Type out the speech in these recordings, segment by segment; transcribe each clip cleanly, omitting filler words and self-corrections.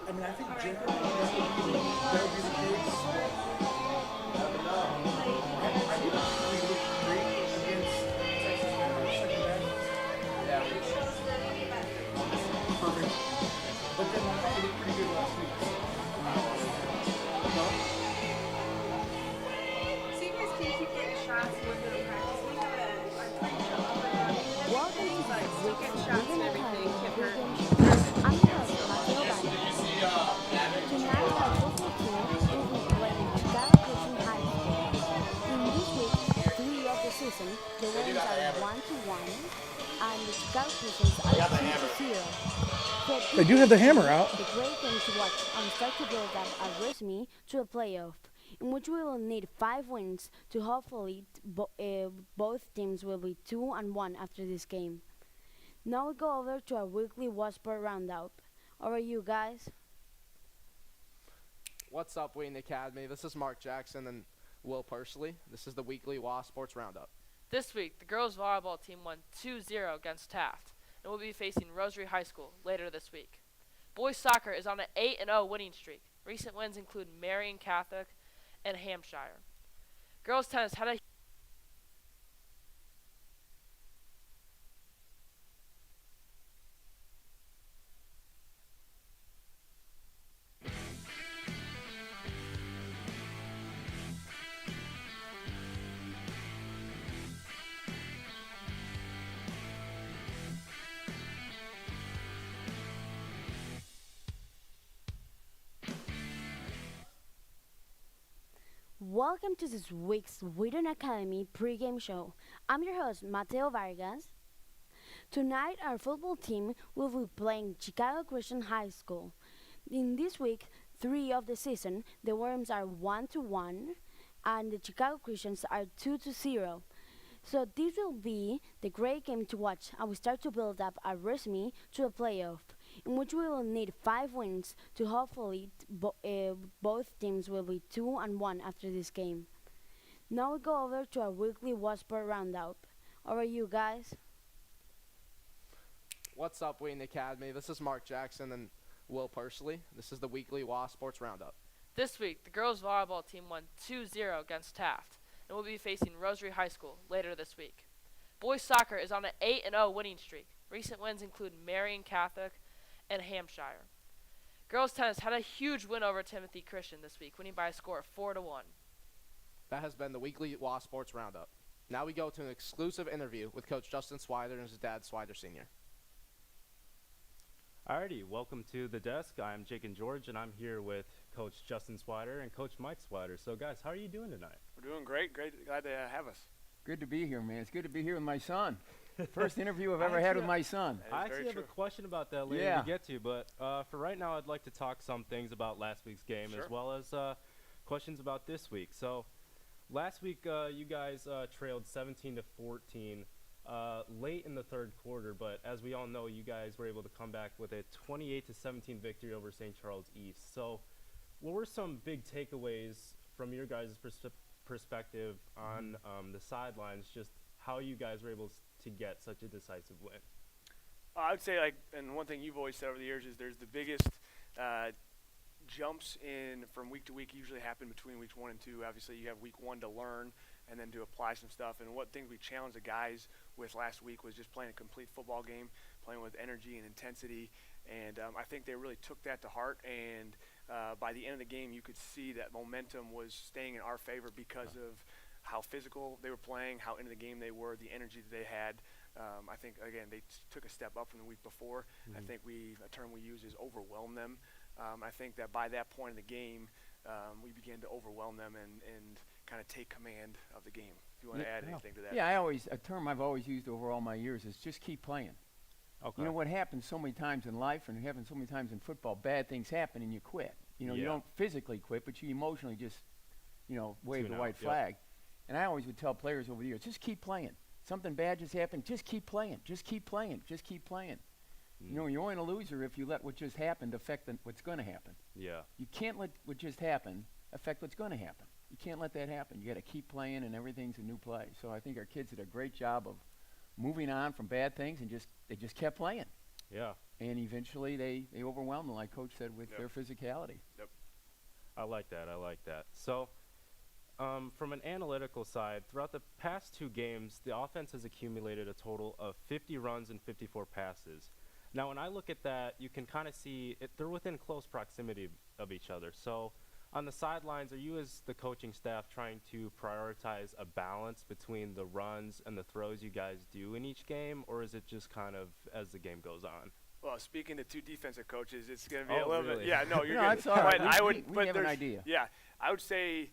I mean, I think generally that would be the case. I didn't think we looked great against Texas in the second half. Yeah, we Perfect. But then I thought we looked pretty good last week. So no, So you guys can keep getting shots when we're in practice. We have a pretty chill upper body and Welcome everything, to but this still week's getting shots and Pregame everything Academy can hurt. pregame show. I'm your host, Mateo Vargas. Tonight, our football team will be playing Chicago Christian High School. In this week 3 of the season, the Williams are 1-1, and the Chicago Christians are 2-0. So they this do have will the hammer be out. the great game to watch and start to build up a resume to a playoff, in which we will need 5 wins to hopefully both teams will be 2-1 after this game. Now we go over to our weekly Wasper roundup. Over you guys. What's up, Wayne Academy? This is Mark Jackson and Will Pursley. This is the weekly WA Sports Roundup. This week, the girls volleyball team won 2-0 against Taft and will be facing Rosary High School later this week. Boys soccer is on an 8-0 winning streak. Recent wins include Marion Catholic and Hampshire. Girls tennis had a Welcome to this week's Wheaton Academy pregame show. I'm your host, Mateo Vargas. Tonight, our football team will be playing Chicago Christian High School. In this week 3 of the season, the Worms are 1-1, and the Chicago Christians are 2-0. So this will be the great game to watch, and we start to build up a resume to a playoff, in which we will need 5 wins to hopefully both teams will be 2-1 after this game. Now we go over to our weekly Wasper roundup. Over you guys. What's up, Wayne Academy? This is Mark Jackson and Will Pursley. This is the weekly WA Sports Roundup. This week, the girls volleyball team won 2-0 against Taft and will be facing Rosary High School later this week. Boys soccer is on an 8-0 winning streak. Recent wins include Marion Catholic and Hampshire. Girls tennis had a huge win over Timothy Christian this week, winning by a score of 4-1. That has been the weekly WA Sports Roundup. Now we go to an exclusive interview with Coach Justin Swider and his dad, Swider Sr. Alrighty, welcome to the desk. I'm Jake and George, and I'm here with Coach Justin Swider and Coach Mike Swider. So, guys, how are you doing tonight? We're doing great. Glad to have us. Good to be here, man. It's good to be here with my son. First interview I've ever had with my son. That is I very actually have a true. question about that later Yeah. to get to, but for right now, I'd like to talk some things about last week's game Sure. as well as questions about this week. So, last week you guys trailed 17-14 late in the third quarter, but as we all know, you guys were able to come back with a 28-17 victory over St. Charles East. So, what were some big takeaways from your guys' perspective on the sidelines, just how you guys were able to get such a decisive win? I would say, and one thing you've always said over the years is there's the biggest jumps in from week to week usually happen between weeks 1 and 2. Obviously, you have week 1 to learn and then to apply some stuff. And what things we challenged the guys with last week was just playing a complete football game, playing with energy and intensity. And I think they really took that to heart. And by the end of the game, you could see that momentum was staying in our favor because of how physical they were playing, how into the game they were, the energy that they had. I think, again, they took a step up from the week before. I think a term we use is overwhelm them. I think that by that point in the game, we began to overwhelm them and kind of take command of the game. If you want to add anything to that. Yeah, a term I've always used over all my years is just keep playing. Okay. You know what happens so many times in life, and it happens so many times in football, bad things happen and you quit. You know, you Yeah. don't physically quit, but you emotionally just, wave Tune the out, white yep. flag. And I always would tell players over the years, just keep playing. Something bad just happened, just keep playing. Just keep playing. Just keep playing. You know, you're only a loser if you let what just happened affect what's going to happen. Yeah. You can't let what just happened affect what's going to happen. You can't let that happen. You got to keep playing, and everything's a new play. So I think our kids did a great job of moving on from bad things, and they just kept playing. Yeah. And eventually they overwhelm them, like Coach said, with Yep. their physicality. Yep. I like that. I like that. So, from an analytical side, throughout the past 2 games, the offense has accumulated a total of 50 runs and 54 passes. Now, when I look at that, you can kind of see they're within close proximity of each other. So, on the sidelines, are you as the coaching staff trying to prioritize a balance between the runs and the throws you guys do in each game, or is it just kind of as the game goes on? Well, speaking to 2 defensive coaches, it's going to be Oh, a little really? bit. Yeah, no, you're No, good. it's all right. But I would. We but have an there's- idea. Yeah, I would say.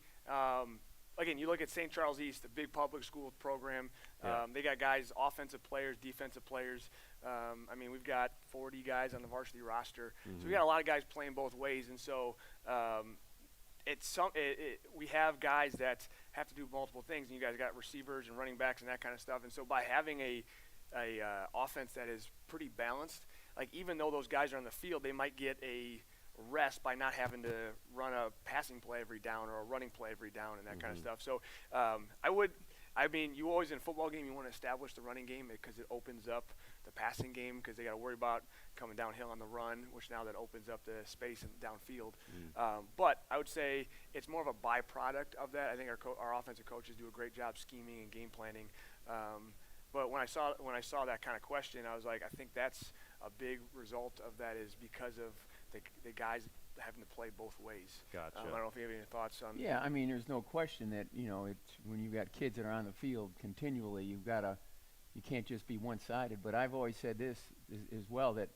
Again, you look at St. Charles East, a big public school program. Yeah. They got guys, offensive players, defensive players. I mean, we've got 40 guys on the varsity roster, so we got a lot of guys playing both ways, and so we have guys that have to do multiple things, and you guys got receivers and running backs and that kind of stuff. And so by having a offense that is pretty balanced, like even though those guys are on the field, they might get a rest by not having to run a passing play every down or a running play every down and that kind of stuff. So I mean, you always in a football game, you want to establish the running game because it opens up the passing game because they got to worry about coming downhill on the run, which now that opens up the space and downfield. But I would say it's more of a byproduct of that. I think our offensive coaches do a great job scheming and game planning. But when I saw that kind of question, I was like, I think that's a big result of that is because of the guys having to play both ways. Gotcha. I don't know if you have any thoughts on. Yeah, I mean, there's no question that it's when you've got kids that are on the field continually, you can't just be one-sided. But I've always said this as well, that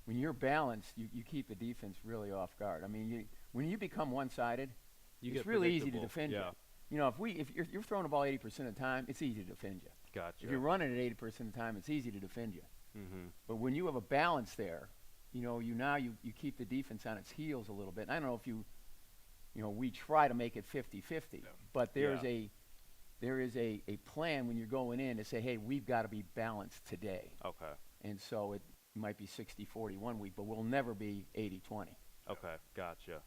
when you're balanced, you keep the defense really off guard. I mean, when you become one-sided, it's really easy to defend you. If you're throwing the ball 80% of the time, it's easy to defend you. Gotcha. If you're running it 80% of the time, it's easy to defend you. Mm-hmm. But when you have a balance there, you keep the defense on its heels a little bit. And I don't know if we try to make it 50-50, but there is a plan when you're going in to say, hey, we've got to be balanced today. Okay. And so it might be 60-40 one week, but we'll never be 80-20. Okay. Gotcha.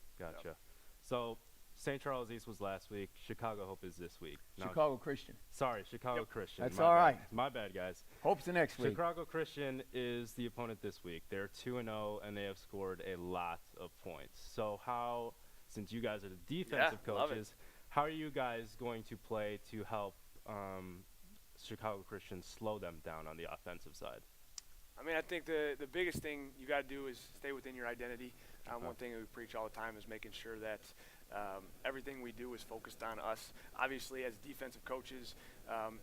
So St. Charles East was last week. Chicago Hope is this week. Chicago Christian. Sorry, Chicago Christian. That's My all bad. right. My bad, guys. Hope's the next week. Chicago Christian is the opponent this week. They're 2-0, and they have scored a lot of points. So since you guys are the defensive coaches, how are you guys going to play to help Chicago Christian slow them down on the offensive side? I mean, I think the biggest thing you got to do is stay within your identity. One thing that we preach all the time is making sure that everything we do is focused on us. Obviously, as defensive coaches,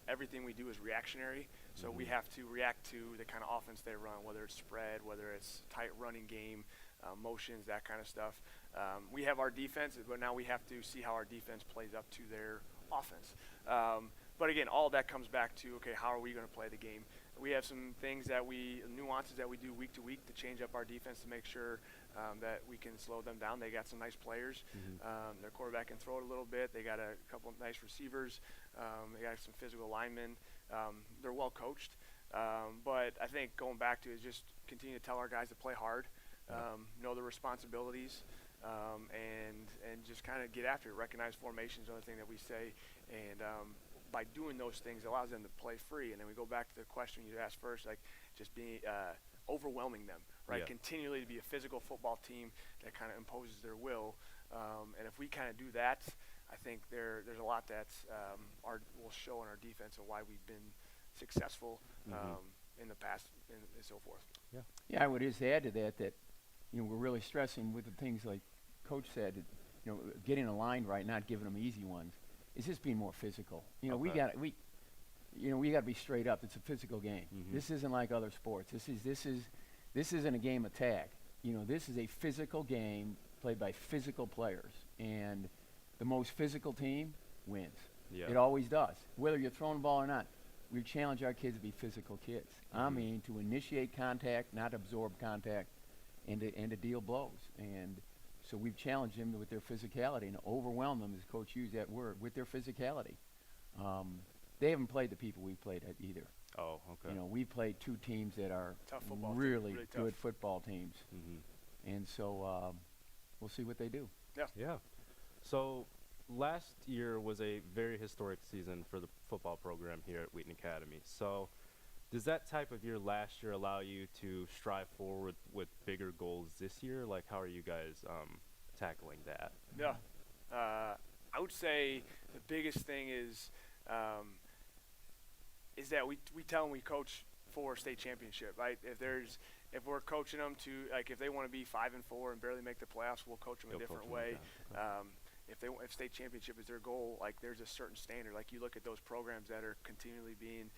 everything we do is reactionary. So we have to react to the kind of offense they run, whether it's spread, whether it's tight running game, motions, that kind of stuff. We have our defense, but now we have to see how our defense plays up to their offense. But again, all that comes back to, okay, how are we going to play the game? We have some nuances that we do week to week to change up our defense to make sure that we can slow them down. They got some nice players. Their quarterback can throw it a little bit. They got a couple of nice receivers. They got some physical linemen. They're well coached. But I think going back to is just continue to tell our guys to play hard, know the responsibilities, and just kind of get after it. Recognize formations, another thing that we say, and by doing those things, it allows them to play free. And then we go back to the question you asked first, like just being overwhelming them, right? Yeah. Continually to be a physical football team that kind of imposes their will. And if we kind of do that, I think there's a lot that will show in our defense and why we've been successful in the past and so forth. Yeah, I would just add to that we're really stressing with the things like Coach said, getting aligned right, not giving them easy ones. It's just being more physical. We got to be straight up. It's a physical game. This isn't like other sports. This isn't a game of tag. This is a physical game played by physical players, and the most physical team wins. Yeah. It always does, whether you're throwing the ball or not. We challenge our kids to be physical kids. I mean, to initiate contact, not absorb contact, and to deal blows. And so we've challenged them with their physicality and overwhelm them, as Coach used that word, with their physicality. They haven't played the people we've played at either. Oh, okay. We played 2 teams that are Tough football team, really really good tough. football teams. And so we'll see what they do. Yeah. So last year was a very historic season for the football program here at Wheaton Academy. So Does that type of year last year allow you to strive forward with bigger goals this year? Like, how are you guys tackling that? Yeah. I would say the biggest thing is that we tell them we coach for state championship, right? If we're coaching them to, like, if they want to be 5-4 and barely make the playoffs, we'll coach them a different way. If state championship is their goal, like, there's a certain standard. Like, you look at those programs that are continually being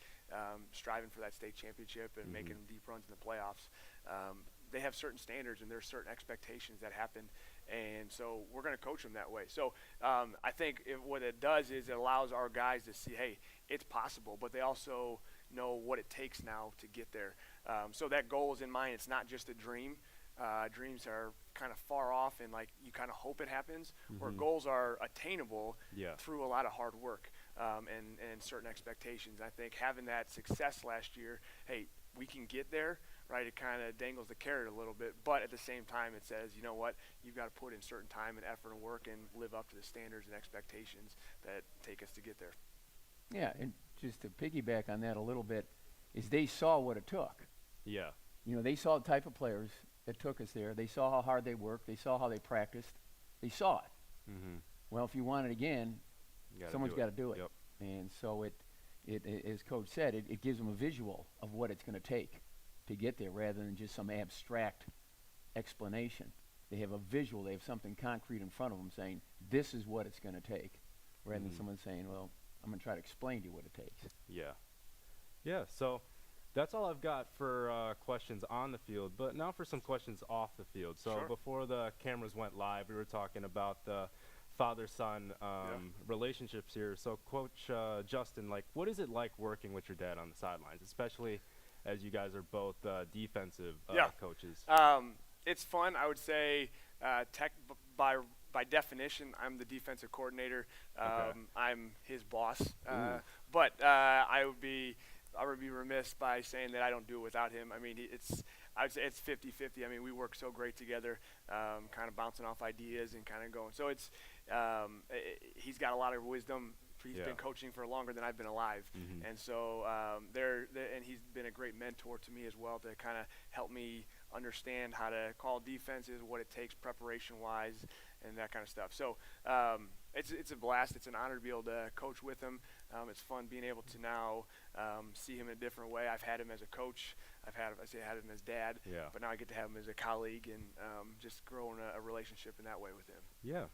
striving for that state championship and making deep runs in the playoffs. They have certain standards and there's certain expectations that happen, and so we're going to coach them that way. So I think what it does is it allows our guys to see, hey, it's possible, but they also know what it takes now to get there. So that goal is in mind. It's not just a dream. Dreams are kind of far off and, like, you kind of hope it happens, where goals are attainable through a lot of hard work and certain expectations. I think having that success last year, hey, we can get there, right? It kind of dangles the carrot a little bit, but at the same time it says, you know what, you've got to put in certain time and effort and work and live up to the standards and expectations that take us to get there. Yeah, and just to piggyback on that a little bit, is they saw what it took. Yeah. You know, they saw the type of players that took us there. They saw how hard they worked. They saw how they practiced. They saw it. Well, if you want it again, someone's got to do it. Yep. And so it, as Coach said, it gives them a visual of what it's going to take to get there, rather than just some abstract explanation. They have a visual. They have something concrete in front of them saying, this is what it's going to take, rather than someone saying, well, I'm going to try to explain to you what it takes. Yeah. Yeah, so that's all I've got for questions on the field, but now for some questions off the field. So before the cameras went live, we were talking about the father-son relationships here. So Coach Justin, like, what is it like working with your dad on the sidelines, especially as you guys are both defensive coaches? It's fun. I would say by definition, I'm the defensive coordinator. I'm his boss. But I would be remiss by saying that I don't do it without him. I mean, I would say it's 50-50. I mean, we work so great together, kind of bouncing off ideas and kind of going. So he's got a lot of wisdom. He's been coaching for longer than I've been alive, and so and he's been a great mentor to me as well, to kind of help me understand how to call defenses, what it takes preparation-wise, and that kind of stuff. So it's a blast. It's an honor to be able to coach with him. It's fun being able to now see him in a different way. I've had him as a coach. I've had him as dad, but now I get to have him as a colleague and just growing a relationship in that way with him. Yeah.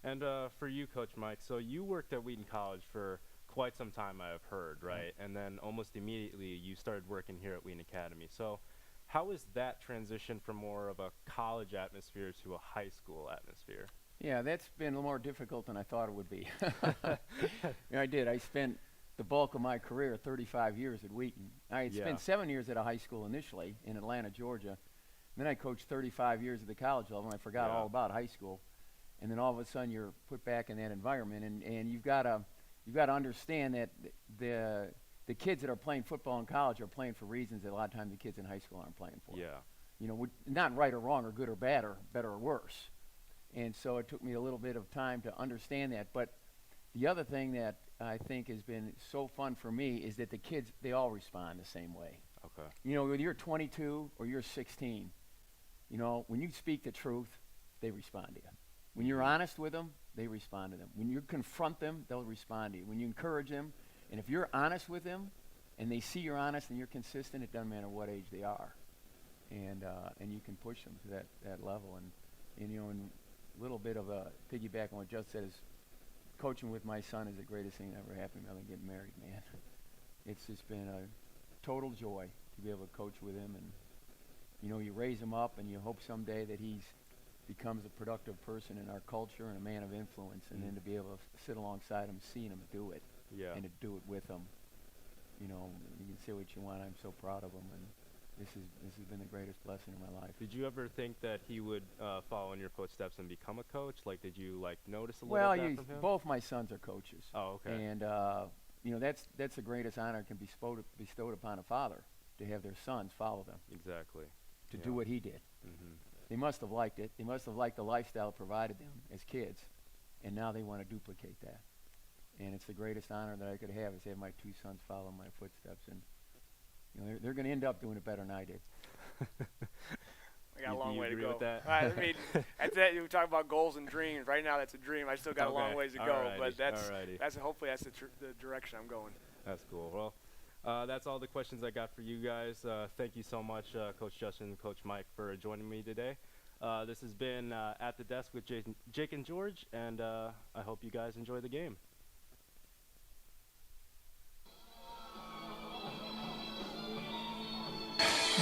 And for you, Coach Mike, so you worked at Wheaton College for quite some time, I have heard, right? And then almost immediately you started working here at Wheaton Academy. So how is that transition from more of a college atmosphere to a high school atmosphere? Yeah, that's been a little more difficult than I thought it would be. I did. I spent the bulk of my career, 35 years at Wheaton. I had spent 7 years at a high school initially in Atlanta, Georgia. Then I coached 35 years at the college level, and I forgot all about high school. And then all of a sudden you're put back in that environment, and you've got to understand that the kids that are playing football in college are playing for reasons that a lot of times the kids in high school aren't playing for. Yeah. You know, not right or wrong or good or bad or better or worse. And so it took me a little bit of time to understand that. But the other thing that I think has been so fun for me is that the kids, they all respond the same way. Okay. You know, whether you're 22 or you're 16, you know, when you speak the truth, they respond to you. When you're honest with them, they respond to them. When you confront them, they'll respond to you. When you encourage them, and if you're honest with them, and they see you're honest and you're consistent, it doesn't matter what age they are, and you can push them to that level. And you know, and a little bit of a piggyback on what Just said is, coaching with my son is the greatest thing that ever happened other than getting married, man. It's just been a total joy to be able to coach with him, and you know, you raise him up, and you hope someday that he's becomes a productive person in our culture and a man of influence, and then to be able to sit alongside him, seeing him do it, and to do it with him. You know, you can say what you want. I'm so proud of him, and this has been the greatest blessing in my life. Did you ever think that he would follow in your footsteps and become a coach? Like, did you notice a little of that from him? Both my sons are coaches. Oh, okay. And you know, that's the greatest honor can be bestowed upon a father, to have their sons follow them. Exactly. To do what he did. They must have liked it. They must have liked the lifestyle it provided them as kids, and now they want to duplicate that. And it's the greatest honor that I could have, is have my two sons follow my footsteps. And they're going to end up doing it better than I did. I got a long way to agree go. with that? I mean, at that, you talk about goals and dreams. Right now, that's a dream. I still got a long Okay. ways to go, Alrighty. but Alrighty. hopefully that's the direction I'm going. That's cool. Well, that's all the questions I got for you guys. Thank you so much, Coach Justin, Coach Mike, for joining me today. This has been At the Desk with Jake and George, and I hope you guys enjoy the game.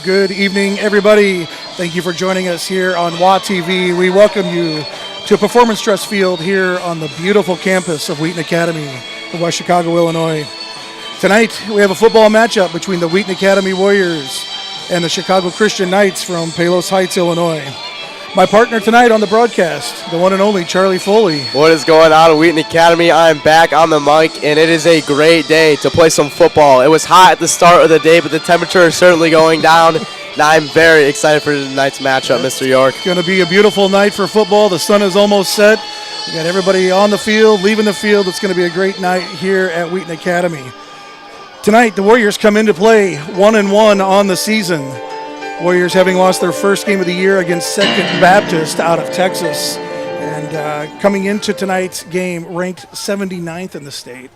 Good evening, everybody. Thank you for joining us here on WA TV. We welcome you to Performance Trust Field here on the beautiful campus of Wheaton Academy in West Chicago, Illinois. Tonight, we have a football matchup between the Wheaton Academy Warriors and the Chicago Christian Knights from Palos Heights, Illinois. My partner tonight on the broadcast, the one and only Charlie Foley. What is going on at Wheaton Academy? I'm back on the mic, and it is a great day to play some football. It was hot at the start of the day, but the temperature is certainly going down, and I'm very excited for tonight's matchup, Mr. York. It's going to be a beautiful night for football. The sun is almost set. We got everybody on the field, leaving the field. It's going to be a great night here at Wheaton Academy. Tonight, the Warriors come into play 1-1 on the season. Warriors having lost their first game of the year against Second Baptist out of Texas. And coming into tonight's game, ranked 79th in the state.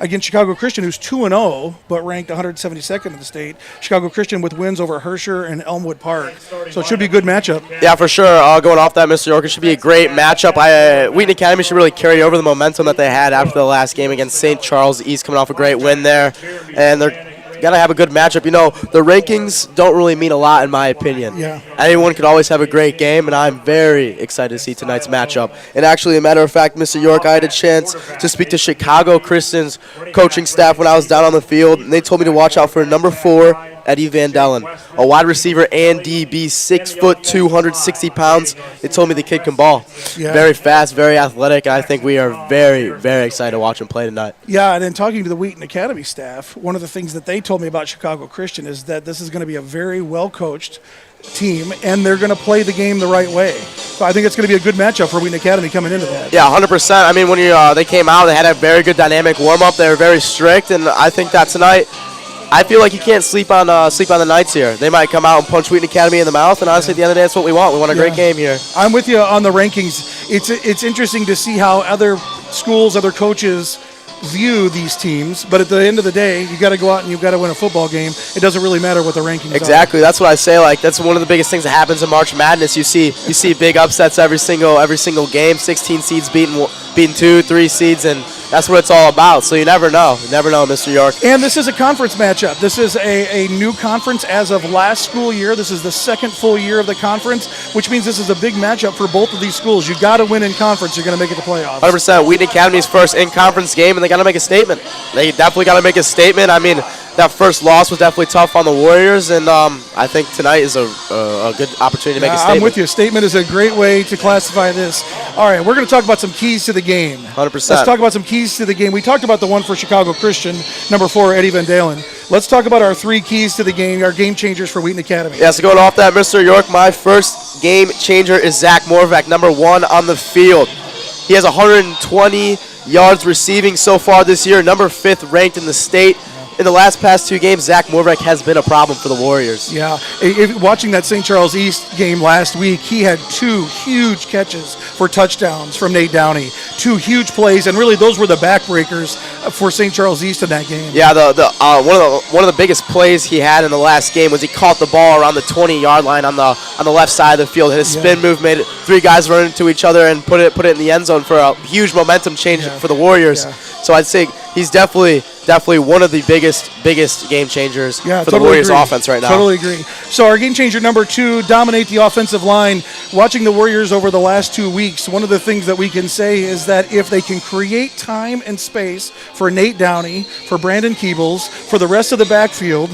Against Chicago Christian, who's 2-0, but ranked 172nd in the state. Chicago Christian with wins over Herscher and Elmwood Park. So it should be a good matchup. Yeah, for sure. Going off that, Mr. York, it should be a great matchup. Wheaton Academy should really carry over the momentum that they had after the last game against St. Charles East, coming off a great win there. And they're going to have a good matchup. You know, the rankings don't really mean a lot in my opinion. Yeah. Anyone could always have a great game, and I'm very excited to see tonight's matchup. And actually, a matter of fact, Mr. York, I had a chance to speak to Chicago Christian's coaching staff when I was down on the field, and they told me to watch out for number 4, Eddie Van Dellen, a wide receiver and DB, 6'2", 260 pounds. They told me the kid can ball. Yeah. Very fast, very athletic, and I think we are very, very excited to watch him play tonight. Yeah, and then talking to the Wheaton Academy staff, one of the things that they told me about Chicago Christian is that this is going to be a very well-coached team, and they're going to play the game the right way. So I think it's going to be a good matchup for Wheaton Academy coming into that. Yeah, 100%. I mean, when they came out, they had a very good dynamic warm-up. They were very strict, and I think that tonight, I feel like you can't sleep on the Knights here. They might come out and punch Wheaton Academy in the mouth, and honestly, at the end of the day, that's what we want. We want a great game here. I'm with you on the rankings. It's interesting to see how other schools, other coaches view these teams, but at the end of the day, you got to go out and you've got to win a football game. It doesn't really matter what the rankings are. Exactly. That's what I say. Like, that's one of the biggest things that happens in March Madness. You see big upsets every single game. 16 seeds beating 2, 3 seeds, and that's what it's all about. So you never know. You never know, Mr. York. And this is a conference matchup. This is a new conference as of last school year. This is the second full year of the conference, which means this is a big matchup for both of these schools. You got to win in conference. You're going to make it to playoffs. 100%. Wheaton Academy's first in-conference game, and they got to make a statement. They definitely got to make a statement. I mean, that first loss was definitely tough on the Warriors, and I think tonight is a good opportunity to make a statement. I'm with you. Statement is a great way to classify this. All right, we're going to talk about some keys to the game. 100%. Let's talk about some keys to the game. We talked about the one for Chicago Christian, number 4, Eddie Van Dalen. Let's talk about our 3 keys to the game, our game changers for Wheaton Academy. Yeah, so going off that, Mr. York, my first game changer is Zach Morvac, number 1 on the field. He has 120 yards receiving so far this year, number 5th ranked in the state. In the past 2 games, Zach Morvac has been a problem for the Warriors. Yeah, watching that St. Charles East game last week, he had 2 huge catches for touchdowns from Nate Downey. 2 huge plays, and really those were the backbreakers for St. Charles East in that game. Yeah, one of the biggest plays he had in the last game was he caught the ball around the 20-yard line on the left side of the field. His spin move made it 3 guys run into each other and put it in the end zone for a huge momentum change for the Warriors. Yeah. So I'd say he's definitely one of the biggest game changers for the Warriors offense right now. Totally agree. So our game changer number 2, dominate the offensive line. Watching the Warriors over the last 2 weeks, one of the things that we can say is that if they can create time and space for Nate Downey, for Brandon Keebles, for the rest of the backfield,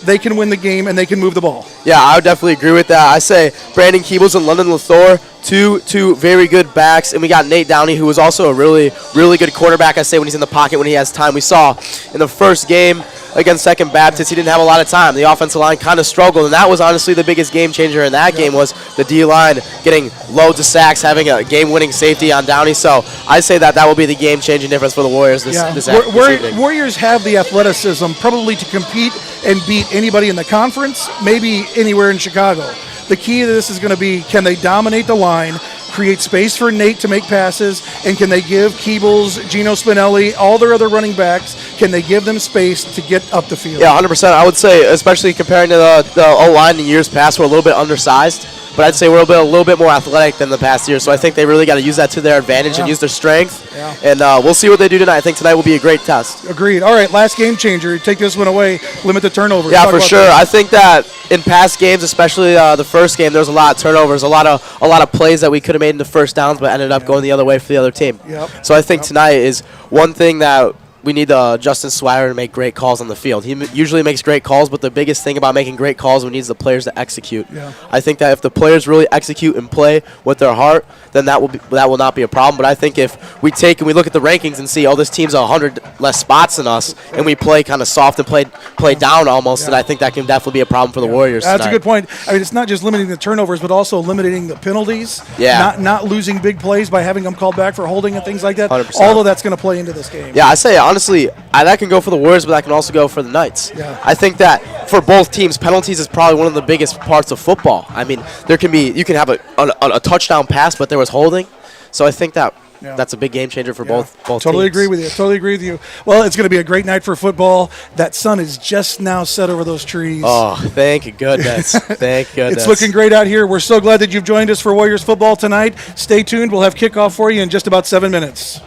they can win the game and they can move the ball. Yeah, I would definitely agree with that. I say Brandon Keebles and London Lethor, two very good backs, and we got Nate Downey, who is also a really, really good quarterback. I say when he's in the pocket, when he has time. We saw in the first game against Second Baptist, he didn't have a lot of time. The offensive line kind of struggled, and that was honestly the biggest game changer in that game was the D-line getting loads of sacks, having a game-winning safety on Downey. So I say that will be the game-changing difference for the Warriors this evening. Warriors have the athleticism probably to compete and beat anybody in the conference, maybe anywhere in Chicago. The key to this is going to be, can they dominate the line, create space for Nate to make passes, and can they give Keebles, Gino Spinelli, all their other running backs, can they give them space to get up the field? Yeah, 100%. I would say, especially comparing to the O-line in years past, we're a little bit undersized. But I'd say we're a little bit more athletic than the past year. So I think they really got to use that to their advantage and use their strength. Yeah. And we'll see what they do tonight. I think tonight will be a great test. Agreed. All right, last game changer. Take this one away. Limit the turnovers. Yeah, for sure. I think that in past games, especially the first game, there was a lot of turnovers, a lot of plays that we could have made into first downs, but ended up going the other way for the other team. Yep. So I think tonight is one thing that we need Justin Swider to make great calls on the field. He usually makes great calls, but the biggest thing about making great calls, we need the players to execute. Yeah. I think that if the players really execute and play with their heart, then that will not be a problem. But I think if we take and we look at the rankings and see, oh, this team's 100 less spots than us, and we play kind of soft and play down almost, then I think that can definitely be a problem for the Warriors That's tonight. a good point. I mean, it's not just limiting the turnovers, but also limiting the penalties. Yeah. Not losing big plays by having them called back for holding and things like that. 100%. All of that's going to play into this game. Yeah, I say, honestly, that can go for the Warriors, but that can also go for the Knights. Yeah. I think that for both teams, penalties is probably one of the biggest parts of football. I mean, you can have a touchdown pass, but there was holding. So I think that's a big game changer for both Totally teams. agree with you. Totally agree with you. Well, it's going to be a great night for football. That sun is just now set over those trees. Oh, thank goodness. Thank goodness. It's looking great out here. We're so glad that you've joined us for Warriors football tonight. Stay tuned. We'll have kickoff for you in just about 7 minutes.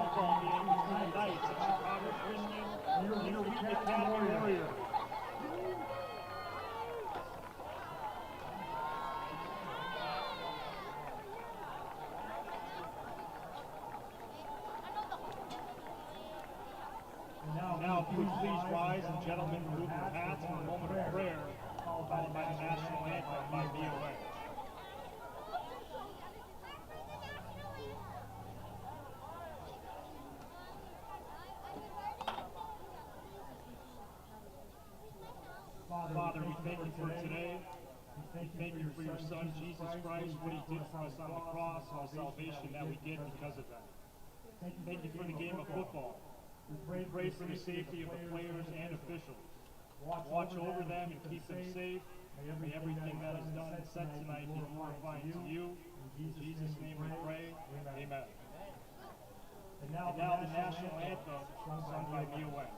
Now, if you would please rise and gentlemen remove your hats for a moment of prayer, followed by the national anthem by VOA. Father, we thank you for today. We thank you for your Son, Jesus Christ, what he did for us on the cross, and the salvation that we get because of that. Thank you for the game of football. We pray for the safety of the players and officials. Watch over them and keep them safe. May everything that is done and said tonight be glorifying to you. In Jesus' name we pray. Amen. And now the national anthem sung by VOA.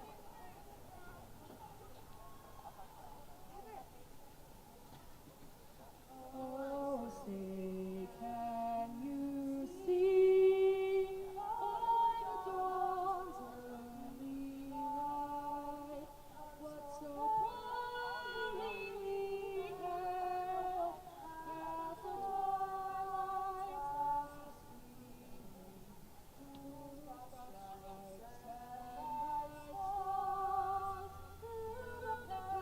Oh, say, can you see by the dawn's early light what so proudly we hailed as the twilight's last gleaming through the stripes and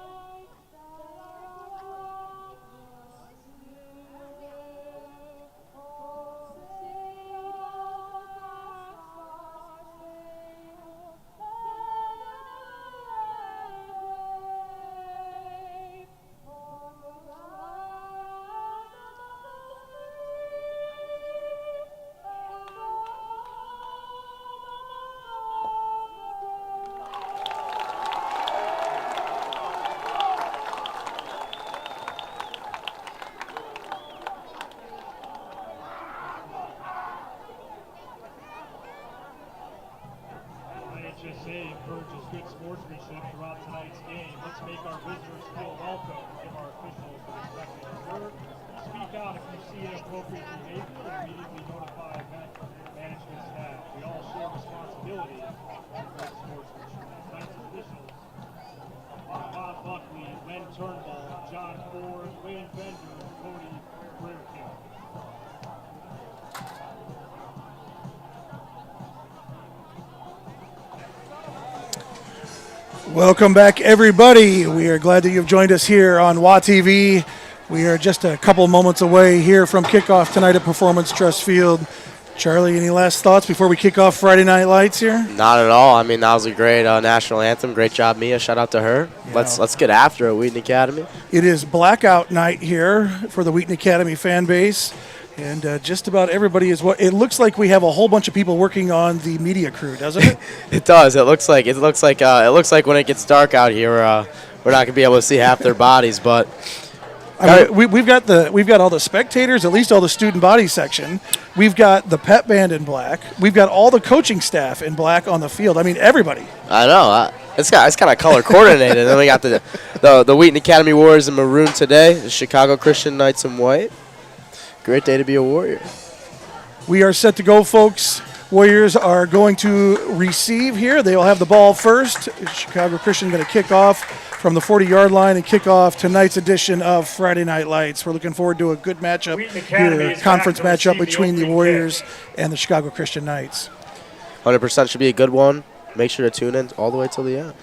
bright stars, through the perilous fight. IHSA encourages good sportsmanship throughout tonight's game. Let's make our visitors feel welcome and give our officials the respect they deserve. Speak out if you see inappropriate behavior and immediately notify management staff. We all share responsibility for good sportsmanship. Tonight's officials: Bob Buckley, Len Turnbull, John Ford, Wayne Bender, and Cody Breerkin. Welcome back, everybody. We are glad that you've joined us here on WA TV. We are just a couple moments away here from kickoff tonight at Performance Trust Field. Charlie, any last thoughts before we kick off Friday Night Lights here? Not at all. I mean, that was a great national anthem. Great job, Mia. Shout out to her. Yeah. Let's get after it, Wheaton Academy. It is blackout night here for the Wheaton Academy fan base, and just about everybody is what it looks like. We have a whole bunch of people working on the media crew, doesn't it? It does. It looks like when it gets dark out here, we're not gonna be able to see half their bodies, but. I mean, we've got all the spectators, at least all the student body section. We've got the pep band in black. We've got all the coaching staff in black on the field. I mean, everybody. I know. It's kind of color coordinated. And then we got the Wheaton Academy Warriors in maroon today. The Chicago Christian Knights in white. Great day to be a Warrior. We are set to go, folks. Warriors are going to receive here. They will have the ball first. Chicago Christian going to kick off from the 40-yard line and kick off tonight's edition of Friday Night Lights. We're looking forward to a good matchup here, conference matchup between the Warriors and the Chicago Christian Knights. 100% should be a good one. Make sure to tune in all the way till the end.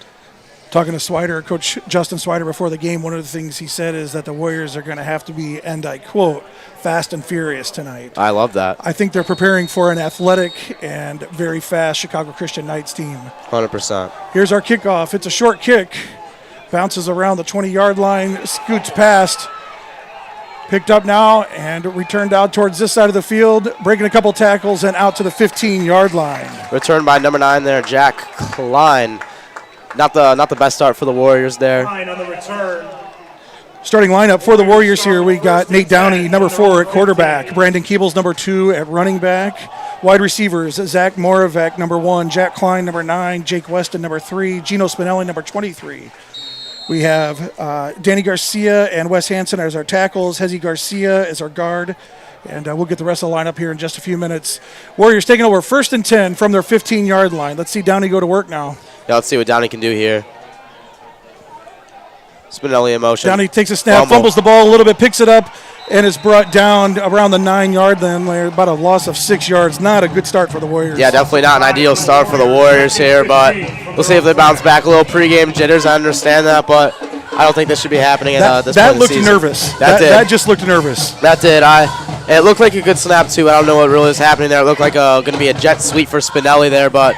Talking to Swider, Coach Justin Swider before the game, one of the things he said is that the Warriors are going to have to be, and I quote, fast and furious tonight. I love that. I think they're preparing for an athletic and very fast Chicago Christian Knights team. 100%. Here's our kickoff. It's a short kick. Bounces around the 20-yard line, scoots past Picked up now and returned out towards this side of the field, breaking a couple tackles and out to the 15-yard line. Returned by number 9 there, Jack Klein. Not the best start for the Warriors there. Line on the return. Starting lineup for the Warriors here, we got Nate Downey, number 4 at quarterback. Brandon Keebles, number 2 at running back. Wide receivers, Zach Moravec, number 1. Jack Klein, number 9. Jake Weston, number 3. Gino Spinelli, number 23. We have Danny Garcia and Wes Hansen as our tackles. Hezi Garcia is our guard. And we'll get the rest of the lineup here in just a few minutes. Warriors taking over 1st and 10 from their 15-yard line. Let's see Downey go to work now. Yeah, let's see what Downey can do here. Spinelli in motion. Downey takes a snap, fumbles the ball a little bit, picks it up, and is brought down around the 9-yard line. There, about a loss of 6 yards. Not a good start for the Warriors. Yeah, definitely not an ideal start for the Warriors here, but we'll see if they bounce back. A little pregame jitters, I understand that, but I don't think this should be happening at this point in the season. That looked nervous. That just looked nervous. That did. It looked like a good snap, too. I don't know what really is happening there. It looked like going to be a jet sweep for Spinelli there, but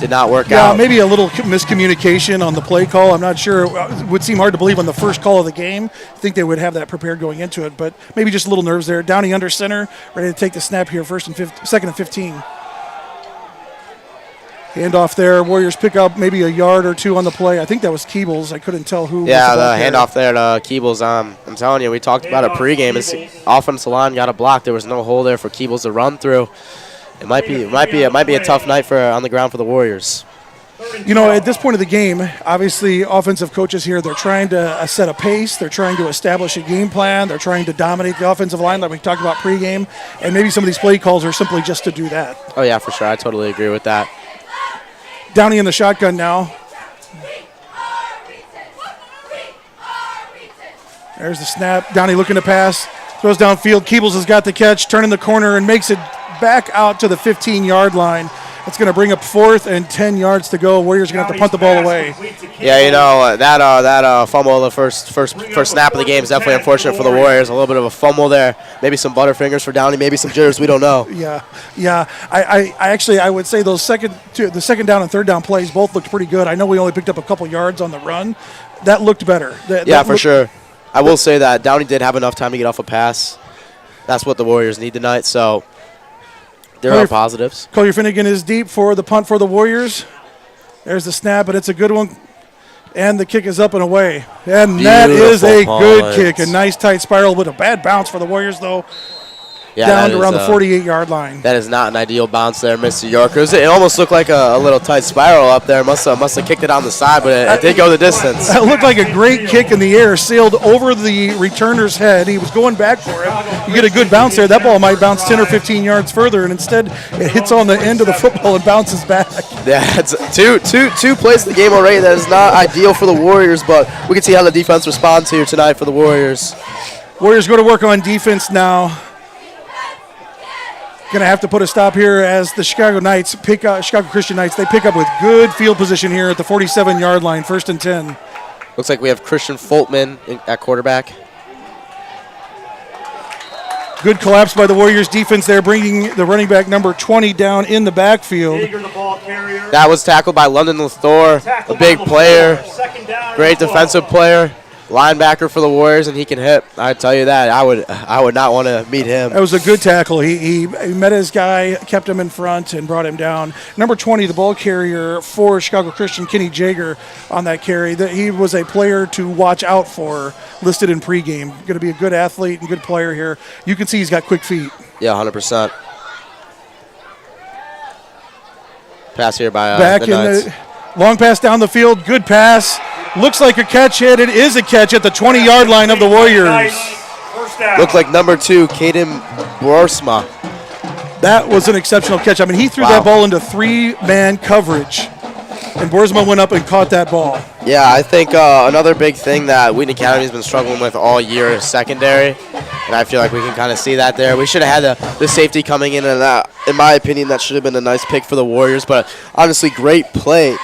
did not work out. Yeah, maybe a little miscommunication on the play call. I'm not sure. It would seem hard to believe on the first call of the game. I think they would have that prepared going into it, but maybe just a little nerves there. Downey under center, ready to take the snap here, 2nd and 15. Handoff there. Warriors pick up maybe a yard or 2 on the play. I think that was Keebles. I couldn't tell who. Yeah, the handoff there to Keebles. I'm telling you, we talked about it pregame. His offensive line got a block. There was no hole there for Keebles to run through. It might be a tough night on the ground for the Warriors. You know, at this point of the game, obviously offensive coaches here, they're trying to set a pace. They're trying to establish a game plan. They're trying to dominate the offensive line like we talked about pregame. And maybe some of these play calls are simply just to do that. Oh, yeah, for sure. I totally agree with that. Downey in the shotgun now. There's the snap. Downey looking to pass. Throws downfield. Keebles has got the catch, turning the corner, and makes it back out to the 15-yard line. It's going to bring up 4th and 10 yards to go. Warriors are going to have to punt the ball away. Yeah, you know, that fumble, the first snap of the game is definitely unfortunate for the Warriors. A little bit of a fumble there. Maybe some butterfingers for Downey, maybe some jitters. We don't know. Yeah. I would say those the 2nd down and 3rd down plays both looked pretty good. I know we only picked up a couple yards on the run. That looked better. For sure. I will say that Downey did have enough time to get off a pass. That's what the Warriors need tonight, so there are positives. Collier Finnegan is deep for the punt for the Warriors. There's the snap, but it's a good one. And the kick is up and away. And that is a good kick. A nice tight spiral with a bad bounce for the Warriors, though. Yeah, down to around the 48-yard line. That is not an ideal bounce there, Mr. York. It almost looked like a little tight spiral up there. Must have kicked it on the side, but it did go the distance. That looked like a great kick in the air, sailed over the returner's head. He was going back for it. You get a good bounce there. That ball might bounce 10 or 15 yards further, and instead it hits on the end of the football and bounces back. Yeah, it's two plays in the game already. That is not ideal for the Warriors, but we can see how the defense responds here tonight for the Warriors. Warriors go to work on defense now. Going to have to put a stop here as the Chicago Christian Knights, they pick up with good field position here at the 47-yard line, 1st and 10. Looks like we have Christian Foltman at quarterback. Good collapse by the Warriors defense there, bringing the running back number 20 down in the backfield. That was tackled by London Lethor, a big player, great defensive player. Linebacker for the Warriors, and he can hit. I tell you that. I would not want to meet him. That was a good tackle. He met his guy, kept him in front, and brought him down. Number 20, the ball carrier for Chicago Christian, Kenny Jager, on that carry. He was a player to watch out for, listed in pregame. Going to be a good athlete and good player here. You can see he's got quick feet. Yeah, 100%. Pass here by Back the in Knights. the long pass down the field. Good pass. Looks like a catch hit. It is a catch at the 20-yard line of the Warriors. Looked like number 2, Kaden Borsma. That was an exceptional catch. I mean, he threw that ball into 3-man coverage, and Borsma went up and caught that ball. Yeah, I think another big thing that Wheaton Academy has been struggling with all year is secondary, and I feel like we can kind of see that there. We should have had the safety coming in, and in my opinion, that should have been a nice pick for the Warriors, but honestly, great play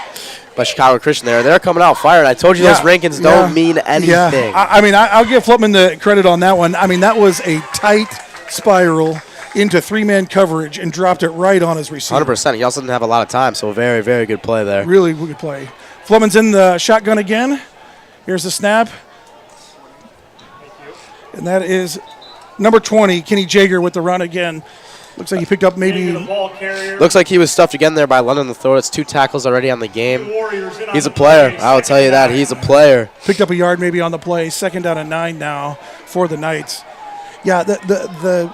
by Chicago Christian there. They're coming out fired. I told you those rankings don't mean anything. Yeah. I mean, I'll give Flipman the credit on that one. I mean, that was a tight spiral into 3-man coverage and dropped it right on his receiver. 100%. He also didn't have a lot of time, so very, very good play there. Really good play. Flipman's in the shotgun again. Here's the snap. And that is number 20, Kenny Jager with the run again. Looks like he picked up maybe. Looks like he was stuffed again there by London the throw. It's 2 tackles already on the game. He's a player. I will tell you that. He's a player. Picked up a yard maybe on the play. 2nd down and 9 now for the Knights. Yeah, the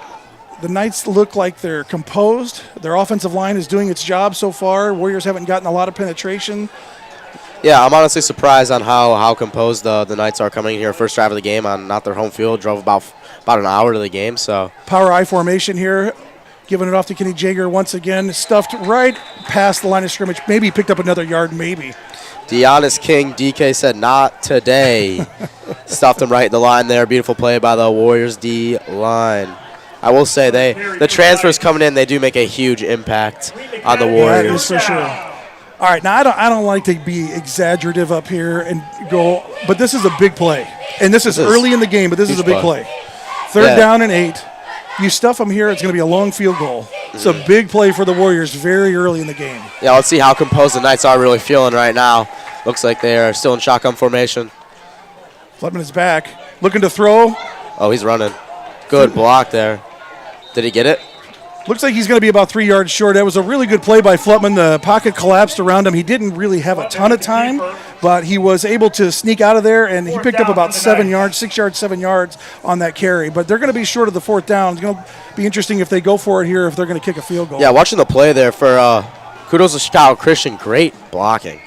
Knights look like they're composed. Their offensive line is doing its job so far. Warriors haven't gotten a lot of penetration. Yeah, I'm honestly surprised on how composed the Knights are coming in here. First drive of the game on not their home field. Drove about an hour to the game. So power I formation here. Giving it off to Kenny Jager once again. Stuffed right past the line of scrimmage. Maybe picked up another yard, maybe. Deonis King, DK said, not today. Stuffed him right in the line there. Beautiful play by the Warriors D line. I will say the transfers coming in, they do make a huge impact on the Warriors. That is for sure. All right, now I don't like to be exaggerative up here and go, but this is a big play. And this is early in the game, but this is a big play. 3rd down and 8. You stuff them here, it's going to be a long field goal. It's a big play for the Warriors very early in the game. Yeah, let's see how composed the Knights are really feeling right now. Looks like they are still in shotgun formation. Flutman is back, looking to throw. Oh, he's running. Good block there. Did he get it? Looks like he's going to be about 3 yards short. That was a really good play by Flutman. The pocket collapsed around him. He didn't really have a ton of time, but he was able to sneak out of there, and he picked up about 7 yards, 6 yards, 7 yards on that carry. But they're going to be short of the 4th down. It's going to be interesting if they go for it here, if they're going to kick a field goal. Yeah, watching the play there for kudos to Chicago Christian. Great blocking.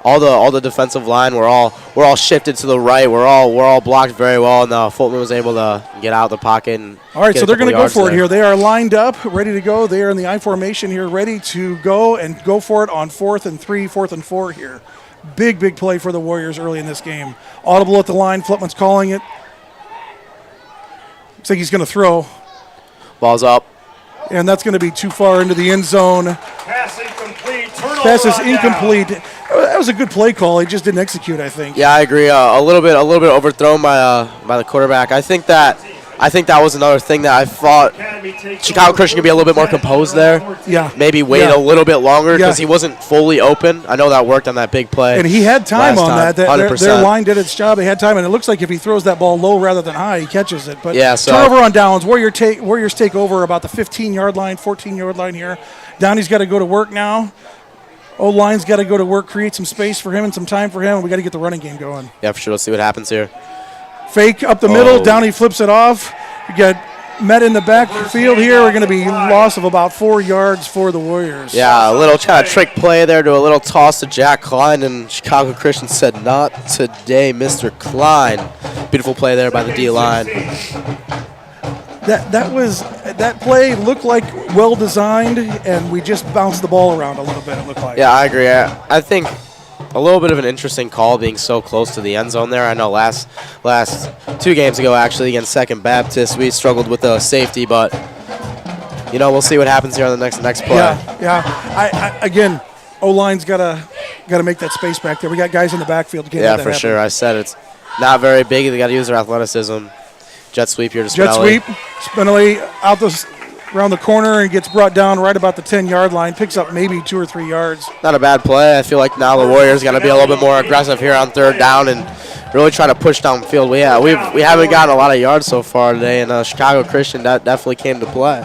All the defensive line we're all shifted to the right. We're all blocked very well, and Fulton was able to get out of the pocket. And all right, so they're going to go for it here. They are lined up, ready to go. They are in the I formation here, ready to go for it on 4th and 3, 4th and 4 here. Big play for the Warriors early in this game. Audible at the line. Flutman's calling it. Looks like he's going to throw. Ball's up. And that's going to be too far into the end zone. Pass incomplete. Pass is incomplete. That was a good play call. He just didn't execute, I think. Yeah, I agree. A little bit overthrown by the quarterback. I think that was another thing that I thought Chicago Christian could be a little bit more composed there. Yeah. Maybe wait a little bit longer because he wasn't fully open. I know that worked on that big play. And he had time on that. 100%. Their line did its job. They had time, and it looks like if he throws that ball low rather than high, he catches it. But yeah, so turnover on downs. Warriors take over about the 15-yard line, 14-yard line here. Downey's got to go to work now. O-line's got to go to work, create some space for him and some time for him, and we got to get the running game going. Yeah, for sure. Let's see what happens here. Fake up the middle. Downey flips it off. We got met in the backfield here. We're going to be loss of about 4 yards for the Warriors. Yeah, a little kind of trick play there to a little toss to Jack Klein, and Chicago Christian said, not today, Mr. Klein. Beautiful play there by the D-line. That play looked like well designed, and we just bounced the ball around a little bit, it looked like. Yeah, I agree. I think a little bit of an interesting call being so close to the end zone there. I know last 2 games ago, actually, against Second Baptist, we struggled with the safety, but, we'll see what happens here on the next play. Yeah. Again, O-line's got to make that space back there. We got guys in the backfield. Yeah, for sure. I said it's not very big. They got to use their athleticism. Jet sweep here to Spinelli. Jet sweep. Spinelli out around the corner and gets brought down right about the 10-yard line. Picks up maybe 2 or 3 yards. Not a bad play. I feel like now the Warriors got to be a little bit more aggressive here on 3rd down and really try to push downfield. We haven't gotten a lot of yards so far today, and Chicago Christian that definitely came to play.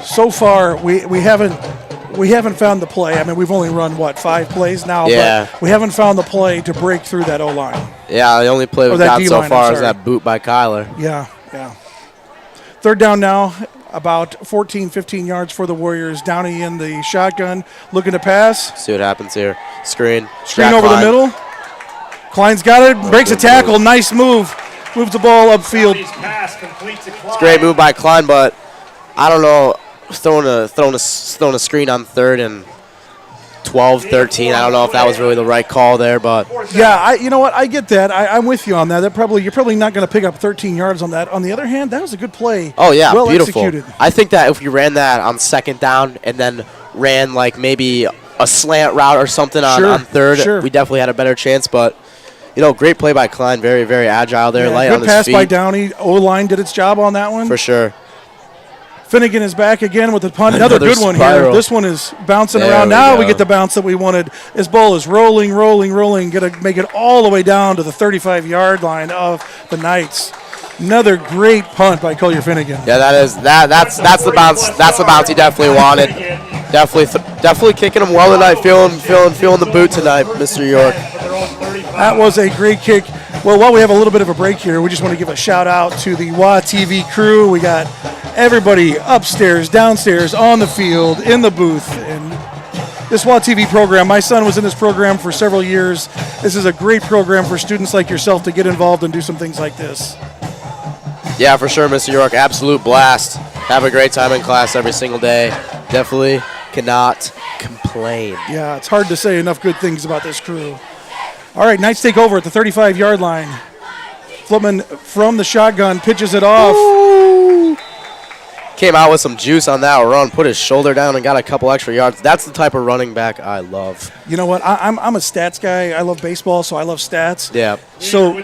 So far, we haven't found the play. I mean, we've only run, 5 plays now? Yeah. But we haven't found the play to break through that O-line. Yeah, the only play we've got so far is that boot by Kyler. Yeah. 3rd down now, about 14, 15 yards for the Warriors. Downey in the shotgun, looking to pass. See what happens here. Screen over the middle. Klein's got it, breaks a tackle, move. Nice move. Moves the ball upfield. It's a great move by Klein, but I don't know. Throwing a screen on 3rd and 12, 13. I don't know if that was really the right call there, but yeah, you know what? I get that. I'm with you on that. You're probably not going to pick up 13 yards on that. On the other hand, that was a good play. Oh yeah, well beautiful. Executed. I think that if we ran that on 2nd down and then ran like maybe a slant route or something on 3rd, we definitely had a better chance. But great play by Klein. Very, very agile there. Yeah, light good on his pass feet. by Downey. O-line did its job on that one for sure. Finnegan is back again with the punt. Another good one here. Spiral. This one is bouncing There around. we Now go. we get the bounce that we wanted. This ball is rolling. Going to make it all the way down to the 35-yard line of the Knights. Another great punt by Collier Finnegan. Yeah, that's the bounce. That's the bounce he definitely wanted. Definitely kicking him well tonight. Feeling the boot tonight, Mr. York. That was a great kick. Well, while we have a little bit of a break here, we just want to give a shout out to the WA TV crew. We got everybody upstairs, downstairs, on the field, in the booth, and this WA TV program. My son was in this program for several years. This is a great program for students like yourself to get involved and do some things like this. Yeah, for sure, Mr. York. Absolute blast. Have a great time in class every single day. Definitely cannot complain. Yeah, it's hard to say enough good things about this crew. All right, Knights take over at the 35-yard line. Flipman from the shotgun pitches it off. Came out with some juice on that run, put his shoulder down and got a couple extra yards. That's the type of running back I love. You know what? I'm a stats guy. I love baseball, so I love stats. Yeah. So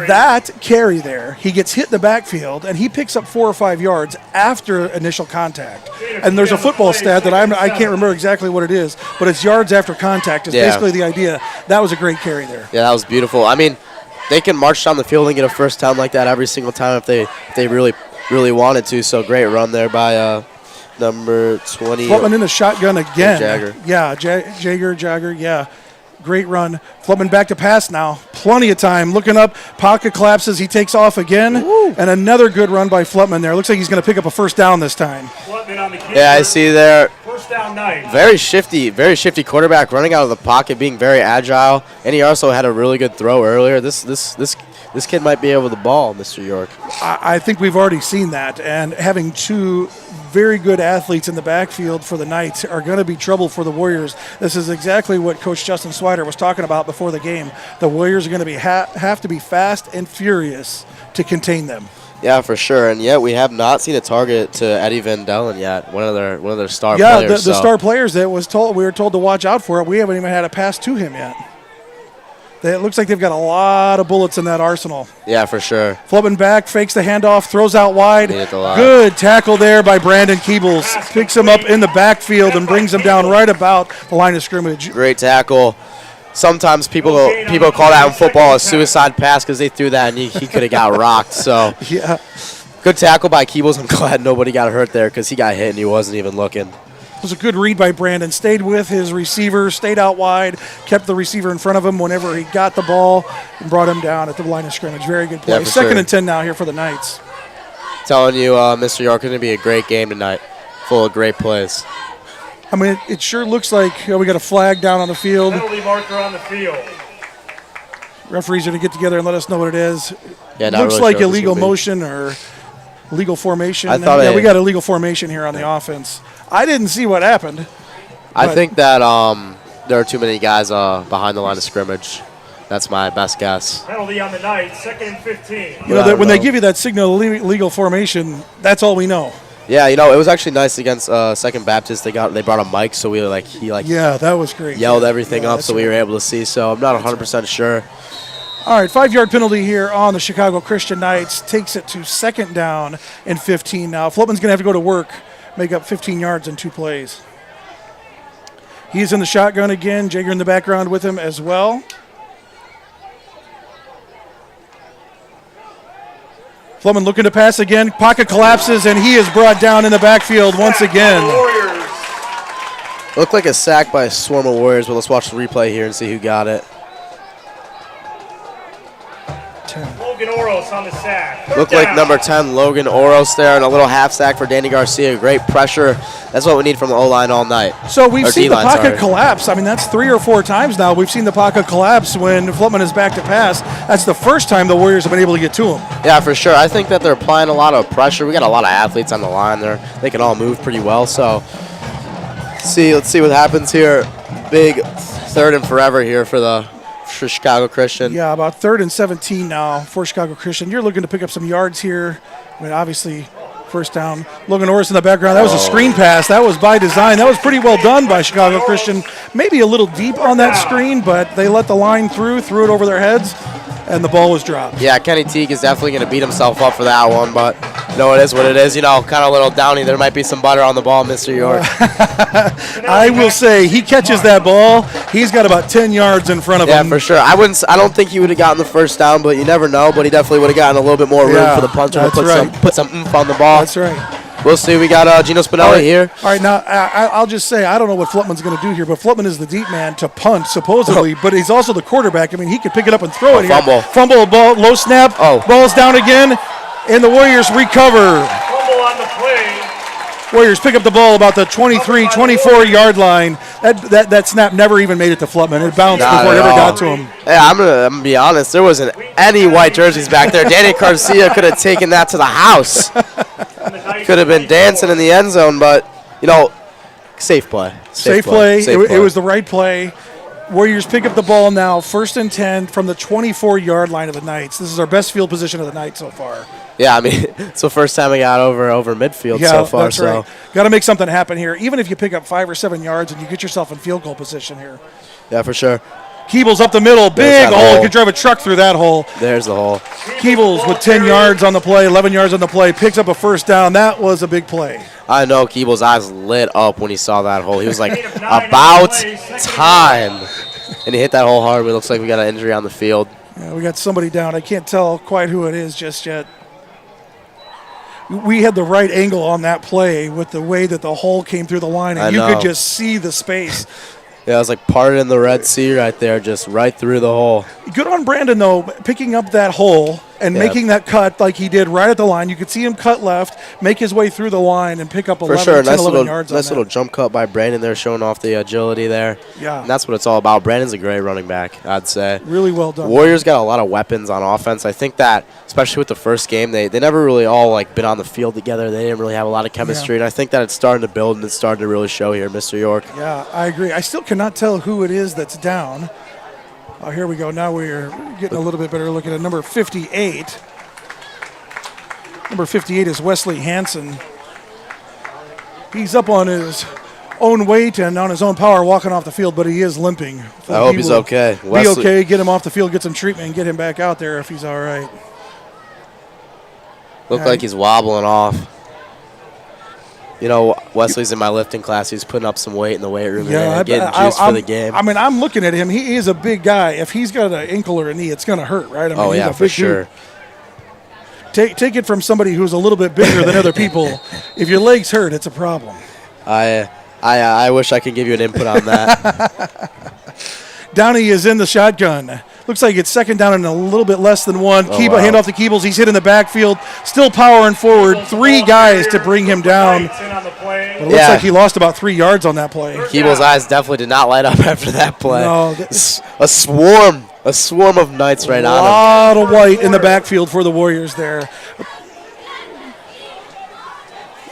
that carry there, he gets hit in the backfield, and he picks up 4 or 5 yards after initial contact. And there's a football stat that I can't remember exactly what it is, but it's yards after contact is basically the idea. That was a great carry there. Yeah, that was beautiful. I mean, they can march down the field and get a first down like that every single time if they really wanted to. So great run there by number 20. Flipman in the shotgun again. Jagger. Yeah, Jagger, yeah. Great run. Flipman back to pass now. Plenty of time. Looking up, pocket collapses. He takes off again. And another good run by Flipman there. Looks like he's going to pick up a first down this time. Yeah, I see there. First down, Knights. Very shifty quarterback running out of the pocket, being very agile. And he also had a really good throw earlier. This kid might be able to ball, Mr. York. I think we've already seen that. And having two very good athletes in the backfield for the Knights are going to be trouble for the Warriors. This is exactly what Coach Justin Swider was talking about before the game. The Warriors are going to be have to be fast and furious to contain them. Yeah, for sure. And yet we have not seen a target to Eddie Van Dellen yet, one of their star players. Yeah, the star players that we were told to watch out for. We haven't even had a pass to him yet. It looks like they've got a lot of bullets in that arsenal. Yeah, for sure. Flipping back, fakes the handoff, throws out wide. Good tackle there by Brandon Keebles. Picks him up in the backfield and brings him down right about the line of scrimmage. Great tackle. Sometimes people call that in football a suicide pass because they threw that and he could have got rocked. So yeah, good tackle by Keebles. I'm glad nobody got hurt there because he got hit and he wasn't even looking. It was a good read by Brandon. Stayed with his receiver, stayed out wide, kept the receiver in front of him whenever he got the ball, and brought him down at the line of scrimmage. Very good play. Yeah, Second and 10 now here for the Knights. Telling you, Mr. York, it's going to be a great game tonight, full of great plays. I mean, it sure looks like we got a flag down on the field. Penalty marker on the field. Referees are going to get together and let us know what it is. Yeah, looks really like sure illegal motion or legal formation. I thought we got illegal formation here on the offense. I didn't see what happened. I think that there are too many guys behind the line of scrimmage. That's my best guess. Penalty on the Knights, 2nd and 15. You know, when they give you that signal legal formation, that's all we know. Yeah, you know, it was actually nice against Second Baptist. They brought a mic, so yeah, that was great. Yelled everything up, so we were able to see. So I'm not 100% sure. All right, 5-yard penalty here on the Chicago Christian Knights. Takes it to second down and 15 now. Flipman's going to have to go to work, make up 15 yards in 2 plays. He's in the shotgun again. Jagger in the background with him as well. Flipman looking to pass again. Pocket collapses, and he is brought down in the backfield once again. Looked like a sack by a swarm of Warriors, but let's watch the replay here and see who got it. Logan Oros on the sack. Looked like number 10, Logan Oros there, and a little half sack for Danny Garcia. Great pressure. That's what we need from the O-line all night. So we've seen the pocket collapse. I mean, that's 3 or 4 times now. We've seen the pocket collapse when Flipman is back to pass. That's the first time the Warriors have been able to get to him. Yeah, for sure. I think that they're applying a lot of pressure. We got a lot of athletes on the line there. They can all move pretty well. So let's see what happens here. Big 3rd and forever here for Chicago Christian. Yeah, about 3rd and 17 now for Chicago Christian. You're looking to pick up some yards here. I mean, obviously, first down. Logan Orris in the background. That was a screen pass. That was by design. That was pretty well done by Chicago Christian. Maybe a little deep on that screen, but they let the line threw it over their heads, and the ball was dropped. Yeah, Kenny Teague is definitely going to beat himself up for that one, but No, it is what it is. You know, kind of a little downy. There might be some butter on the ball, Mr. York. I will say he catches that ball. He's got about 10 yards in front of him. Yeah, for sure. I don't think he would have gotten the first down, but you never know. But he definitely would have gotten a little bit more room for the punter to put some oomph on the ball. That's right. We'll see. We got Gino Spinelli here. All right, now I'll just say I don't know what Flutman's going to do here, but Flutman is the deep man to punt supposedly, but he's also the quarterback. I mean, he could pick it up and throw it here. Fumble, ball, low snap. Ball's down again, and the Warriors recover. Fumble on the play. Warriors pick up the ball about the 23, 24-yard line. That snap never even made it to Flutman. It bounced before it ever got to him. Yeah, I'm gonna be honest. There wasn't any white jerseys back there. Danny Garcia could have taken that to the house. Could have been dancing in the end zone, but, you know, safe play. Safe play. It was the right play. Warriors pick up the ball now, 1st and 10 from the 24-yard line of the Knights. This is our best field position of the night so far. Yeah, I mean, it's the first time we got over midfield so far. That's right. Got to make something happen here. Even if you pick up 5 or 7 yards and you get yourself in field goal position here. Yeah, for sure. Keebles up the middle, big hole. You could drive a truck through that hole. There's the hole. Keebles with 10 yards on the play, 11 yards on the play, picks up a first down. That was a big play. I know Keebles' eyes lit up when he saw that hole. He was like, about time. And he hit that hole hard. It looks like we got an injury on the field. Yeah, we got somebody down. I can't tell quite who it is just yet. We had the right angle on that play with the way that the hole came through the line, and you could just see the space. Yeah, it was like parted in the Red Sea right there, just right through the hole. Good on Brandon, though, picking up that hole and making that cut like he did right at the line. You could see him cut left, make his way through the line, and pick up 11 yards on nice little jump cut by Brandon there, showing off the agility there. Yeah. And that's what it's all about. Brandon's a great running back, I'd say. Really well done. Warriors got a lot of weapons on offense. I think that, especially with the first game, they never really all been on the field together. They didn't really have a lot of chemistry, and I think that it's starting to build and it's starting to really show here, Mr. York. Yeah, I agree. I still cannot tell who it is that's down. Oh, here we go. Now we're getting a little bit better look at it. Number 58. Number 58 is Wesley Hansen. He's up on his own weight and on his own power walking off the field, but he is limping. I hope he's okay. Be okay, get him off the field, get some treatment, and get him back out there if he's all right. Looked like he's wobbling off. You know, Wesley's in my lifting class. He's putting up some weight in the weight room and getting juice for the game. I mean, I'm looking at him. He is a big guy. If he's got an ankle or a knee, it's going to hurt, right? I mean, yeah, for sure. Take it from somebody who's a little bit bigger than other people. If your legs hurt, it's a problem. I wish I could give you an input on that. Downey is in the shotgun. Looks like it's 2nd down and a little bit less than 1. Hand off to Keebles. He's hit in the backfield. Still powering forward. 3 guys to bring him down. But it looks like he lost about 3 yards on that play. Keebles' eyes definitely did not light up after that play. No, a swarm of Knights right on him. A lot of white in the backfield for the Warriors there.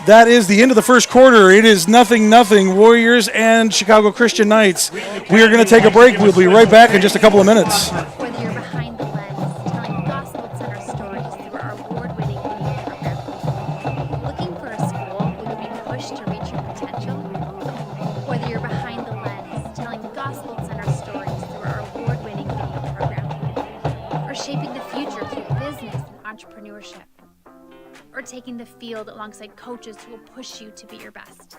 That is the end of the first quarter. It is 0-0 Warriors and Chicago Christian Knights. We are going to take a break. We'll be right back in just a couple of minutes. Whether you're behind the lens, telling gospel-centered stories through our award-winning media program. Looking for a school where you'll be pushed to reach your potential? Whether you're behind the lens, telling gospel-centered stories through our award-winning media program. Or shaping the future through business and entrepreneurship. Or taking the field alongside coaches who will push you to be your best.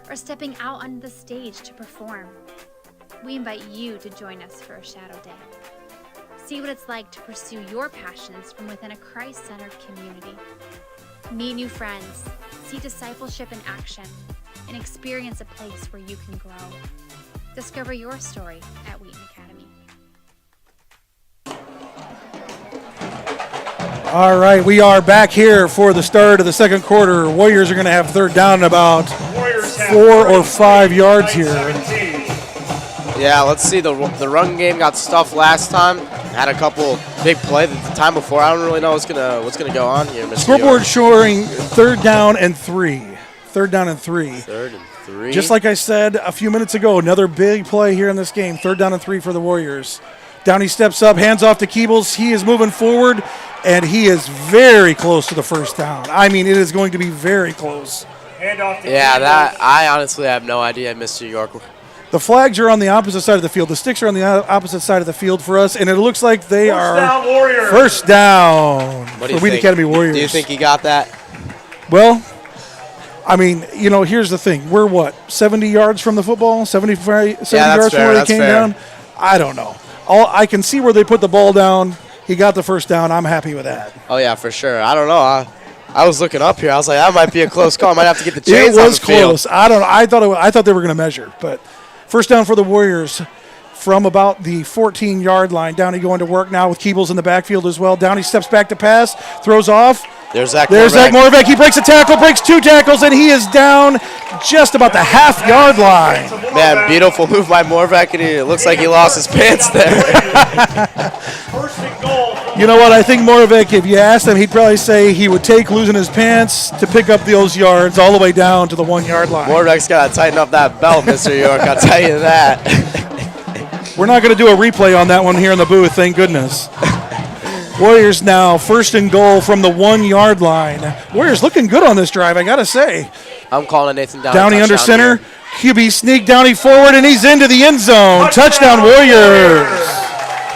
Or stepping out on the stage to perform. We invite you to join us for a Shadow Day. See what it's like to pursue your passions from within a Christ-centered community. Meet new friends, see discipleship in action, and experience a place where you can grow. Discover your story at Wheaton Academy. All right, we are back here for the start of the second quarter. Warriors are going to have 3rd down in about 4 or 5 yards here. Yeah, let's see. The run game got stuffed last time. Had a couple big plays the time before. I don't really know what's gonna go on here, Mr. Scoreboard showing 3rd down and 3. 3rd down and 3. 3rd and 3. Just like I said a few minutes ago, another big play here in this game. 3rd down and 3 for the Warriors. Downey steps up, hands off to Keebles. He is moving forward, and he is very close to the first down. I mean, it is going to be very close. Hand off to that I honestly have no idea, Mr. York. The flags are on the opposite side of the field. The sticks are on the opposite side of the field for us, and it looks like they are down, Warriors. first down What do for you Wheaton think? Academy Warriors. Do you think he got that? Well, I mean, here's the thing. We're what, 70 yards from the football? 70 yards from where they came down? I don't know. I can see where they put the ball down. He got the first down. I'm happy with that. Oh, yeah, for sure. I don't know. I was looking up here. I was like, that might be a close call. I might have to get the chains It on was the field. close. I don't know. I thought they were going to measure, but first down for the Warriors from about the 14-yard line. Downey going to work now with Keebles in the backfield as well. Downey steps back to pass, throws off. There's Zach Moravec. He breaks a tackle, breaks 2 tackles, and he is down just about the half-yard line. Man, beautiful move by Moravec, and it looks like he lost his pants there. First and goal. You know what? I think Moravec, if you asked him, he'd probably say he would take losing his pants to pick up those yards all the way down to the 1-yard line. Moravec's got to tighten up that belt, Mr. York. I'll tell you that. We're not going to do a replay on that one here in the booth, thank goodness. Warriors now first and goal from the 1-yard line. Warriors looking good on this drive, I got to say. I'm calling Nathan Downey. Downey under center. Here. QB sneak Downey forward, and he's into the end zone. Touchdown Warriors.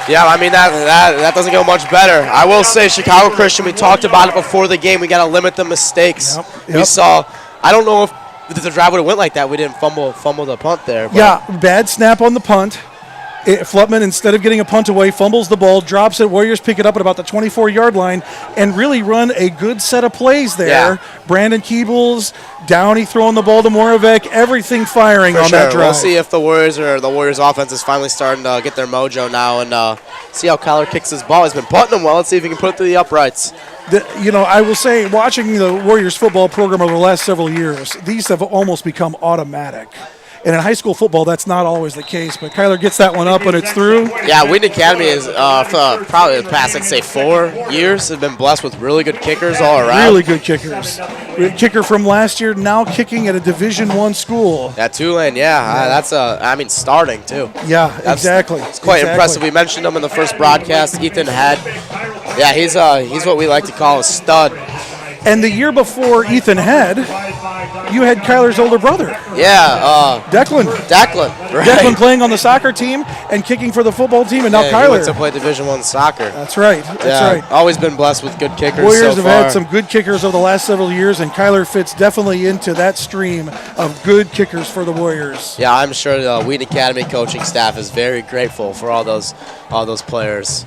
Yeah, I mean, that doesn't go much better. I will say Chicago Christian, we talked about it before the game. We got to limit the mistakes. Yep. We saw, I don't know if the drive would have went like that. We didn't fumble the punt there. But Yeah, bad snap on the punt. Flutman, instead of getting a punt away, fumbles the ball, drops it. Warriors pick it up at about the 24-yard line and really run a good set of plays there. Yeah. Brandon Keebles, Downey throwing the ball to Moravec, everything firing on that drive. We'll see if the Warriors offense is finally starting to get their mojo now and see how Kyler kicks his ball. He's been putting them well. Let's see if he can put it through the uprights. I will say, watching the Warriors football program over the last several years, these have almost become automatic. And in high school football, that's not always the case. But Kyler gets that one up and it's through. Yeah, Wheaton Academy is for probably the past, I'd say, 4 years, have been blessed with really good kickers all around. Really good kickers. Kicker from last year, now kicking at a Division I school. Yeah, Tulane, that's starting too. Yeah, exactly. It's quite impressive. We mentioned him in the first broadcast, Ethan Head. Yeah, he's what we like to call a stud. And the year before Ethan Head, you had Kyler's older brother. Yeah. Declan. Right. Declan playing on the soccer team and kicking for the football team, and now Kyler. He went to play Division I soccer. That's right. That's right. Always been blessed with good kickers. Warriors so have far. had some good kickers over the last several years, and Kyler fits definitely into that stream of good kickers for the Warriors. Yeah, I'm sure the Wheaton Academy coaching staff is very grateful for all those players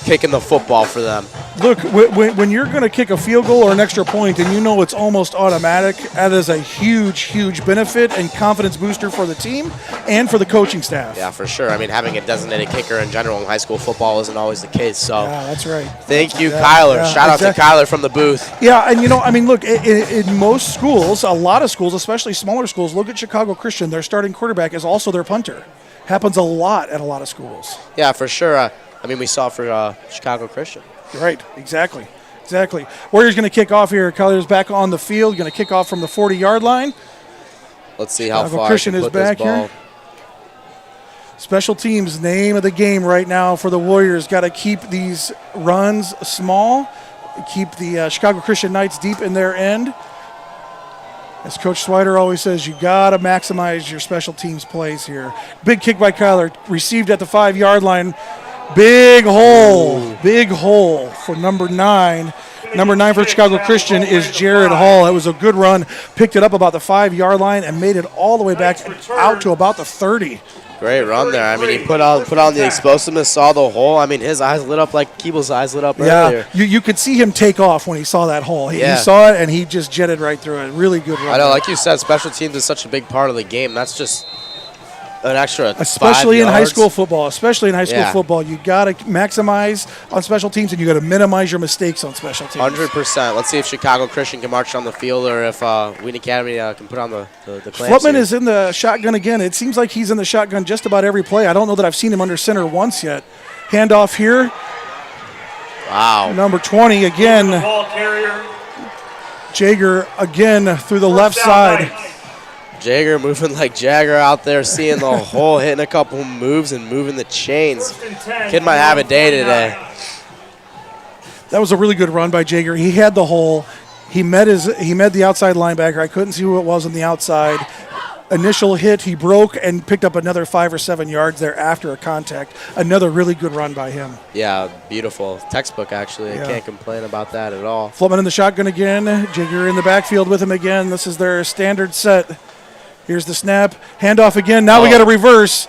kicking the football for them. Look, when you're going to kick a field goal or an extra point and you know it's almost automatic, that is a huge, huge benefit and confidence booster for the team and for the coaching staff. Yeah, for sure. I mean, having a designated kicker in general in high school football isn't always the case. So, yeah, that's right. Thank you, Kyler. Shout out to Kyler from the booth. Yeah, and look, in most schools, a lot of schools, especially smaller schools, look at Chicago Christian. Their starting quarterback is also their punter. Happens a lot at a lot of schools. Yeah, for sure. We saw for Chicago Christian. Right, exactly. Warriors going to kick off here. Kyler's back on the field, going to kick off from the 40-yard line. Let's see how Chicago far Christian he can is put back this ball. here. Special teams, name of the game right now for the Warriors. Got to keep these runs small, keep the Chicago Christian Knights deep in their end. As Coach Swider always says, you got to maximize your special teams plays here. Big kick by Kyler, received at the 5-yard line. Big hole for number 9. Number 9 for Chicago Christian is Jared Hall. It was a good run. Picked it up about the 5-yard line and made it all the way back out to about the 30. Great run there. He put on the explosiveness, saw the hole. His eyes lit up like Keeble's eyes lit up earlier. You could see him take off when he saw that hole. He saw it, and he just jetted right through it. Really good run. I know, like you said, special teams is such a big part of the game. That's just an extra 5 especially in yards. high school football. You got to maximize on special teams, and you got to minimize your mistakes on special teams. 100%. Let's see if Chicago Christian can march on the field, or if Wheaton Academy can put on the clamps. Flutman is in the shotgun again. It seems like he's in the shotgun just about every play. I don't know that I've seen him under center once yet. Handoff here. Wow. Number 20 again. Ball carrier. Jager again through the left side. Jagger moving like Jagger out there, seeing the hole, hitting a couple moves and moving the chains. Kid might have a day today. That was a really good run by Jager. He had the hole. He met the outside linebacker. I couldn't see who it was on the outside. initial hit, he broke and picked up another 5 or 7 yards there after a contact. Another really good run by him. Yeah, beautiful. Textbook, actually. Yeah. I can't complain about that at all. Flipman in the shotgun again. Jigger in the backfield with him again. This is their standard set. Here's the snap. Handoff again. Now we got a reverse.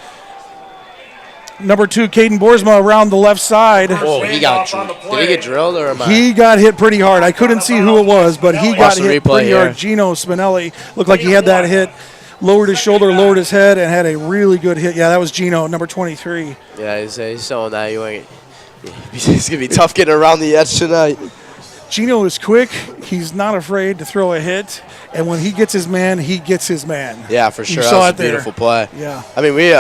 Number 2, Caden Boersma around the left side. Oh, he got did he get drilled or am I? He got hit pretty hard. I couldn't see who it was, but he got the hit replay pretty here. hard. Gino Spinelli looked like he had that hit. Lowered his shoulder, lowered his head, and had a really good hit. Yeah, that was Gino, number 23. Yeah, he's showing that you ain't. It's gonna be tough getting around the edge tonight. Gino is quick. He's not afraid to throw a hit, and when he gets his man, he gets his man. Yeah, for sure. You That saw was it a there. beautiful play. Yeah. I mean,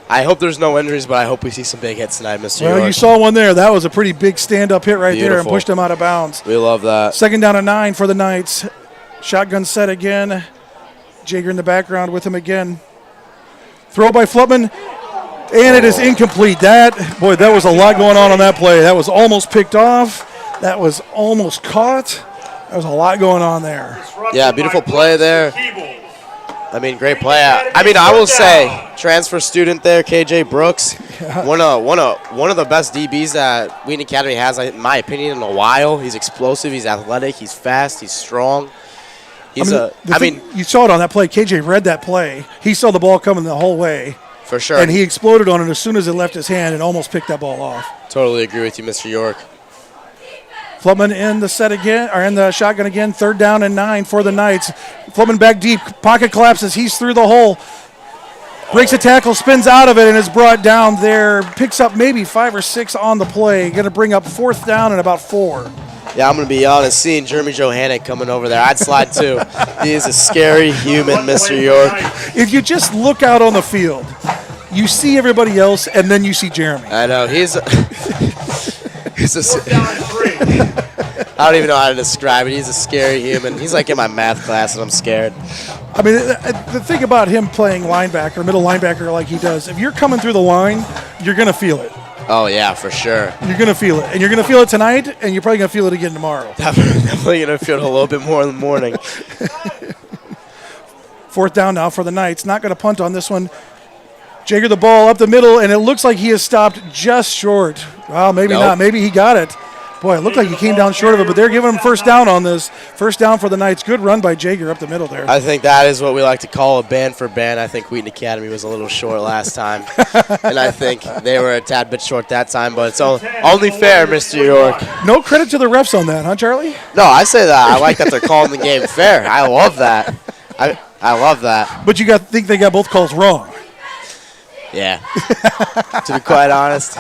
I hope there's no injuries, but I hope we see some big hits tonight, Mr. Well, York. you saw one there. That was a pretty big stand-up hit right there and Beautiful. pushed him out of bounds. We love that. 2nd down and 9 for the Knights. Shotgun set again. Jager in the background with him again. Throw by Flipman, and it is incomplete. That was a lot going on that play. That was almost picked off. That was almost caught. There was a lot going on there. Yeah, beautiful play there. I mean, great play. I mean, I will say, transfer student there, KJ Brooks, one of the best DBs that Wheaton Academy has, in my opinion, in a while. He's explosive, he's athletic, he's fast, he's strong. You saw it on that play. KJ read that play. He saw the ball coming the whole way. For sure. And he exploded on it as soon as it left his hand and almost picked that ball off. Totally agree with you, Mr. York. Flipman in the set again, or in the shotgun again. 3rd down and 9 for the Knights. Flipman back deep. Pocket collapses. He's through the hole. Breaks a tackle, spins out of it, and is brought down there. Picks up maybe 5 or 6 on the play. Going to bring up 4th down and about 4. Yeah, I'm going to be honest. Seeing Jeremy Johannick coming over there, I'd slide too. He is a scary human, Mr. York. If you just look out on the field, you see everybody else, and then you see Jeremy. I know. He's a I don't even know how to describe it. He's a scary human. He's like in my math class, and I'm scared. I mean, the thing about him playing linebacker, middle linebacker like he does, if you're coming through the line, you're going to feel it. Oh, yeah, for sure. You're going to feel it. And you're going to feel it tonight, and you're probably going to feel it again tomorrow. Definitely going to feel it a little bit more in the morning. 4th down now for the Knights. Not going to punt on this one. Jager the ball up the middle, and it looks like he is stopped just short. Well, maybe not. Maybe he got it. Boy, it looked like he came down short of it, but they're giving him 1st down on this. 1st down for the Knights. Good run by Jager up the middle there. I think that is what we like to call a band for band. I think Wheaton Academy was a little short last time, and I think they were a tad bit short that time, but it's only fair, Mr. York. No credit to the refs on that, huh, Charlie? No, I say that. I like that they're calling the game fair. I love that. I love that. But you think they got both calls wrong. Yeah, to be quite honest.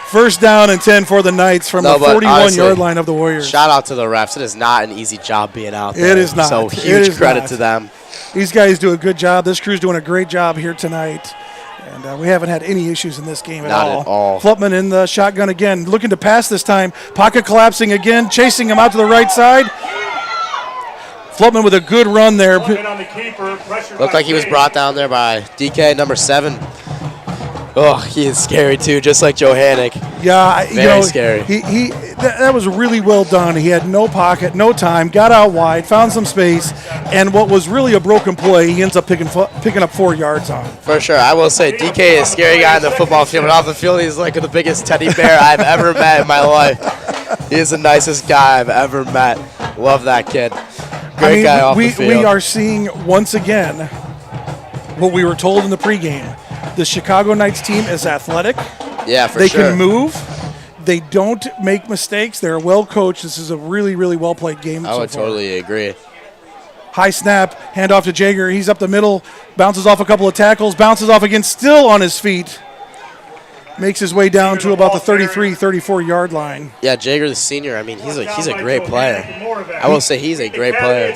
1st down and 10 for the Knights from the 41-yard line of the Warriors. Shout out to the refs. It is not an easy job being out there. It is not. So huge credit to them. These guys do a good job. This crew's doing a great job here tonight. And we haven't had any issues in this game at all. Not at all. Flipman in the shotgun again, looking to pass this time. Pocket collapsing again, chasing him out to the right side. Flipman with a good run there. Looked like he was brought down there by DK, number 7. Oh, he is scary too, just like Johannick. Yeah, very scary. That was really well done. He had no pocket, no time, got out wide, found some space, and what was really a broken play, he ends up picking up 4 yards on. For sure, I will say DK is a scary guy in the football field, but off the field, he's like the biggest teddy bear I've ever met in my life. He is the nicest guy I've ever met. Love that kid. Great guy off the field. We are seeing once again what we were told in the pregame. The Chicago Knights team is athletic. Yeah, for sure. They can move. They don't make mistakes. They're well coached. This is a really, really well played game. I would totally agree. High snap, hand off to Jager. He's up the middle, bounces off a couple of tackles, bounces off again, still on his feet. Makes his way down to about the 33, 34-yard line. Yeah, Jager the senior, I mean, he's a great player. I will say he's a great player.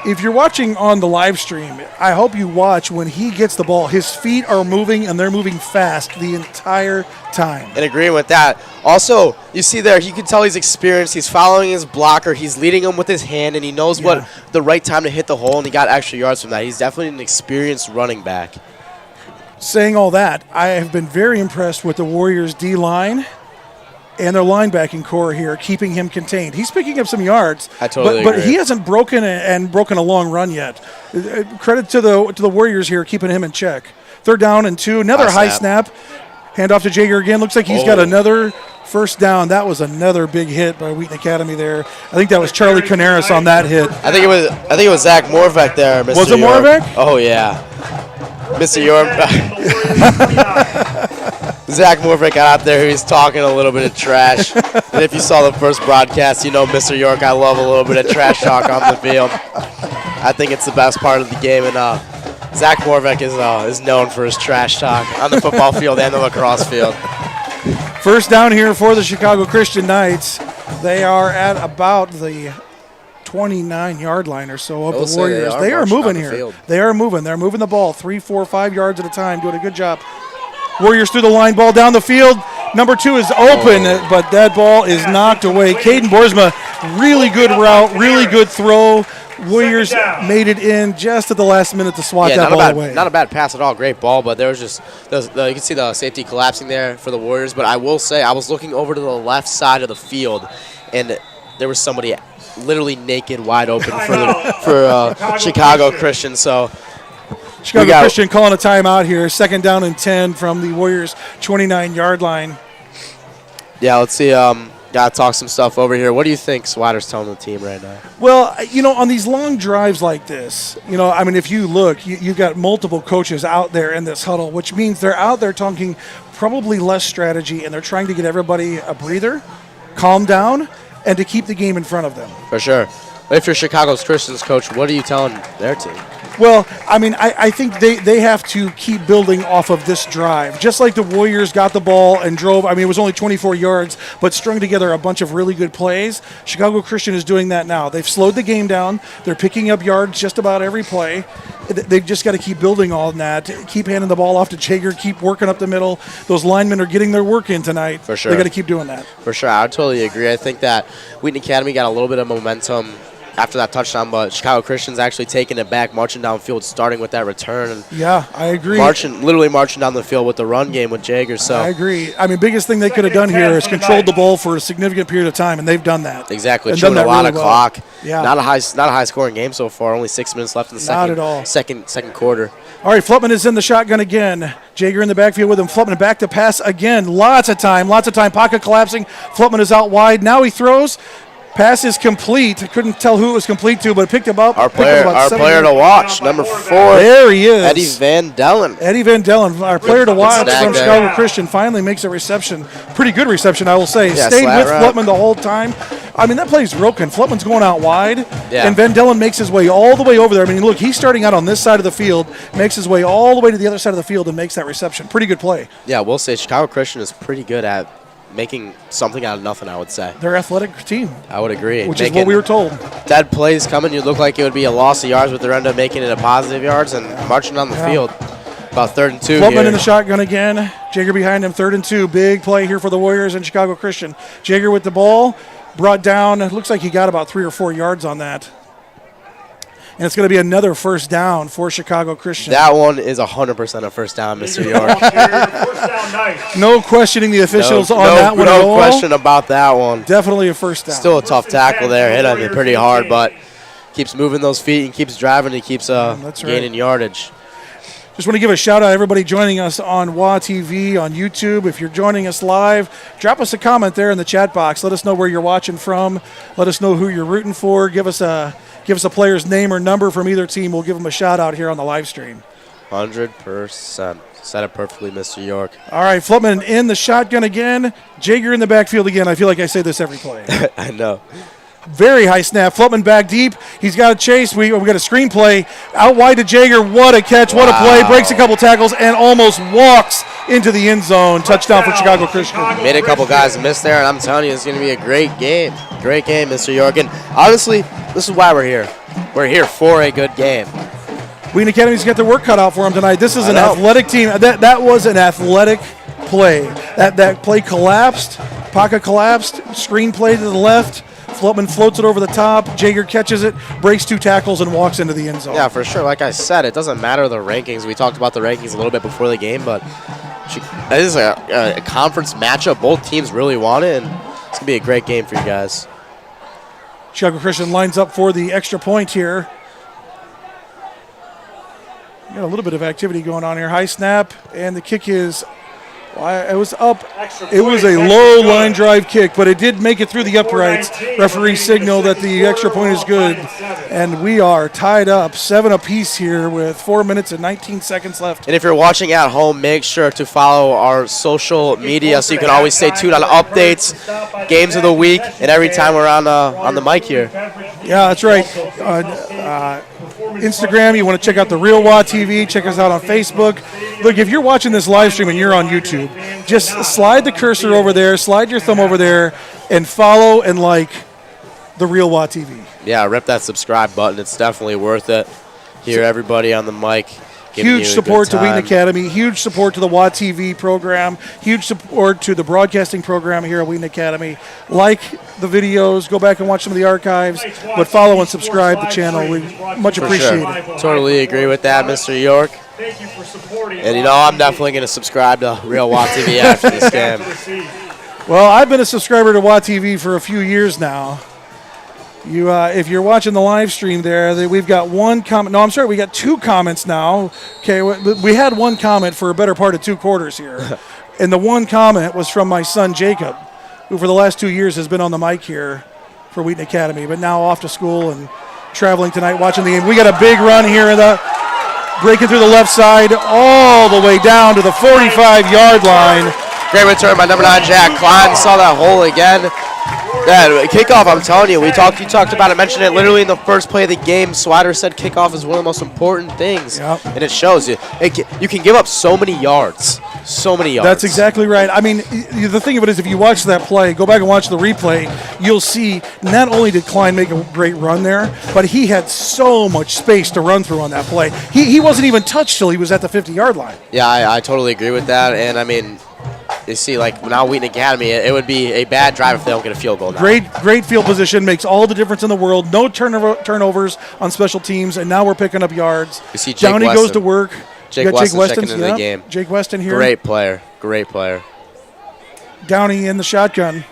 If you're watching on the live stream, I hope you watch when he gets the ball. His feet are moving, and they're moving fast the entire time. And agreeing with that. Also, you see there, you can tell he's experienced. He's following his blocker. He's leading him with his hand, and he knows what the right time to hit the hole, and he got extra yards from that. He's definitely an experienced running back. Saying all that, I have been very impressed with the Warriors' D-line and their linebacking core here, keeping him contained. He's picking up some yards. I totally but agree. he hasn't broken a long run yet. Credit to the Warriors here, keeping him in check. 3rd down and 2. Another high snap. Hand off to Jaeger again. Looks like he's got another first down. That was another big hit by Wheaton Academy there. I think that was Charlie Canaris on that hit. I think it was Zach Morvek there, Mr. Was it York. Morvek? Oh yeah, Mr. York. Zach Morvek got out there. He was talking a little bit of trash. And if you saw the first broadcast, you know Mr. York. I love a little bit of trash talk on the field. I think it's the best part of the game, and Zach Morvek is known for his trash talk on the football field and the lacrosse field. First down here for the Chicago Christian Knights. They are at about the 29-yard line or so of the Warriors. They are moving here. They are moving. They're moving the ball 3, 4, 5 yards at a time, doing a good job. Warriors through the line, ball down the field. Number 2 is open, but that ball is knocked away. Caden Boersma, really good route, really good throw. Warriors made it in just at the last minute to swat that ball away. Not a bad pass at all. Great ball, but there was just you can see the safety collapsing there for the Warriors. But I will say, I was looking over to the left side of the field, and there was somebody literally naked, wide open for Chicago Christian. So Chicago Christian calling a timeout here. 2nd down and 10 from the Warriors' 29-yard line. Yeah, let's see. Got to talk some stuff over here. What do you think Swider's telling the team right now? Well, on these long drives like this, if you look, you've got multiple coaches out there in this huddle, which means they're out there talking probably less strategy, and they're trying to get everybody a breather, calm down, and to keep the game in front of them. For sure. If you're Chicago's Christians coach, what are you telling their team? Well, I think they have to keep building off of this drive. Just like the Warriors got the ball and drove, it was only 24 yards, but strung together a bunch of really good plays. Chicago Christian is doing that now. They've slowed the game down. They're picking up yards just about every play. They've just got to keep building on that, keep handing the ball off to Jaeger, keep working up the middle. Those linemen are getting their work in tonight. For sure. They got to keep doing that. For sure. I totally agree. I think that Wheaton Academy got a little bit of momentum after that touchdown, but Chicago Christian's actually taking it back, marching downfield, starting with that return. And yeah, I agree. Literally marching down the field with the run game with Jaeger. So I agree. Biggest thing they could have done here is controlled the ball for a significant period of time, and they've done that. Exactly. Chewing a lot of clock. Yeah. Not a high scoring game so far. Only 6 minutes left in the second quarter. All right, Flutman is in the shotgun again. Jaeger in the backfield with him. Flutman back to pass again. Lots of time. Pocket collapsing. Flutman is out wide. Now he throws. Pass is complete. I couldn't tell who it was complete to, but it picked him up. Our player to watch, number 4. There he is. Eddie Van Dellen. Our player to watch from Chicago Christian, finally makes a reception. Pretty good reception, I will say. Yeah, stayed with Flutman the whole time. That play's broken. Flutman's going out wide, and Van Dellen makes his way all the way over there. Look, he's starting out on this side of the field, makes his way all the way to the other side of the field and makes that reception. Pretty good play. Yeah, we'll say Chicago Christian is pretty good at making something out of nothing, I would say. They're an athletic team. I would agree. Which is what we were told. Dead plays coming, you look like it would be a loss of yards, but they're end up making it a positive yards and marching down the field. About 3rd and 2 Flutman in the shotgun again. Jaeger behind him, 3rd and 2. Big play here for the Warriors and Chicago Christian. Jaeger with the ball, brought down. It looks like he got about 3 or 4 yards on that. And it's going to be another first down for Chicago Christian. That one is 100% a first down, Mr. York. No questioning the officials on that one at all. No question about that one. Definitely a first down. Still a tough tackle there. Hit him pretty hard, but keeps moving those feet and keeps driving and keeps gaining yardage. Just want to give a shout out to everybody joining us on WA TV, on YouTube. If you're joining us live, drop us a comment there in the chat box. Let us know where you're watching from. Let us know who you're rooting for. Give us a player's name or number from either team. We'll give them a shout out here on the live stream. 100%. Said it perfectly, Mr. York. All right, Flutman in the shotgun again. Jaeger in the backfield again. I feel like I say this every play. I know. Very high snap. Flutman back deep. He's got a chase. We got a screen play. Out wide to Jaeger. What a catch. What a play. Breaks a couple tackles and almost walks into the end zone. Touchdown for Chicago Christian. Made a couple guys miss there, and I'm telling you, it's going to be a great game. Great game, Mr. York. And honestly, this is why we're here. We're here for a good game. Wheaton Academy's got their work cut out for them tonight. This is an athletic team. That was an athletic play. That play collapsed. Pocket collapsed. Screen play to the left. Flutman floats it over the top. Jaeger catches it, breaks 2 tackles, and walks into the end zone. Yeah, for sure. Like I said, it doesn't matter the rankings. We talked about the rankings a little bit before the game, but This is a conference matchup. Both teams really want it, and it's going to be a great game for you guys. Chicago Christian lines up for the extra point here. Got a little bit of activity going on here. High snap, and the kick is, it was up. It was a low line drive kick, but it did make it through the uprights. Referee signal that the extra point is good, and we are tied up 7 apiece here with 4 minutes and 19 seconds left. And if you're watching at home, make sure to follow our social media so you can always stay tuned on updates, games of the week, and every time we're on the mic here. Yeah, that's right. Instagram, you want to check out the Real WA TV, check us out on Facebook. Look, if you're watching this live stream and you're on YouTube, just slide the cursor over there, slide your thumb over there, and follow and like the Real WA TV. Yeah, rip that subscribe button. It's definitely worth it. Hear everybody on the mic. Huge support to Wheaton Academy. Huge support to the WA TV program. Huge support to the broadcasting program here at Wheaton Academy. Like the videos. Go back and watch some of the archives. But follow and subscribe the channel. We much appreciate it. Totally agree with that, Mr. York. Thank you for supporting. And, I'm definitely going to subscribe to Real WA TV after this game. Well, I've been a subscriber to WA TV for a few years now. If you're watching the live stream there, we've got one comment. No, I'm sorry, we got 2 comments now. Okay, we had 1 comment for a better part of 2 quarters here. And the 1 comment was from my son, Jacob, who for the last 2 years has been on the mic here for Wheaton Academy, but now off to school and traveling tonight, watching the game. We got a big run here, breaking through the left side all the way down to the 45-yard line. Great return by number 9, Jack Klein. Saw that hole again. Yeah, kickoff, I'm telling you, you talked about it, mentioned it literally in the first play of the game. Swider said kickoff is one of the most important things, and it shows you. You can give up so many yards. So many yards. That's exactly right. I mean, the thing of it is, if you watch that play, go back and watch the replay, you'll see not only did Klein make a great run there, but he had so much space to run through on that play. He wasn't even touched till he was at the 50-yard line. Yeah, I totally agree with that, and I mean, you see, like now Wheaton Academy, it would be a bad drive if they don't get a field goal now. Great field position, makes all the difference in the world. No turnovers on special teams, and now we're picking up yards. You see Jake Downey Weston. goes to work. Jake Weston checking into the game. Jake Weston here. Great player. Downey in the shotgun.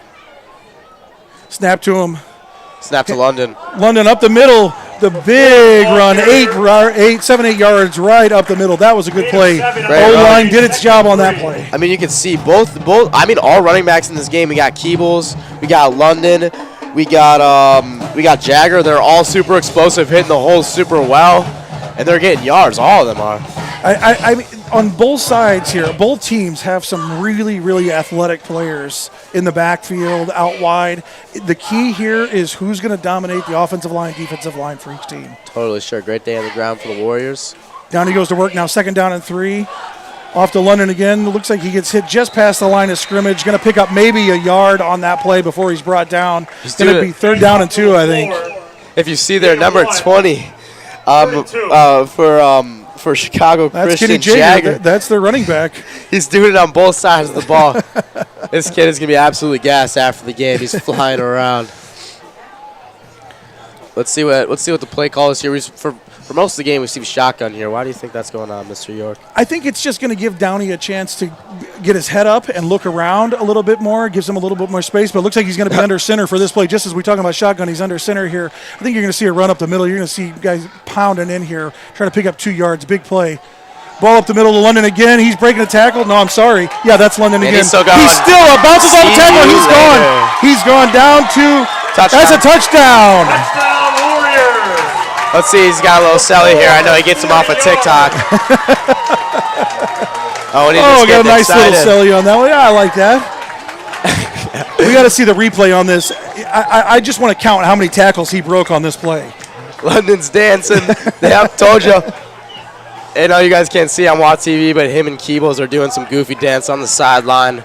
Snap to him. Snap to London. London up the middle. The big run, 7-8 yards right up the middle. That was a good play. O-line did its job on that play. I mean, you can see both. I mean, all running backs in this game. We got Keebles, we got London, we got Jagger. They're all super explosive, hitting the holes super well, and they're getting yards. All of them are. I mean, on both sides here, both teams have some really, really athletic players in the backfield, out wide. The key here is who's going to dominate the offensive line, defensive line for each team. Totally sure. Great day on the ground for the Warriors. Downey goes to work now, 2nd down and 3. Off to London again. Looks like he gets hit just past the line of scrimmage. Going to pick up maybe a yard on that play before he's brought down. It's going to be 3rd down and 2, I think. If you see there, number 20 for Chicago Christian, Jagger. That's their running back. He's doing it on both sides of the ball. This kid is going to be absolutely gassed after the game. He's flying around. Let's see what the play call is here. For most of the game, we see shotgun here. Why do you think that's going on, Mr. York? I think it's just going to give Downey a chance to get his head up and look around a little bit more. Gives him a little bit more space, but it looks like he's going to be under center for this play. Just as we're talking about shotgun, he's under center here. I think you're going to see a run up the middle. You're going to see guys pounding in here, trying to pick up 2 yards. Big play. Ball up the middle to London again. He's breaking a tackle. No, I'm sorry. Yeah, that's London again. He's still going. He's still up. Bounces off the tackle. He's gone. He's gone down to touchdown. That's a touchdown. Touchdown, Warriors. Let's see. He's got a little celly here. I know he gets him off of TikTok. Got a nice little celly on that one. Yeah, I like that. We got to see the replay on this. I just want to count how many tackles he broke on this play. London's dancing. Yeah, told you. I know you guys can't see on WA TV, but him and Keebles are doing some goofy dance on the sideline.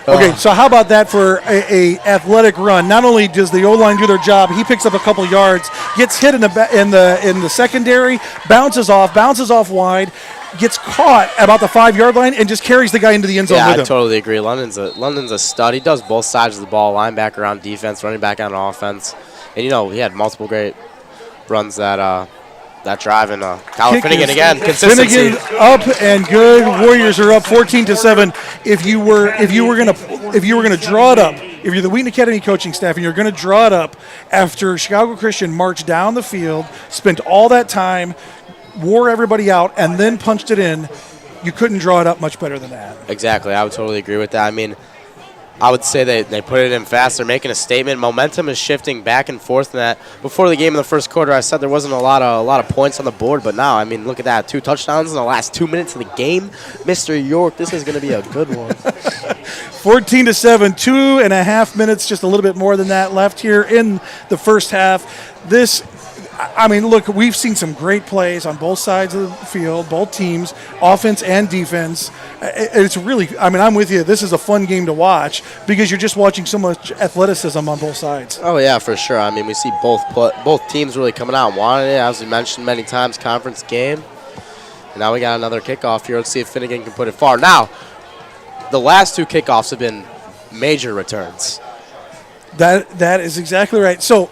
Okay, so how about that for a athletic run? Not only does the O-line do their job, he picks up a couple yards, gets hit in the secondary, bounces off wide, gets caught about the 5-yard line, and just carries the guy into the end zone with him. Yeah, I totally agree. London's a stud. He does both sides of the ball, linebacker on defense, running back on offense. And, he had multiple great runs that that drive, and Kyler Kick Finnegan is- again. Consistency. Finnegan up and good. Warriors are up 14-7. If you were gonna draw it up, if you're the Wheaton Academy coaching staff and you're gonna draw it up after Chicago Christian marched down the field, spent all that time, wore everybody out, and then punched it in, you couldn't draw it up much better than that. Exactly. I would totally agree with that. I mean, I would say they put it in fast. They're making a statement. Momentum is shifting back and forth. And that before the game in the first quarter, I said there wasn't a lot of points on the board, but now, I mean, look at that. 2 touchdowns in the last 2 minutes of the game. Mr. York, this is going to be a good one. 14-7, 2.5 minutes, just a little bit more than that left here in the first half. I mean, look, we've seen some great plays on both sides of the field, both teams, offense and defense. It's really, I mean, I'm with you. This is a fun game to watch because you're just watching so much athleticism on both sides. Oh, yeah, for sure. I mean, we see both teams really coming out and wanting it, as we mentioned many times, conference game. And now we got another kickoff here. Let's see if Finnegan can put it far. Now, the last 2 kickoffs have been major returns. That is exactly right. So,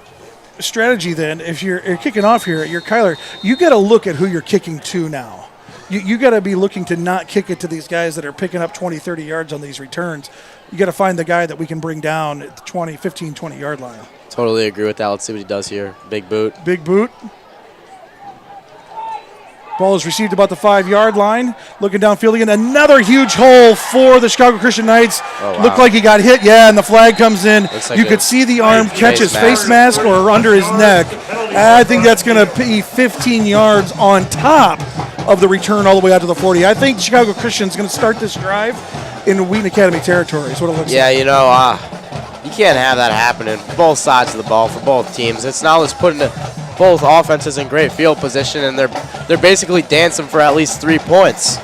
strategy then, if you're kicking off here, you're Kyler, you got to look at who you're kicking to now. You got to be looking to not kick it to these guys that are picking up 20, 30 yards on these returns. You got to find the guy that we can bring down at the 20, 15, 20-yard line. Totally agree with that. Let's see what he does here. Big boot. Big boot. Ball is received about the 5-yard line. Looking downfield again. Another huge hole for the Chicago Christian Knights. Oh, wow. Looked like he got hit. Yeah, and the flag comes in. Looks like You a could see the arm catch his face face mask or under his neck. I think that's going to be 15 yards on top of the return all the way out to the 40. I think Chicago Christian's going to start this drive in Wheaton Academy territory is what it looks like. Yeah, you know, you can't have that happening. Both sides of the ball for both teams. It's now just putting both offenses in great field position, and they're basically dancing for at least 3 points.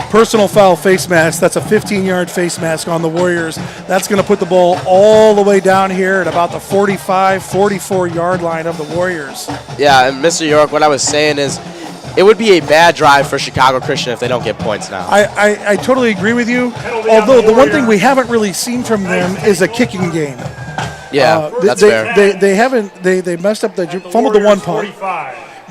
Personal foul face mask. That's a 15-yard face mask on the Warriors. That's going to put the ball all the way down here at about the 45, 44-yard line of the Warriors. Yeah, and Mr. York, what I was saying is it would be a bad drive for Chicago Christian if they don't get points now. I totally agree with you, although the one thing we haven't really seen from them is a kicking game. Yeah, that's fair. They messed up, fumbled the one punt.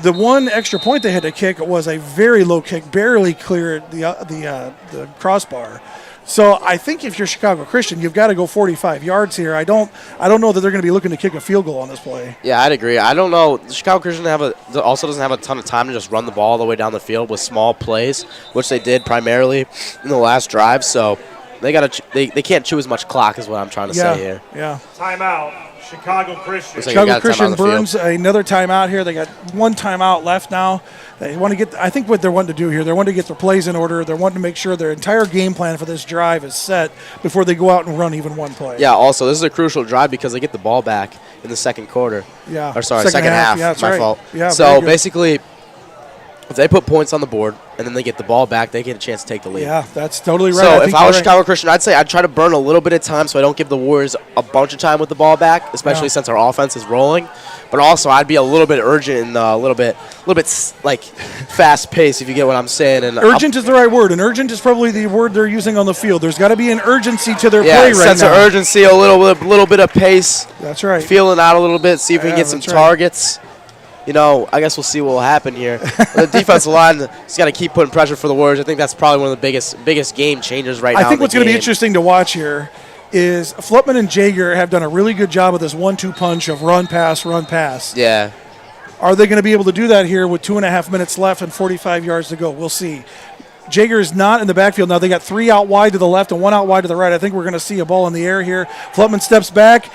The one extra point they had to kick was a very low kick, barely cleared the crossbar. So I think if you're Chicago Christian, you've got to go 45 yards here. I don't know that they're going to be looking to kick a field goal on this play. Yeah, I'd agree. I don't know. Chicago Christian also doesn't have a ton of time to just run the ball all the way down the field with small plays, which they did primarily in the last drive. So they can't chew as much clock, is what I'm trying to say here. Yeah. Timeout, Chicago Christian. Looks like Chicago they got a timeout Christian on the field. burns another timeout here. They got one timeout left now. They want to get. I think what they're wanting to do here, they want to get their plays in order. They're wanting to make sure their entire game plan for this drive is set before they go out and run even one play. Yeah. Also, this is a crucial drive because they get the ball back in the second quarter. Yeah. Or sorry, second half. Yeah, that's my right. fault. Yeah. So very good. basically, if they put points on the board and then they get the ball back, they get a chance to take the lead. Yeah, that's totally right. So if I was you're right. Chicago Christian, I'd say I'd try to burn a little bit of time so I don't give the Warriors a bunch of time with the ball back, especially since our offense is rolling. But also, I'd be a little bit urgent and a little bit like fast paced, if you get what I'm saying. And urgent is the right word, and urgent is probably the word they're using on the field. There's got to be an urgency to their play right now. sense of urgency, a little bit of pace. That's right. Feeling out a little bit, see if we can get some that's right. targets. You know, I guess we'll see what will happen here. The defensive line has got to keep putting pressure for the Warriors. I think that's probably one of the biggest game changers right now. I think what's going to be interesting to watch here is Flutman and Jaeger have done a really good job of this 1-2 punch of run, pass, run, pass. Yeah. Are they going to be able to do that here with 2.5 minutes left and 45 yards to go? We'll see. Jaeger is not in the backfield now. They got 3 out wide to the left and 1 out wide to the right. I think we're going to see a ball in the air here. Flutman steps back.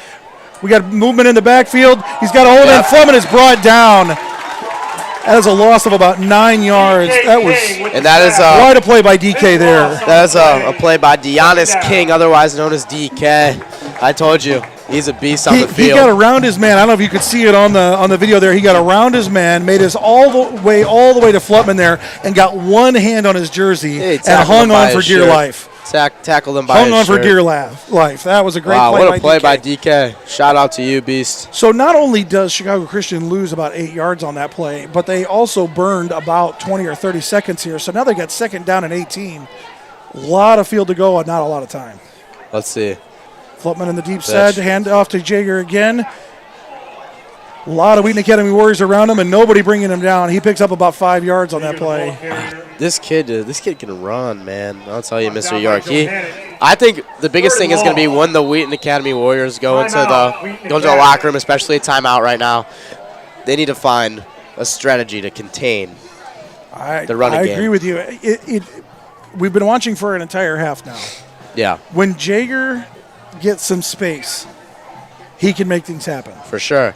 We got movement in the backfield. He's got a hold in. Flutman is brought down. That is a loss of about 9 yards. That is quite a play by DK there. That is a play by Deonis King, otherwise known as DK. I told you, he's a beast on the field. He got around his man. I don't know if you could see it on the video there. He got around his man, made us all the way to Flutman there, and got one hand on his jersey and hung on for dear life. Tackled him by hung his on shirt. for dear life. That was a great play. play. What a play by DK. Shout out to you, Beast. So not only does Chicago Christian lose about 8 yards on that play, but they also burned about 20 or 30 seconds here. So now they got second down and 18. A lot of field to go and not a lot of time. Let's see. Flutman in the deep side, hand off to Jaeger again. A lot of Wheaton Academy Warriors around him, and nobody bringing him down. He picks up about 5 yards on that play. This kid can run, man. I'll tell you, Mr. York. I think the biggest thing is going to be when the Wheaton Academy Warriors go into the locker room, especially a timeout right now. They need to find a strategy to contain the running game. I agree with you. We've been watching for an entire half now. Yeah. When Jaeger gets some space, he can make things happen. For sure.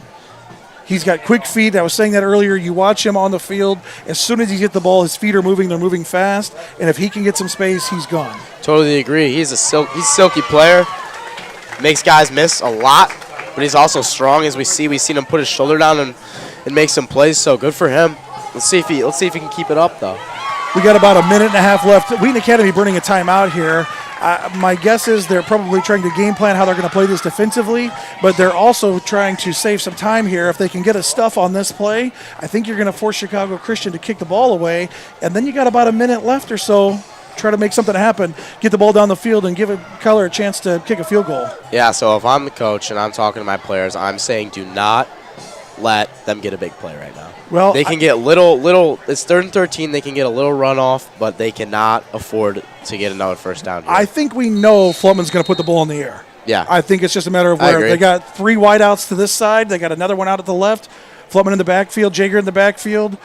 He's got quick feet. I was saying that earlier. You watch him on the field. As soon as he gets the ball, his feet are moving. They're moving fast. And if he can get some space, he's gone. Totally agree. He's a silky player. Makes guys miss a lot, but he's also strong. As we see, we've seen him put his shoulder down and make some plays. So good for him. Let's see if he can keep it up though. We got about a minute and a half left. Wheaton Academy burning a timeout here. My guess is they're probably trying to game plan how they're going to play this defensively, but they're also trying to save some time here. If they can get a stuff on this play, I think you're going to force Chicago Christian to kick the ball away, and then you got about a minute left or so. Try to make something happen, get the ball down the field, and give Keller a chance to kick a field goal. Yeah, so if I'm the coach and I'm talking to my players, I'm saying do not let them get a big play right now. Well, they can get little. It's 3rd and 13. They can get a little runoff, but they cannot afford to get another first down here. I think we know Flutman's going to put the ball in the air. Yeah. I think it's just a matter of where. They got 3 wideouts to this side. They got another one out at the left. Flutman in the backfield. Jaeger in the backfield.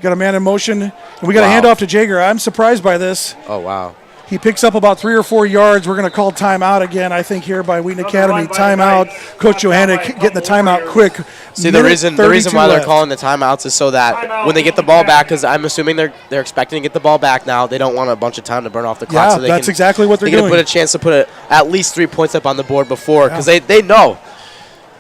Got a man in motion. And we got a handoff to Jaeger. I'm surprised by this. Oh, wow. He picks up about 3 or 4 yards. We're going to call timeout again, I think, here by Wheaton Academy. Timeout. Coach Johannick getting the timeout quick. See, the reason why they're calling the timeouts is so that when they get the ball back, because I'm assuming they're expecting to get the ball back now, they don't want a bunch of time to burn off the clock. Yeah, so that's exactly what they're doing. They're going to put a chance to put at least 3 points up on the board before, because they know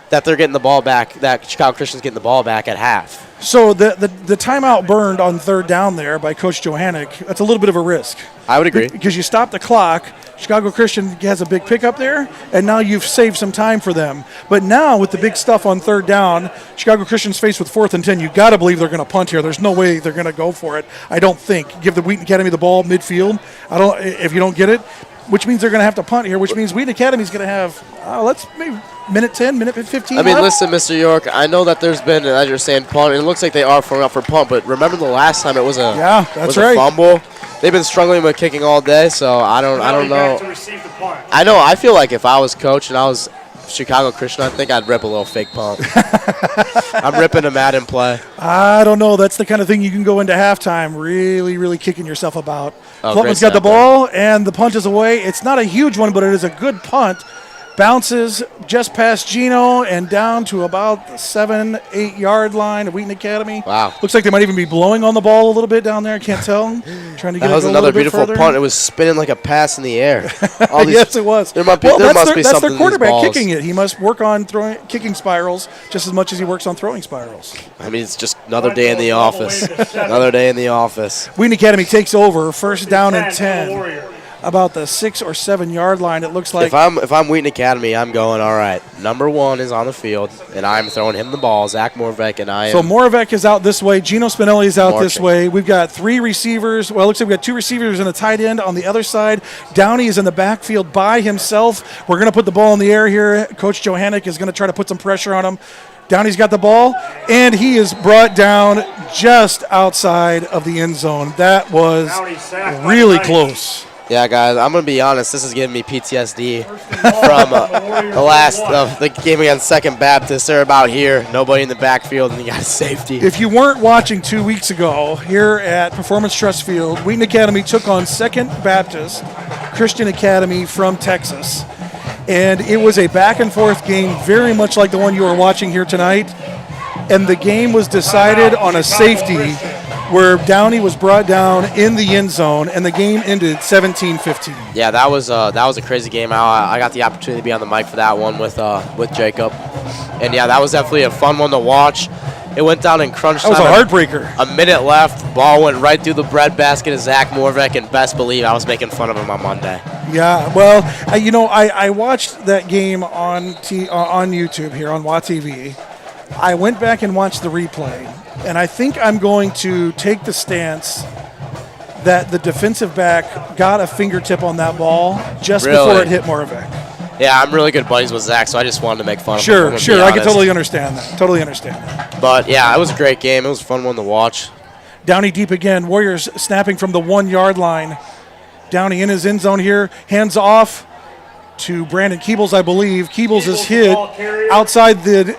that they're getting the ball back, that Chicago Christian's getting the ball back at half. So the timeout burned on 3rd down there by Coach Johannick. That's a little bit of a risk. I would agree. Because you stop the clock. Chicago Christian has a big pickup there, and now you've saved some time for them. But now with the big stuff on 3rd down, Chicago Christian's faced with 4th and 10. You've got to believe they're going to punt here. There's no way they're going to go for it, I don't think. Give the Wheaton Academy the ball midfield. If you don't get it, which means they're going to have to punt here, which means Wheaton Academy's going to have, let's maybe minute 10, minute 15 I mean, left. listen, Mr. York, I know that there's been, as you're saying, punt, and it looks like they are throwing up for punt, but remember the last time it was a fumble? They've been struggling with kicking all day, so I don't know. I know, I feel like if I was coach and I was Chicago Christian, I think I'd rip a little fake punt. I'm ripping a Madden play. I don't know. That's the kind of thing you can go into halftime really, really kicking yourself about. Oh, Flutman's got the ball, and the punt is away. It's not a huge one, but it is a good punt. Bounces just past Gino and down to about the 7-8 yard line of Wheaton Academy. Wow. Looks like they might even be blowing on the ball a little bit down there. I can't tell. Trying to get that was another beautiful punt. It was spinning like a pass in the air. Yes, it was. There must be that's something their quarterback in these balls. kicking it. He must work on kicking spirals just as much as he works on throwing spirals. I mean, it's just another day in the office. Another day in the office. Wheaton Academy takes over. 1st down and 10. About the 6 or 7 yard line, it looks like. If I'm Wheaton Academy, I'm going, all right, number 1 is on the field, and I'm throwing him the ball, Zach Moravec, and I am. So Moravec is out this way. Gino Spinelli is out this way. We've got 3 receivers. Well, it looks like we've got 2 receivers and a tight end on the other side. Downey is in the backfield by himself. We're going to put the ball in the air here. Coach Johannick is going to try to put some pressure on him. Downey's got the ball, and he is brought down just outside of the end zone. That was really close. Yeah, guys, I'm going to be honest. This is giving me PTSD from the game against Second Baptist. They're about here. Nobody in the backfield, and you got safety. If you weren't watching 2 weeks ago here at Performance Trust Field, Wheaton Academy took on Second Baptist Christian Academy from Texas. And it was a back-and-forth game, very much like the one you are watching here tonight. And the game was decided on a safety where Downey was brought down in the end zone, and the game ended 17-15. Yeah, that was a crazy game. I got the opportunity to be on the mic for that one with Jacob, and yeah, that was definitely a fun one to watch. It went down in crunch time. That was a heartbreaker. A minute left, ball went right through the breadbasket of Zach Moravec, and best believe I was making fun of him on Monday. Yeah, well, I watched that game on YouTube here on WATV. I went back and watched the replay. And I think I'm going to take the stance that the defensive back got a fingertip on that ball just before it hit Moravec. Yeah, I'm really good buddies with Zach, so I just wanted to make fun of him. Sure, I'm gonna sure. be I can honest. totally understand that. Totally understand that. But, yeah, it was a great game. It was a fun one to watch. Downey deep again. Warriors snapping from the 1 yard line. Downey in his end zone here. Hands off to Brandon Keebles, I believe. Keebles is hit outside the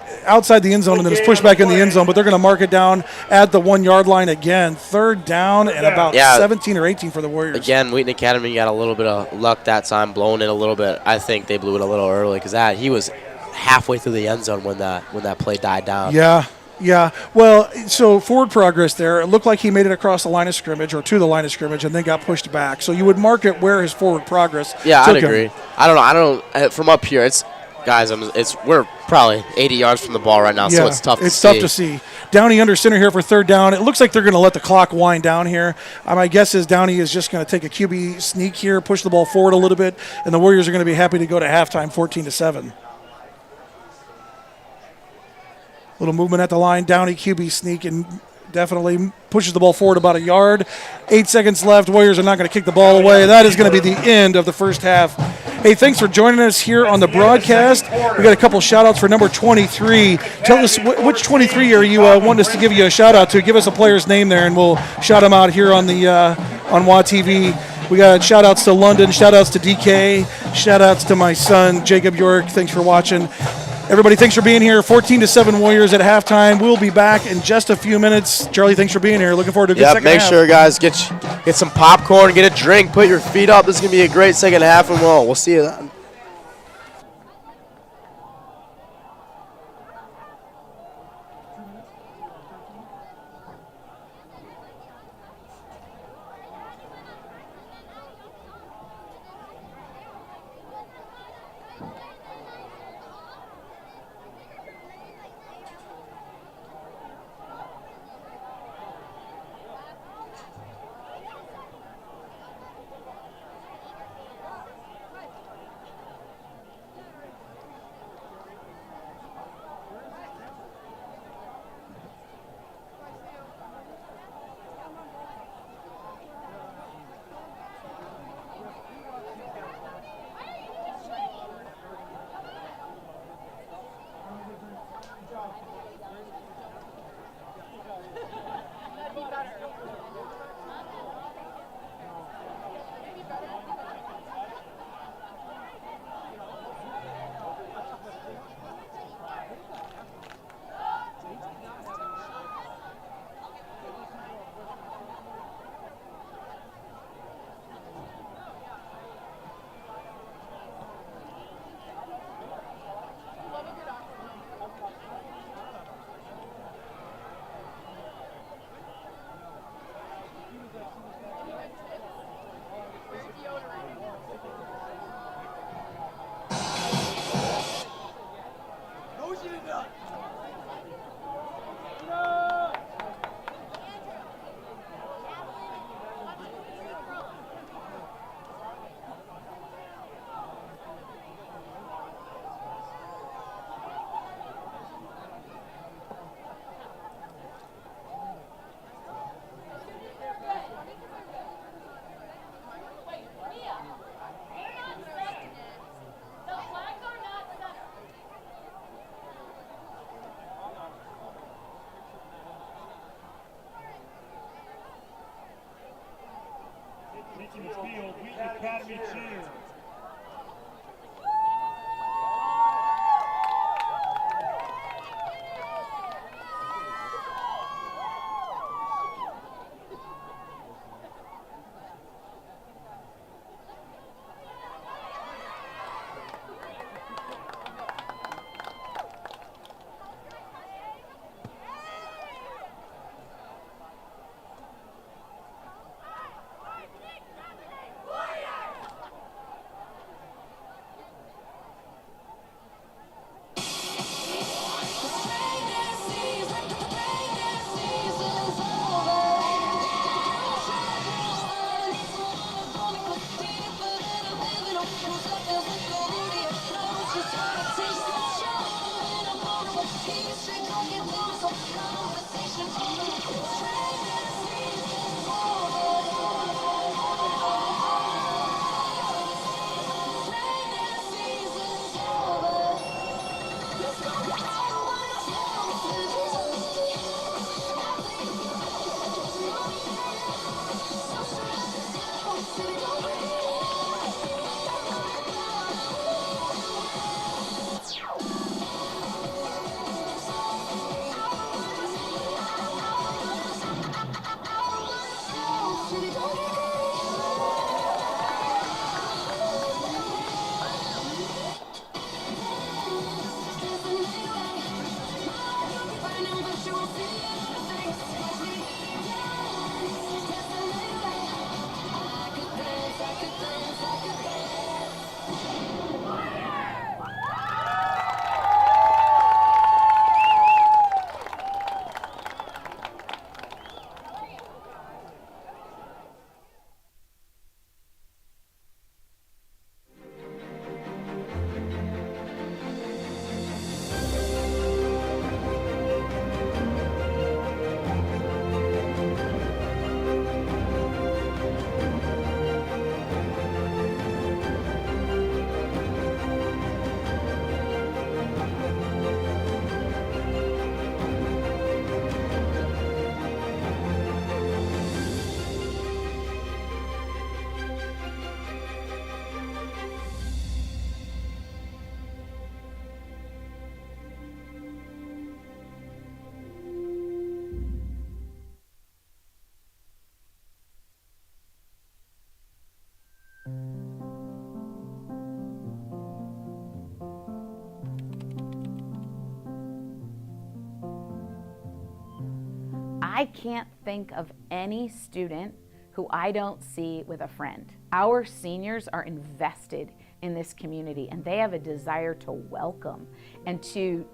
end zone and then is pushed back in the end zone, but they're going to mark it down at the 1 yard line again. Third down and about 17 or 18 for the Warriors. Again, Wheaton Academy got a little bit of luck that time, blowing it a little bit. I think they blew it a little early because he was halfway through the end zone when that play died down. Yeah. Well, so forward progress there. It looked like he made it across the line of scrimmage or to the line of scrimmage and then got pushed back. So you would mark it where his forward progress. Yeah, I'd took him. agree. I don't know. From up here, we're probably 80 yards from the ball right now, so it's tough to see. It's tough to see. Downey under center here for third down. It looks like they're going to let the clock wind down here. My guess is Downey is just going to take a QB sneak here, push the ball forward a little bit, and the Warriors are going to be happy to go to halftime 14-7. Little movement at the line. Downey QB sneak and definitely pushes the ball forward about a yard. 8 seconds left. Warriors are not going to kick the ball away. That is going to be the end of the first half. Hey, thanks for joining us here on the broadcast. We got a couple shout outs for number 23. Tell us which 23 are you want us to give you a shout out to. Give us a player's name there and we'll shout him out here on the on WA TV. We got shout outs to London, shout outs to DK, shout outs to my son Jacob York. Thanks for watching. Everybody, thanks for being here. 14-7 Warriors at halftime. We'll be back in just a few minutes. Charlie, thanks for being here. Looking forward to a good second half. Make sure, guys, get some popcorn, get a drink, put your feet up. This is going to be a great second half, and we'll see you then. Taking the field, Wheaton Academy cheer. I can't think of any student who I don't see with a friend. Our seniors are invested in this community, and they have a desire to welcome and to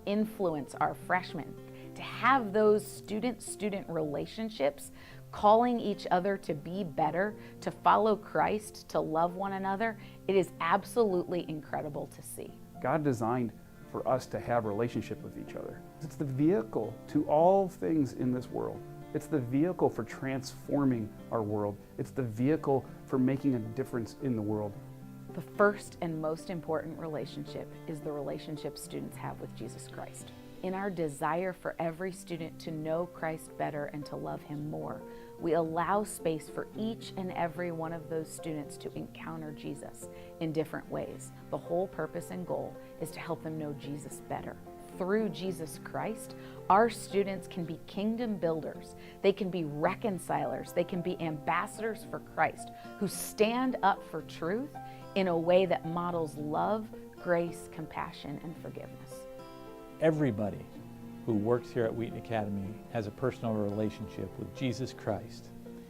influence our freshmen. To have those student-student relationships, calling each other to be better, to follow Christ, to love one another, it is absolutely incredible to see. God designed for us to have relationship with each other. It's the vehicle to all things in this world. It's the vehicle for transforming our world. It's the vehicle for making a difference in the world. The first and most important relationship is the relationship students have with Jesus Christ. In our desire for every student to know Christ better and to love Him more, we allow space for each and every one of those students to encounter Jesus in different ways. The whole purpose and goal is to help them know Jesus better. Through Jesus Christ, our students can be kingdom builders. They can be reconcilers. They can be ambassadors for Christ who stand up for truth in a way that models love, grace, compassion, and forgiveness. Everybody who works here at Wheaton Academy has a personal relationship with Jesus Christ,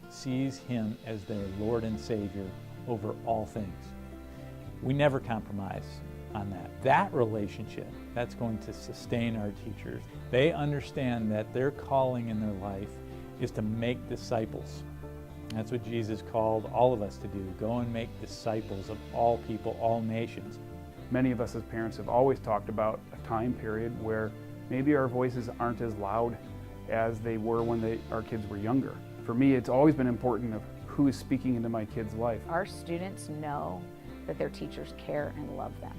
sees Him as their Lord and Savior over all things. We never compromise on that. That relationship, that's going to sustain our teachers. They understand that their calling in their life is to make disciples. That's what Jesus called all of us to do. Go and make disciples of all people, all nations. Many of us as parents have always talked about a time period where maybe our voices aren't as loud as they were when our kids were younger. For me, it's always been important of who is speaking into my kid's life. Our students know that their teachers care and love them,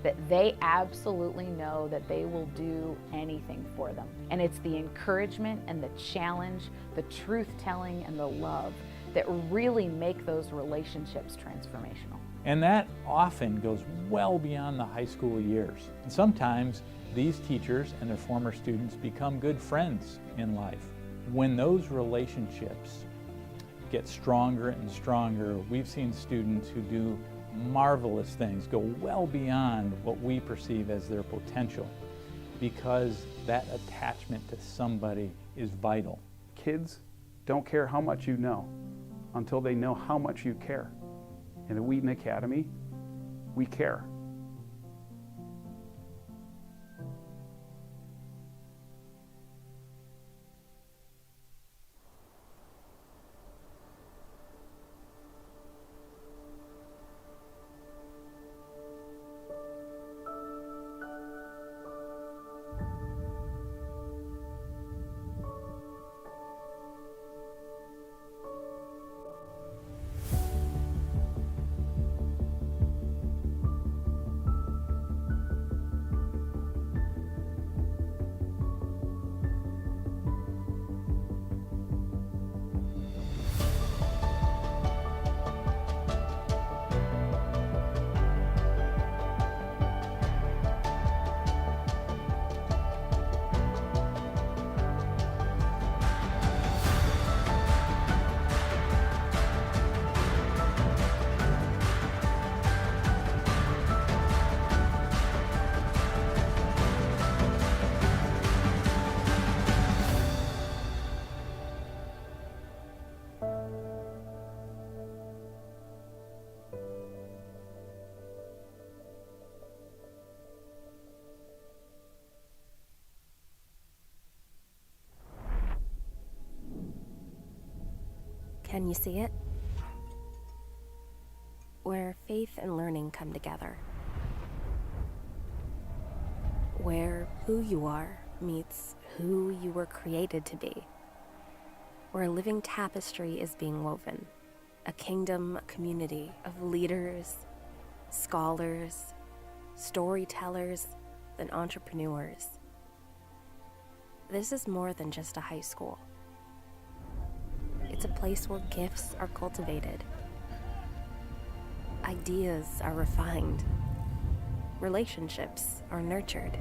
that they absolutely know that they will do anything for them. And it's the encouragement and the challenge, the truth-telling and the love that really make those relationships transformational. And that often goes well beyond the high school years. And sometimes these teachers and their former students become good friends in life. When those relationships get stronger and stronger, we've seen students who do marvelous things, go well beyond what we perceive as their potential, because that attachment to somebody is vital. Kids don't care how much you know until they know how much you care. In the Wheaton Academy, we care. Can you see it? Where faith and learning come together. Where who you are meets who you were created to be. Where a living tapestry is being woven. A kingdom, a community of leaders, scholars, storytellers, and entrepreneurs. This is more than just a high school. It's a place where gifts are cultivated, ideas are refined, relationships are nurtured,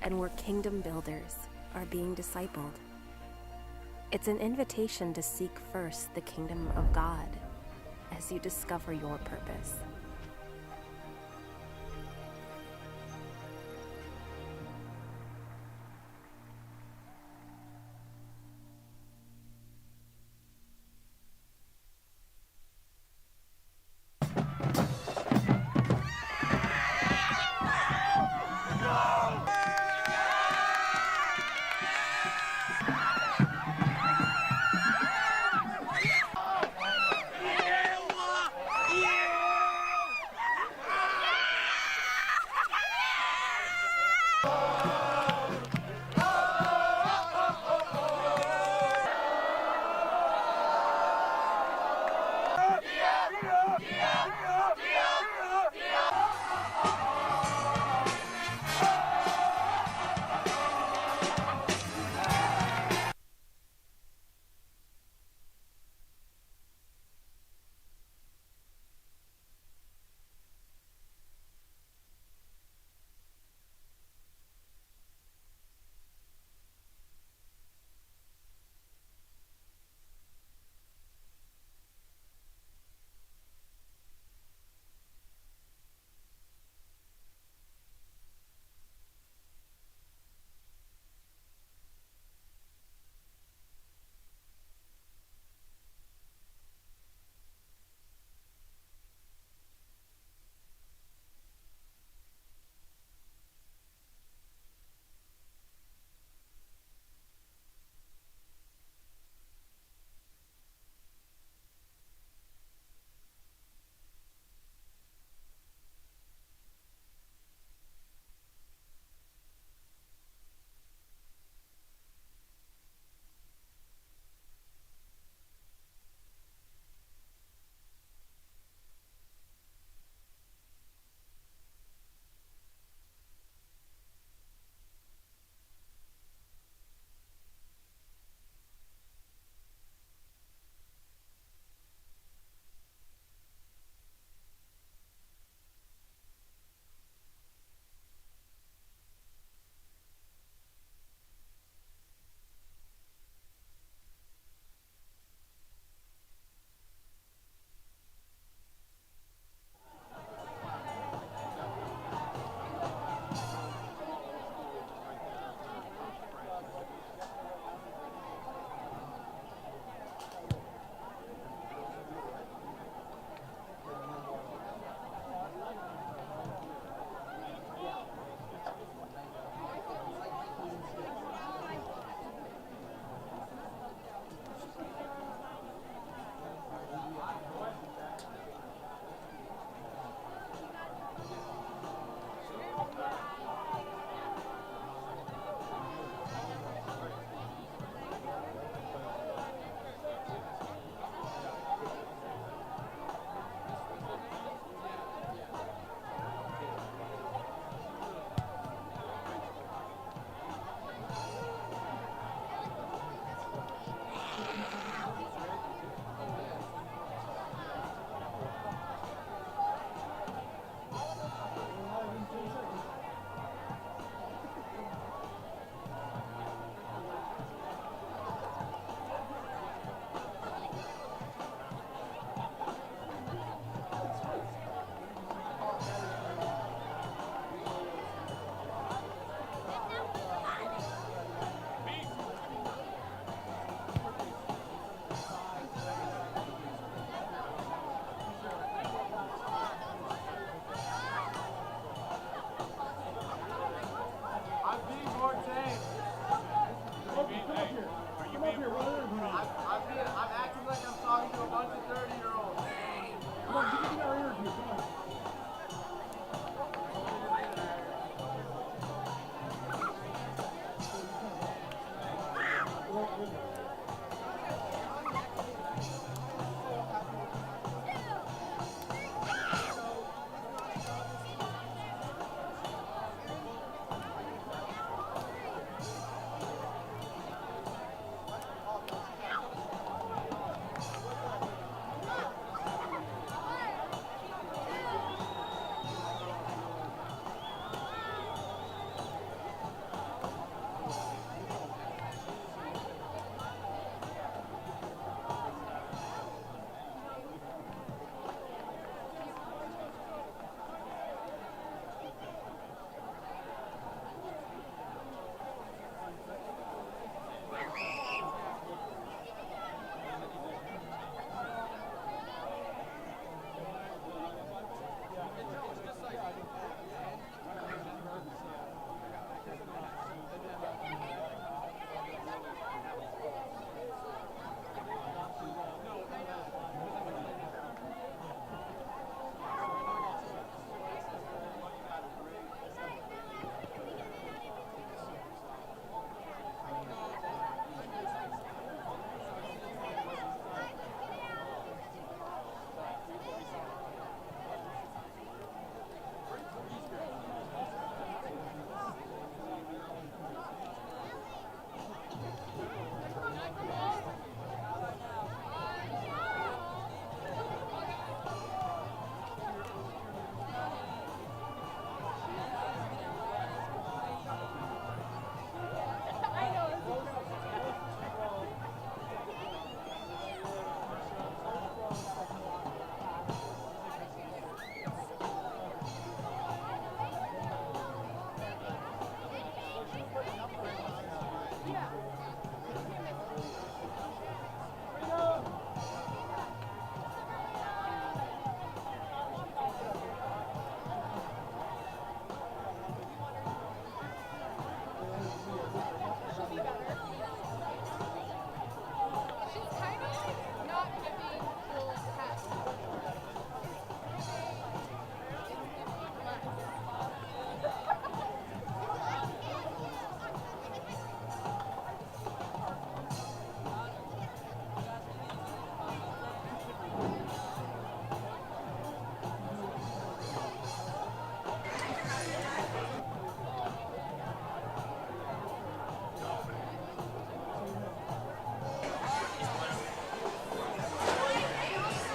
and where kingdom builders are being discipled. It's an invitation to seek first the kingdom of God as you discover your purpose.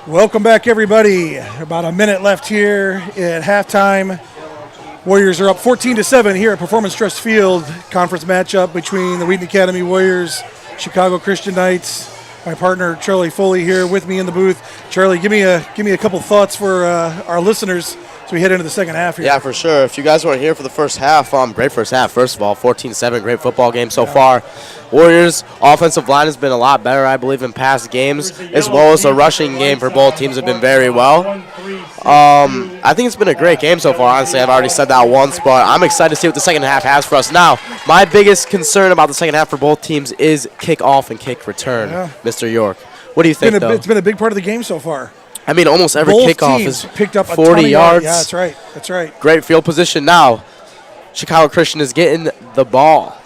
Welcome back, everybody. About a minute left here at halftime. Warriors are up 14-7 here at Performance Trust Field. Conference matchup between the Wheaton Academy Warriors, Chicago Christian Knights. My partner Charlie Foley here with me in the booth. Charlie, give me a couple thoughts for our listeners as we head into the second half here. Yeah, for sure. If you guys weren't here for the first half, great first half. First of all, 14-7, great football game so far. Warriors' offensive line has been a lot better, I believe, in past games, as well as the rushing game for both teams have been very well. I think it's been a great game so far, honestly. I've already said that once, but I'm excited to see what the second half has for us. Now, my biggest concern about the second half for both teams is kickoff and kick return, Mr. York. What do you think, though? It's been a big part of the game so far. I mean, almost every Both kickoff teams is picked up 40 yards. Yeah, that's right. That's right. Great field position now. Chicago Christian is getting the ball.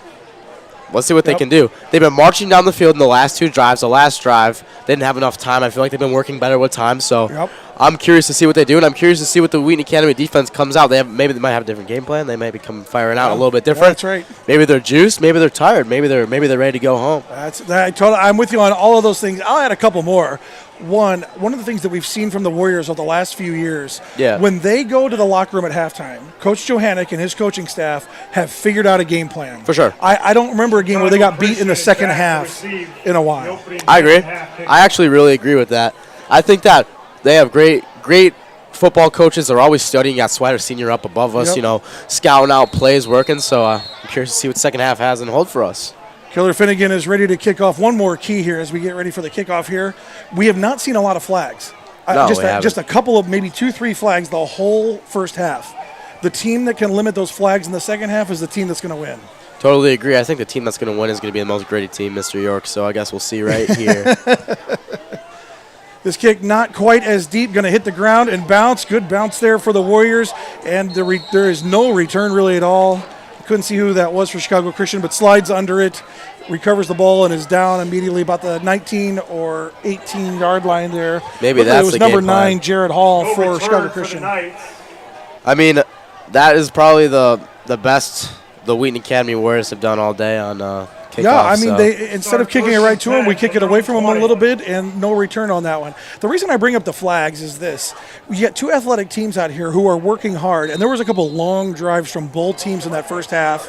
Let's see what they can do. They've been marching down the field in the last two drives. The last drive, they didn't have enough time. I feel like they've been working better with time. So I'm curious to see what they do, and I'm curious to see what the Wheaton Academy defense comes out. Maybe they might have a different game plan. They may become firing out a little bit different. That's right. Maybe they're juiced. Maybe they're tired. Maybe they're ready to go home. I'm with you on all of those things. I'll add a couple more. One of the things that we've seen from the Warriors over the last few years, when they go to the locker room at halftime, Coach Johannick and his coaching staff have figured out a game plan. For sure. I don't remember a game where they got beat in the second half in a while. I agree. I actually really agree with that. I think that they have great football coaches. They're always studying. You got Swider Sr. up above us, scouting out plays, working. So I'm curious to see what the second half has in hold for us. Killer Finnegan is ready to kick off. One more key here as we get ready for the kickoff here. We have not seen a lot of flags. Just a couple of maybe 2-3 flags the whole first half. The team that can limit those flags in the second half is the team that's going to win. Totally agree. I think the team that's going to win is going to be the most gritty team, Mr. York. So I guess we'll see right here. This kick not quite as deep, going to hit the ground and bounce. Good bounce there for the Warriors. And there is no return really at all. Couldn't see who that was for Chicago Christian, but slides under it, recovers the ball, and is down immediately about the 19 or 18-yard line there. Maybe that's it was the number game plan. 9, Jared Hall, for Chicago Christian. I mean, that is probably the best the Wheaton Academy Warriors have done all day on kickoff. Yeah, I mean, they instead of kicking it right to him, we kick it away from him a little bit, and no return on that one. The reason I bring up the flags is this. You got two athletic teams out here who are working hard, and there was a couple long drives from both teams in that first half,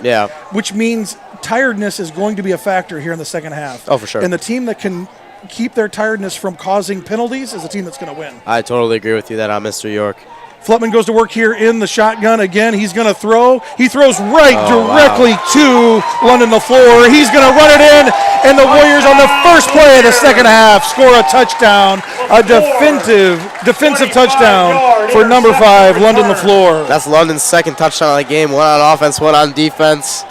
which means tiredness is going to be a factor here in the second half. Oh, for sure. And the team that can keep their tiredness from causing penalties is the team that's going to win. I totally agree with you that on Mr. York. Flutman goes to work here in the shotgun again. He's going to throw. He throws directly to London LaFleur. He's going to run it in, and the Warriors on the first play of the second half score a touchdown, a defensive touchdown for number 5, London LaFleur. That's London's second touchdown of the game, one on offense, one on defense.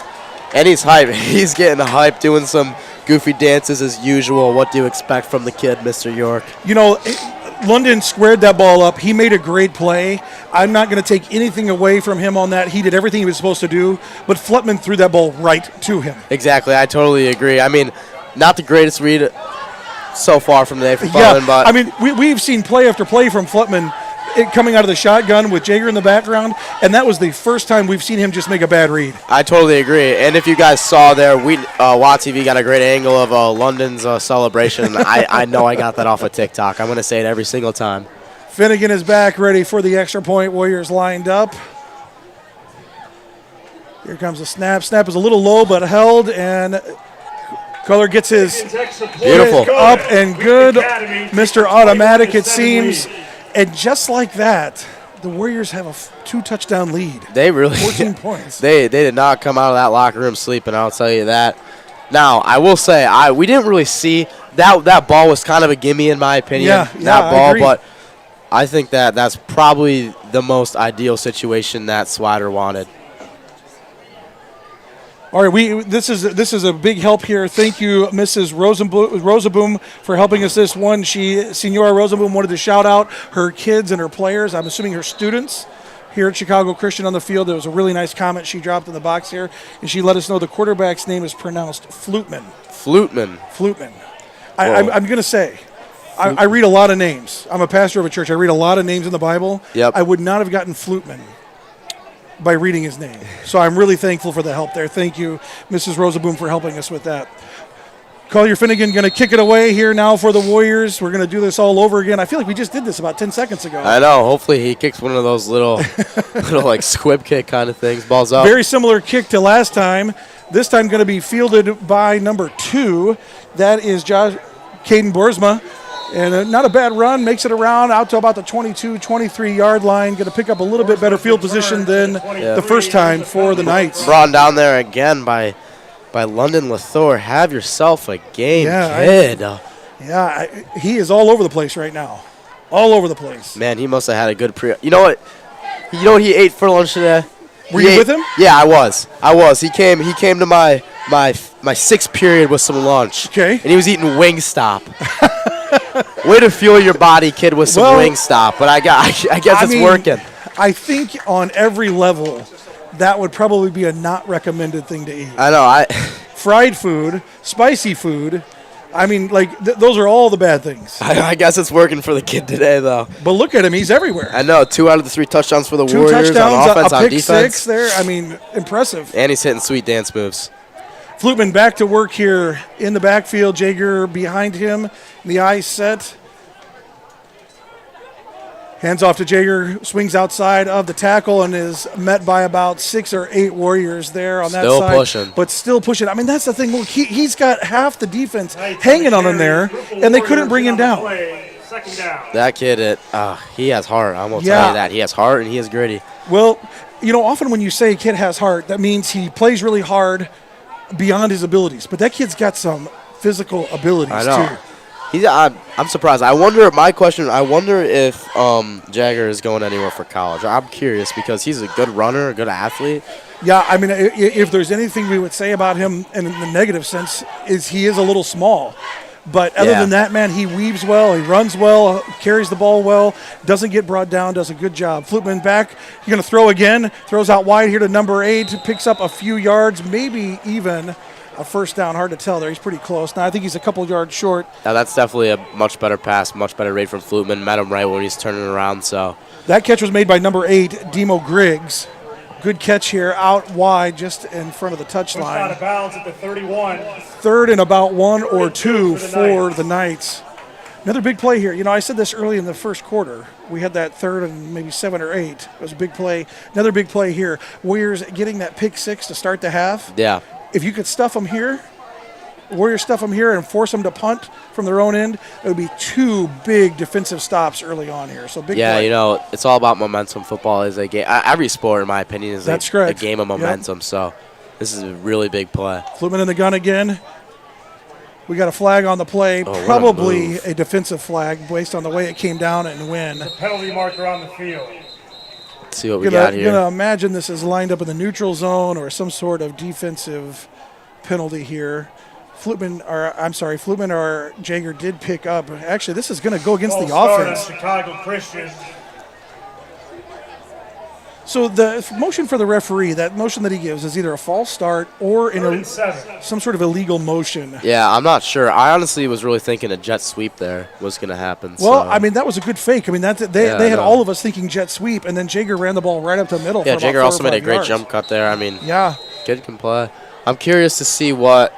And he's hyped. He's getting hyped, doing some goofy dances as usual. What do you expect from the kid, Mr. York? London squared that ball up. He made a great play. I'm not going to take anything away from him on that. He did everything he was supposed to do, but Flutman threw that ball right to him. Exactly. I totally agree. I mean, not the greatest read so far from today for Flutman, but I mean, we've seen play after play from Flutman coming out of the shotgun with Jager in the background, and that was the first time we've seen him just make a bad read. I totally agree. And if you guys saw there, WAT TV got a great angle of London's celebration. I know I got that off of TikTok. I'm going to say it every single time. Finnegan is back, ready for the extra point. Warriors lined up. Here comes the snap. Snap is a little low, but held, and Color gets his beautiful up and good. Mr. Automatic, it seems. And just like that, the Warriors have a 2-touchdown lead. They really 14 points. They did not come out of that locker room sleeping, I'll tell you that. Now, I will say, we didn't really see that ball was kind of a gimme in my opinion. That ball, but I think that's probably the most ideal situation that Swider wanted. All right, this is a big help here. Thank you, Mrs. Rosenboom, for helping us this one. Senora Rosenboom wanted to shout out her kids and her players. I'm assuming her students here at Chicago Christian on the field. There was a really nice comment she dropped in the box here, and she let us know the quarterback's name is pronounced Flutman. I'm going to say, I read a lot of names. I'm a pastor of a church. I read a lot of names in the Bible. Yep. I would not have gotten Flutman by reading his name. So I'm really thankful for the help there. Thank you, Mrs. Rosenboom, for helping us with that. Collier Finnegan going to kick it away here now for the Warriors. We're going to do this all over again. I feel like we just did this about 10 seconds ago. I know. Hopefully he kicks one of those little like squib kick kind of things. Ball's up. Very similar kick to last time. This time going to be fielded by number 2. That is Caden Boersma. And not a bad run. Makes it around out to about the 22, 23-yard line. Going to pick up a little bit better field position than the first time for the Knights. Brought down there again by London Lethor. Have yourself a game, kid. He is all over the place right now. All over the place. Man, he must have had a good You know what? You know what he ate for lunch today? Were you with him? Yeah, I was. He came to my 6th period with some lunch. Okay. And he was eating Wingstop. Way to fuel your body, kid, with some Wingstop. But I guess it's working. I think on every level, that would probably be a not recommended thing to eat. I know. Fried food, spicy food. I mean, like, those are all the bad things. I guess it's working for the kid today, though. But look at him. He's everywhere. I know. 2 out of the 3 touchdowns for the 2 Warriors touchdowns, on offense, a on pick defense. 6 there. I mean, impressive. And he's hitting sweet dance moves. Flutman back to work here in the backfield. Jaeger behind him. The eyes set. Hands off to Jaeger, swings outside of the tackle and is met by about 6 or 8 Warriors there on that side. Still pushing. But still pushing. I mean, that's the thing. Look, he's got half the defense hanging on him there, and they couldn't bring him down. Second down. That kid, he has heart. I'm going to tell you that. He has heart, and he is gritty. Well, you know, often when you say a kid has heart, that means he plays really hard beyond his abilities. But that kid's got some physical abilities, I know. too. I'm surprised. I wonder if Jagger is going anywhere for college. I'm curious because he's a good runner, a good athlete. Yeah, I mean, if there's anything we would say about him in the negative sense is he is a little small. But other than that, man, he weaves well, he runs well, carries the ball well, doesn't get brought down, does a good job. Flutman back, he's going to throw again, throws out wide here to number 8, picks up a few yards, maybe even a first down. Hard to tell there. He's pretty close. Now I think he's a couple yards short. Now that's definitely a much better pass, much better rate from Flutman. Met him right when he's turning around. So that catch was made by number 8, Demo Griggs. Good catch here, out wide, just in front of the touchline. Out of bounds at the 31. 3rd and about 1 or 2 for the Knights. Another big play here. You know, I said this early in the first quarter. We had that 3rd and maybe 7 or 8. It was a big play. Another big play here. Warriors getting that pick 6 to start the half. Yeah. If you could stuff them here, Warriors stuff them here and force them to punt from their own end, it would be 2 big defensive stops early on here. So big play. You know, it's all about momentum. Football is a game. Every sport, in my opinion, is a game of momentum. Yep. So this is a really big play. Flutman in the gun again. We got a flag on the play, probably a defensive flag based on the way it came down and when. The penalty marker on the field. Let's see what we got here. I'm going to imagine this is lined up in the neutral zone or some sort of defensive penalty here. Flutman or Jaeger did pick up. Actually, this is going to go against the offense. Chicago Christian. So the motion for the referee, that motion that he gives is either a false start or some sort of illegal motion. Yeah, I'm not sure. I honestly was really thinking a jet sweep there was going to happen. Well, I mean, that was a good fake. I mean, they had all of us thinking jet sweep, and then Jaeger ran the ball right up the middle. Yeah, for Jaeger about 4 also or 5 made a great yards. jump cut there. I mean, yeah, kid can play. I'm curious to see what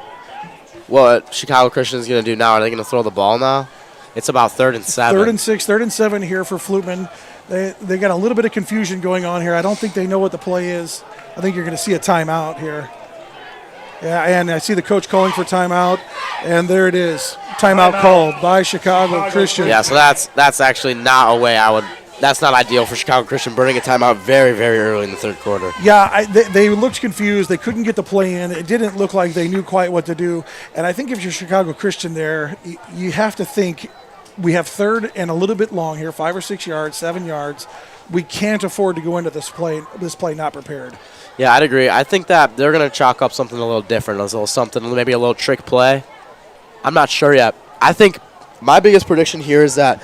Chicago Christian is going to do now. Are they going to throw the ball now? It's about 3rd and 7. 3rd and 6, 3rd and 7 here for Flutman. They got a little bit of confusion going on here. I don't think they know what the play is. I think you're going to see a timeout here. Yeah, and I see the coach calling for timeout, and there it is. Timeout called by Chicago Christian. Yeah, so that's actually not a way I would. That's not ideal for Chicago Christian, burning a timeout very, very early in the 3rd quarter. Yeah, they looked confused. They couldn't get the play in. It didn't look like they knew quite what to do. And I think if you're Chicago Christian there, you have to think, we have 3rd and a little bit long here, 5 or 6 yards, 7 yards. We can't afford to go into this play not prepared. Yeah, I'd agree. I think that they're going to chalk up something a little different, maybe a little trick play. I'm not sure yet. I think my biggest prediction here is that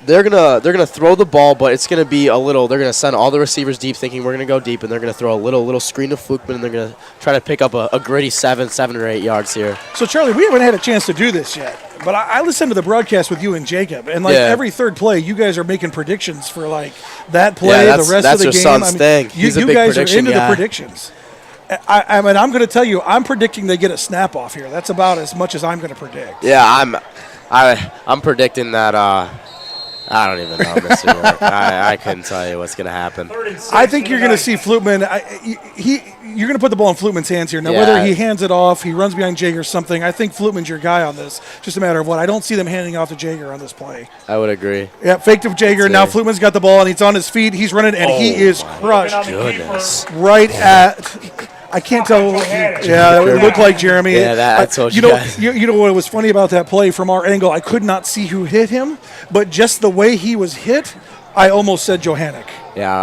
they're gonna throw the ball, but it's gonna be a little. They're gonna send all the receivers deep, thinking we're gonna go deep, and they're gonna throw a little screen to Flutman, and they're gonna try to pick up a gritty 7 or 8 yards here. So Charlie, we haven't had a chance to do this yet, but I listened to the broadcast with you and Jacob, and every 3rd play, you guys are making predictions for that play, the rest of the game. That's your son's thing. You He's a big guys are prediction into guy. the predictions. I mean, I'm going to tell you, I'm predicting they get a snap off here. That's about as much as I'm going to predict. Yeah, I'm predicting that. I don't even know, Mr. York. I couldn't tell you what's going to happen. I think you're going to see Flutman. You're going to put the ball in Flutman's hands here. Now, Yeah. whether he hands it off, he runs behind Jager or something, I think Flutman's your guy on this. Just a matter of what. I don't see them handing off to Jager on this play. I would agree. Yeah, fake to Jager. Now Flutman's got the ball, and he's on his feet. He's running, and he is crushed. Goodness. Right at... I can't tell. Yeah, it looked like Jeremy. Yeah, I told you know, guys. You know what was funny about that play from our angle? I could not see who hit him, but just the way he was hit, I almost said Johannick. Yeah,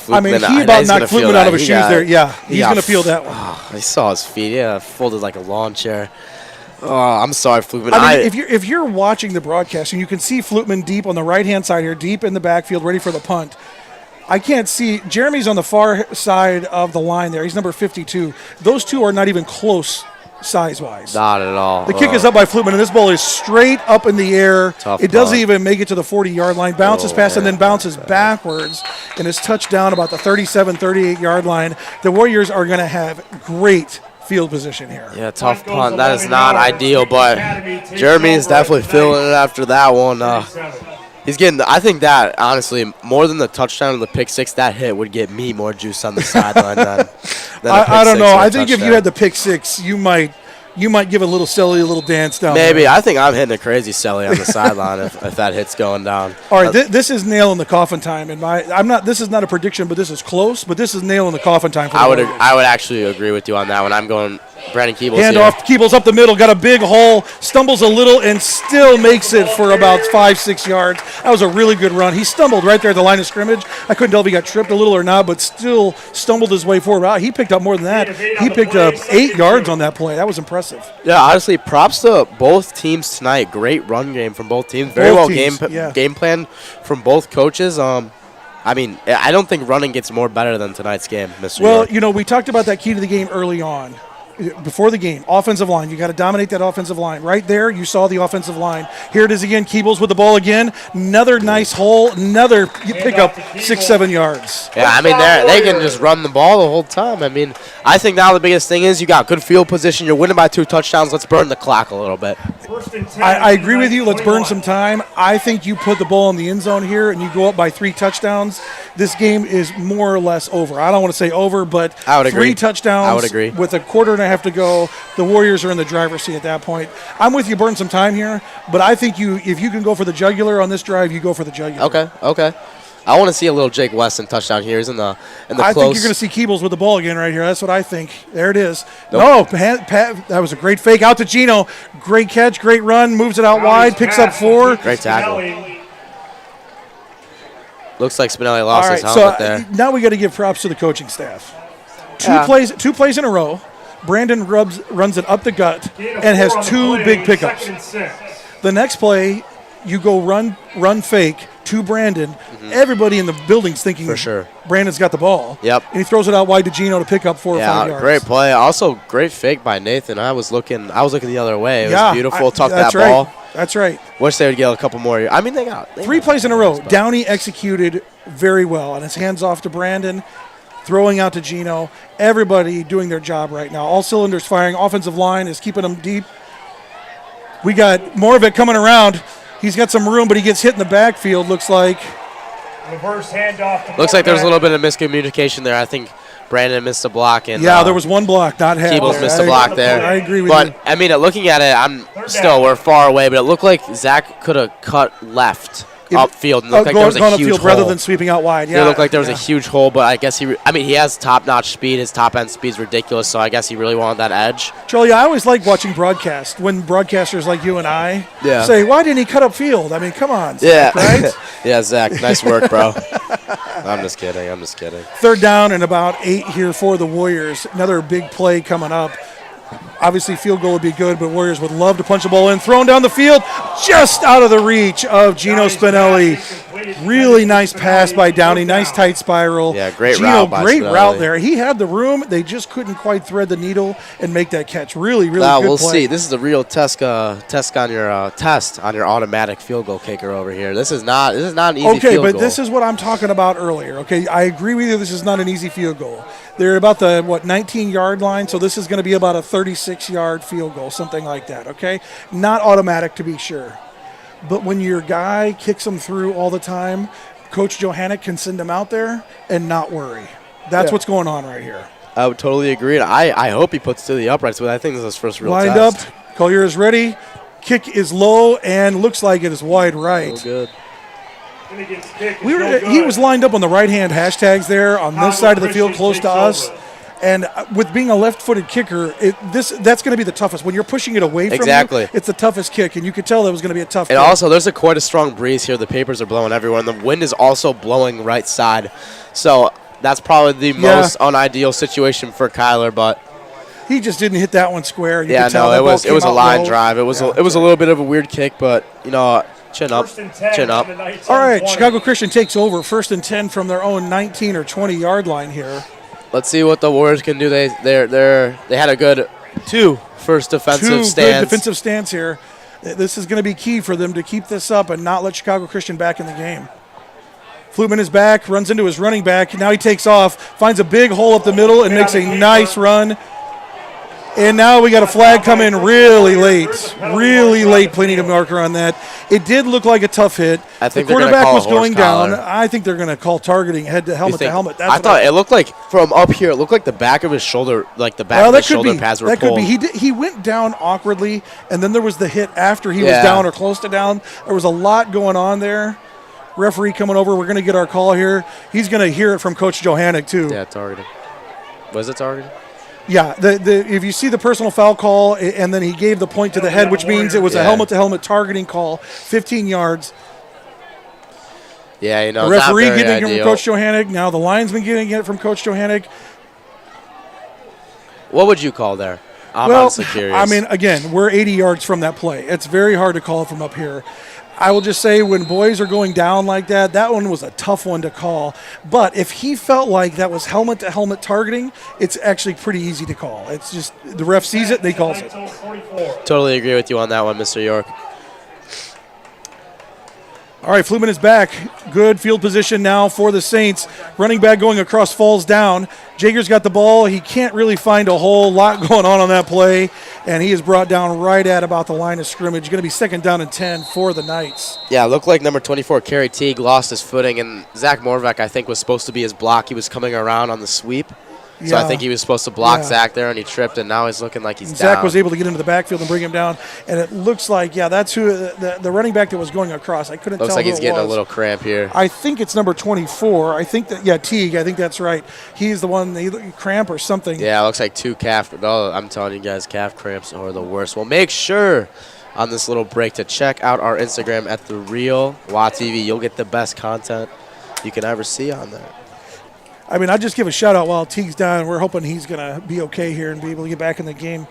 I mean, he about knocked Flutman out of his shoes there. Yeah, he's going to feel that one. I saw his feet. Yeah, folded like a lawn chair. Oh, I'm sorry, Flutman. I mean, if you're watching the broadcast and you can see Flutman deep on the right-hand side here, deep in the backfield, ready for the punt, I can't see. Jeremy's on the far side of the line there. He's number 52. Those two are not even close size-wise. Not at all. The kick is up by Flutman, and this ball is straight up in the air. Tough it doesn't punt. even make it to the 40-yard line. Bounces past and then bounces backwards, and is touched down about the 37, 38-yard line. The Warriors are going to have great field position here. Yeah, tough punt. That is not ideal, but Jeremy is definitely feeling it after that one. He's getting. I think that honestly, more than the touchdown or the pick six, that hit would get me more juice on the sideline than I don't know. I think if you had the pick six, you might give a little silly, a little dance down. Maybe. there. I think I'm hitting a crazy celly on the sideline if that hit's going down. All right, this is nail in the coffin time. This is not a prediction, but this is close. But this is nail in the coffin time for I the Warriors. would actually agree with you on that one. I'm going Brandon Keebles Hand here. off, Keebles up the middle, got a big hole, stumbles a little, and still makes it for about 5-6 yards. That was a really good run. He stumbled right there at the line of scrimmage. I couldn't tell if he got tripped a little or not, but still stumbled his way forward. Wow, he picked up more than that. He picked up 8 yards on that play. That was impressive. Yeah, honestly, props to both teams tonight. Great run game from both teams. Very Both well teams, game plan from both coaches. I mean, I don't think running gets more better than tonight's game, Mr. Well, York. you know, we talked about that key to the game early on. Before the game, offensive line. You got to dominate that offensive line. Right there, you saw the offensive line. Here it is again. Keebles with the ball again. Another nice hole. Another pick up 6-7 yards. Yeah, I mean, they can just run the ball the whole time. I mean, I think now the biggest thing is you got good field position. You're winning by 2 touchdowns. Let's burn the clock a little bit. I agree with you. Let's burn some time. I think you put the ball in the end zone here and you go up by 3 touchdowns. This game is more or less over. I don't want to say over, but I would agree. 3 touchdowns. I would agree. With a quarter and a half to go, the Warriors are in the driver's seat at that point. I'm with you, burn some time here, but I think if you can go for the jugular on this drive, you go for the jugular. Okay. I want to see a little Jake Weston touchdown here. He's in the I close. think you're going to see Keebles with the ball again right here. That's what I think. There it is. Nope. No, Pat, that was a great fake out to Gino. Great catch, great run, moves it out wide, picks up 4. Great tackle. Looks like Spinelli lost All right, his helmet so there. now we got to give props to the coaching staff. Yeah. Two plays in a row. Brandon runs it up the gut and has 2 big pickups. The next play, you go run fake to Brandon. Everybody in the building's thinking For sure. Brandon's got the ball. Yep. And he throws it out wide to Gino to pick up 4 or 5 yards. Great play. Also, great fake by Nathan. I was looking the other way. It was beautiful. Tuck that that's right. ball. That's right. Wish they would get a couple more. I mean, they 3 plays in a row. Downey executed very well, and his hands off to Brandon, throwing out to Gino. Everybody doing their job right now. All cylinders firing. Offensive line is keeping them deep. We got more of it coming around. He's got some room, but he gets hit in the backfield, looks like. Reverse handoff. Looks like there's a little bit of miscommunication there. I think Brandon missed a block. And, there was one block, not half. Keebles missed a block there. I agree with you. But, I mean, looking at it, we're far away, but it looked like Zach could have cut left upfield and looked like there was a huge hole. Rather than sweeping out wide. It looked like there was a huge hole, but I guess he has top-notch speed. His top-end speed's ridiculous, so I guess he really wanted that edge. Charlie, I always like watching broadcast when broadcasters like you and I say, why didn't he cut upfield? I mean, come on, Zach, right? Yeah, Zach, nice work, bro. I'm just kidding. 3rd down and about 8 here for the Warriors. Another big play coming up. Obviously, field goal would be good, but Warriors would love to punch the ball in. Thrown down the field, just out of the reach of Gino Spinelli. Really nice pass by Downey. Nice tight spiral. Yeah, great Gino, route by great Spinelli. route there. He had the room. They just couldn't quite thread the needle and make that catch. Really, really Now good we'll play. see. This is a real test on your automatic field goal kicker over here. This is not an easy Okay, field but goal. this is what I'm talking about earlier. Okay, I agree with you. This is not an easy field goal. They're about the 19-yard line, so this is going to be about a 36-yard field goal, something like that. Okay, not automatic to be sure, but when your guy kicks them through all the time, Coach Johannick can send him out there and not worry. That's what's going on right here. I would totally agree. And I hope he puts to the uprights, but I think this is his first real Lined test. up. Collier is ready. Kick is low and looks like it is wide right. So good. He was lined up on the right-hand hashtags there on this side of the field close to us. And with being a left-footed kicker, that's going to be the toughest. When you're pushing it away from you, it's the toughest kick, and you could tell that was going to be a tough kick. And also, there's quite a strong breeze here. The papers are blowing everywhere, and the wind is also blowing right side. So that's probably the most unideal situation for Kyler, but he just didn't hit that one square. You yeah, could tell no, it was a line drive. It was a little bit of a weird kick, but chin up. All right, Chicago Christian takes over 1st and 10 from their own 19 or 20-yard line here. Let's see what the Warriors can do. They had a good first defensive stance. Good defensive stance here. This is going to be key for them to keep this up and not let Chicago Christian back in the game. Flutman is back, runs into his running back. Now he takes off, finds a big hole up the middle, and makes a nice run. And now we got a flag come in really late, plenty of marker on that. It did look like a tough hit. I think the quarterback was going down. collar. I think they're going to call targeting head to helmet to helmet. I thought it looked like from up here, it looked like the back of his shoulder, like the back of his shoulder pads were pulled. That could be. He went down awkwardly, and then there was the hit after he was down or close to down. There was a lot going on there. Referee coming over. We're going to get our call here. He's going to hear it from Coach Johannick, too. Yeah, targeting. Was it targeting? Yeah, if you see the personal foul call, and then he gave the point to the head, which means it was a helmet-to-helmet targeting call, 15 yards. Yeah, the referee getting it from Coach Johannick. Now the linesman getting it from Coach Johannick. What would you call there? I'm honestly curious. I mean, again, we're 80 yards from that play. It's very hard to call from up here. I will just say when boys are going down like that, that one was a tough one to call. But if he felt like that was helmet-to-helmet targeting, it's actually pretty easy to call. It's just the ref sees it, they calls it. Totally agree with you on that one, Mr. York. All right, Flutman is back. Good field position now for the Saints. Running back going across, falls down. Jager's got the ball. He can't really find a whole lot going on that play, and he is brought down right at about the line of scrimmage. Going to be 2nd down and 10 for the Knights. Yeah, it looked like number 24, Kerry Teague, lost his footing, and Zach Morvac, I think, was supposed to be his block. He was coming around on the sweep. So I think he was supposed to block Zach there, and he tripped, and now he's looking like he's down. Zach was able to get into the backfield and bring him down, and it looks like, that's who the running back that was going across. I couldn't tell Looks like who he's it getting was. a little cramp here. I think it's number 24. I think that, Teague, I think that's right. He's the one, cramp or something. Yeah, it looks like 2 calf. Oh, I'm telling you guys, calf cramps are the worst. Well, make sure on this little break to check out our Instagram at @TheRealWaTV. You'll get the best content you can ever see on there. I mean, I'll just give a shout-out while Teague's down. We're hoping he's going to be okay here and be able to get back in the game.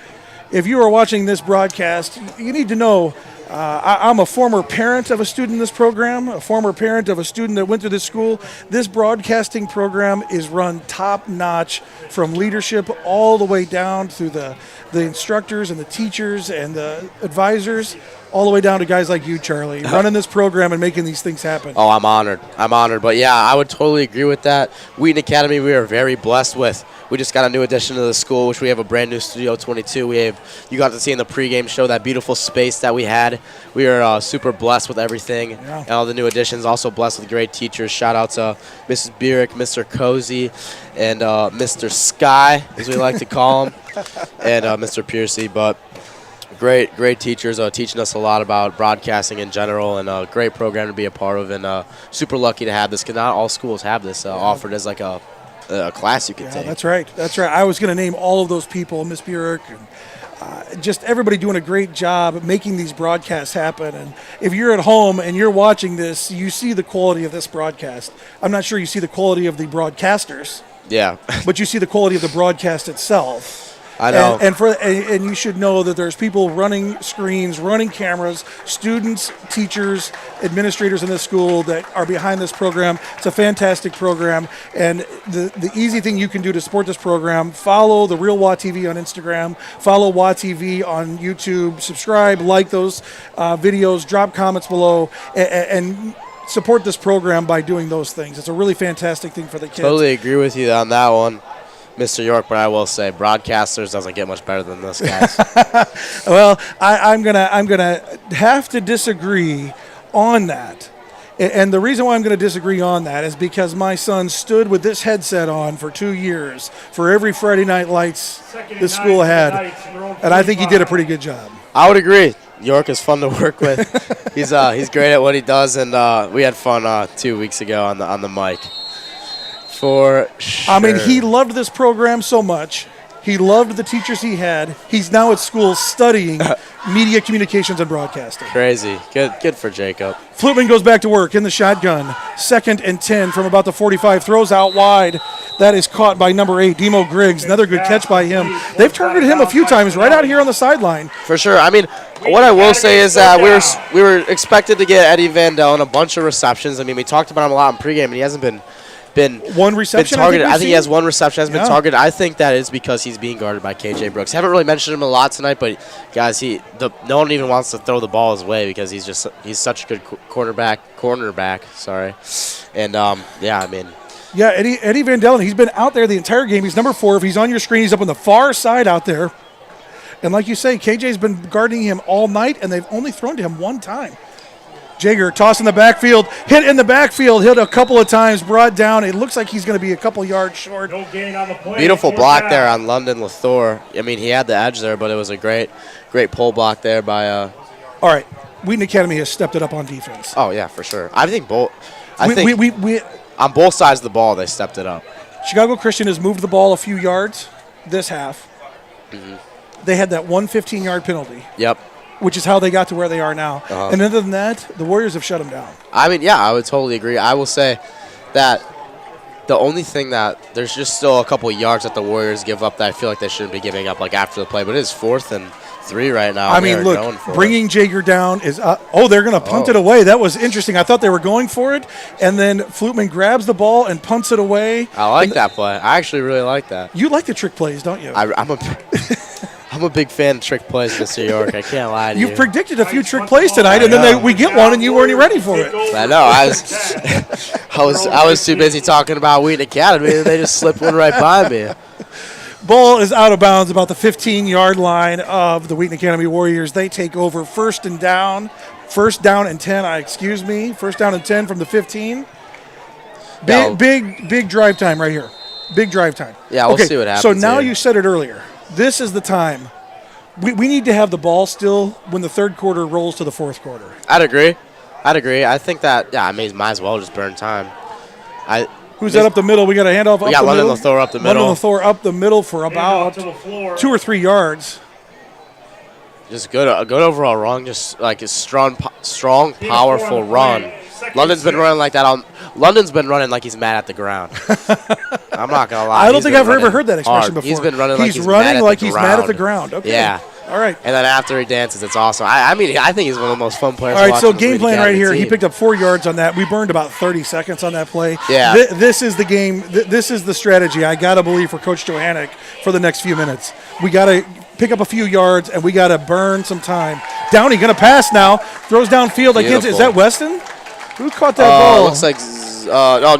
If you are watching this broadcast, you need to know I'm a former parent of a student in this program, a former parent of a student that went through this school. This broadcasting program is run top-notch from leadership all the way down through the instructors and the teachers and the advisors, all the way down to guys like you, Charlie, running this program and making these things happen. Oh, I'm honored. But, yeah, I would totally agree with that. Wheaton Academy, we are very blessed with. We just got a new addition to the school, which we have a brand new Studio 22. You got to see in the pregame show that beautiful space that we had. We are super blessed with everything and all the new additions. Also blessed with great teachers. Shout out to Mrs. Burek, Mr. Cozy, and Mr. Sky, as we like to call him, and Mr. Piercy. But great teachers teaching us a lot about broadcasting in general, and a great program to be a part of. And super lucky to have this, because not all schools have this offered as like a class you can take. That's right. I was going to name all of those people, Miss Burek, and just everybody doing a great job at making these broadcasts happen. And if you're at home and you're watching this, you see the quality of this broadcast. I'm not sure you see the quality of the broadcasters. Yeah. But you see the quality of the broadcast itself. I know. And you should know that there's people running screens, running cameras, students, teachers, administrators in this school that are behind this program. It's a fantastic program. And the easy thing you can do to support this program, follow the Real WA TV on Instagram, follow WA TV on YouTube, subscribe, like those videos, drop comments below, and support this program by doing those things. It's a really fantastic thing for the kids. Totally agree with you on that one, Mr. York, but I will say broadcasters doesn't get much better than this, guys. Well, I'm gonna have to disagree on that. And the reason why I'm going to disagree on that is because my son stood with this headset on for 2 years for every Friday Night Lights the school had, and I think he did a pretty good job. I would agree. York is fun to work with. He's great at what he does, and we had fun 2 weeks ago on the mic. For sure. I mean, he loved this program so much. He loved the teachers he had. He's now at school studying media communications and broadcasting. Crazy. Good for Jacob. Flutman goes back to work in the shotgun. 2nd and 10 from about the 45. Throws out wide. That is caught by number 8, Demo Griggs. Another good catch by him. They've targeted him a few times right out here on the sideline. For sure. I mean, what I will say is that we were expected to get Eddie Vandell and a bunch of receptions. I mean, we talked about him a lot in pregame, and he hasn't been one reception. Been targeted. I think he has one reception. Has been targeted. I think that is because he's being guarded by KJ Brooks. Haven't really mentioned him a lot tonight, but guys, no one even wants to throw the ball his way because he's such a good cornerback. Sorry, and yeah, I mean. Yeah, Eddie Vandell, he's been out there the entire game. He's number 4. If he's on your screen, he's up on the far side out there. And like you say, KJ's been guarding him all night, and they've only thrown to him one time. Jager toss in the backfield, hit in the backfield, hit a couple of times, brought down. It looks like he's going to be a couple yards short. No gain on the play. Beautiful block there on London Lethor. I mean, he had the edge there, but it was a great pull block there by. All right, Wheaton Academy has stepped it up on defense. Oh yeah, for sure. I think both. We on both sides of the ball, they stepped it up. Chicago Christian has moved the ball a few yards this half. Mm-hmm. They had that one 15-yard penalty. Yep. Which is how they got to where they are now. Uh-huh. And other than that, the Warriors have shut them down. I mean, yeah, I would totally agree. I will say that the only thing that there's just still a couple of yards that the Warriors give up that I feel like they shouldn't be giving up like after the play, but it is 4th and 3 right now. I mean, look, bringing Jager down is they're going to punt it away. That was interesting. I thought they were going for it, and then Flutman grabs the ball and punts it away. I like that play. I actually really like that. You like the trick plays, don't you? I'm a big fan of trick plays, Mr. York. I can't lie to you. You've predicted a few trick plays tonight, and then we get one, and you weren't ready for it. I know. I was too busy talking about Wheaton Academy, and they just slipped one right by me. Ball is out of bounds about the 15-yard line of the Wheaton Academy Warriors. They take over first down and 10, excuse me. First down and 10 from the 15. Big drive time right here. Big drive time. Yeah, we'll see what happens. So now here. You said it earlier. This is the time. We need to have the ball still when the third quarter rolls to the fourth quarter. I'd agree. I think that, I mean, might as well just burn time. Who's that up the middle? We got a handoff up the middle. We got London Lethor up the middle. London Lethor up the middle for about 2 or 3 yards. Just good overall run. Just like a strong, powerful run. London's been running like that. London's been running like he's mad at the ground. I'm not gonna lie. I don't think I've ever heard that expression before. He's been running like he's mad at the ground. Okay. Yeah. All right. And then after he dances, it's awesome. I mean, I think he's one of the most fun players. All right, so game plan right here. He picked up 4 yards on that. We burned about 30 seconds on that play. Yeah. This is the game. This is the strategy, I got to believe, for Coach Johannick for the next few minutes. We got to pick up a few yards, and we got to burn some time. Downey going to pass now. Throws downfield. Is that Weston? Who caught that ball? Looks like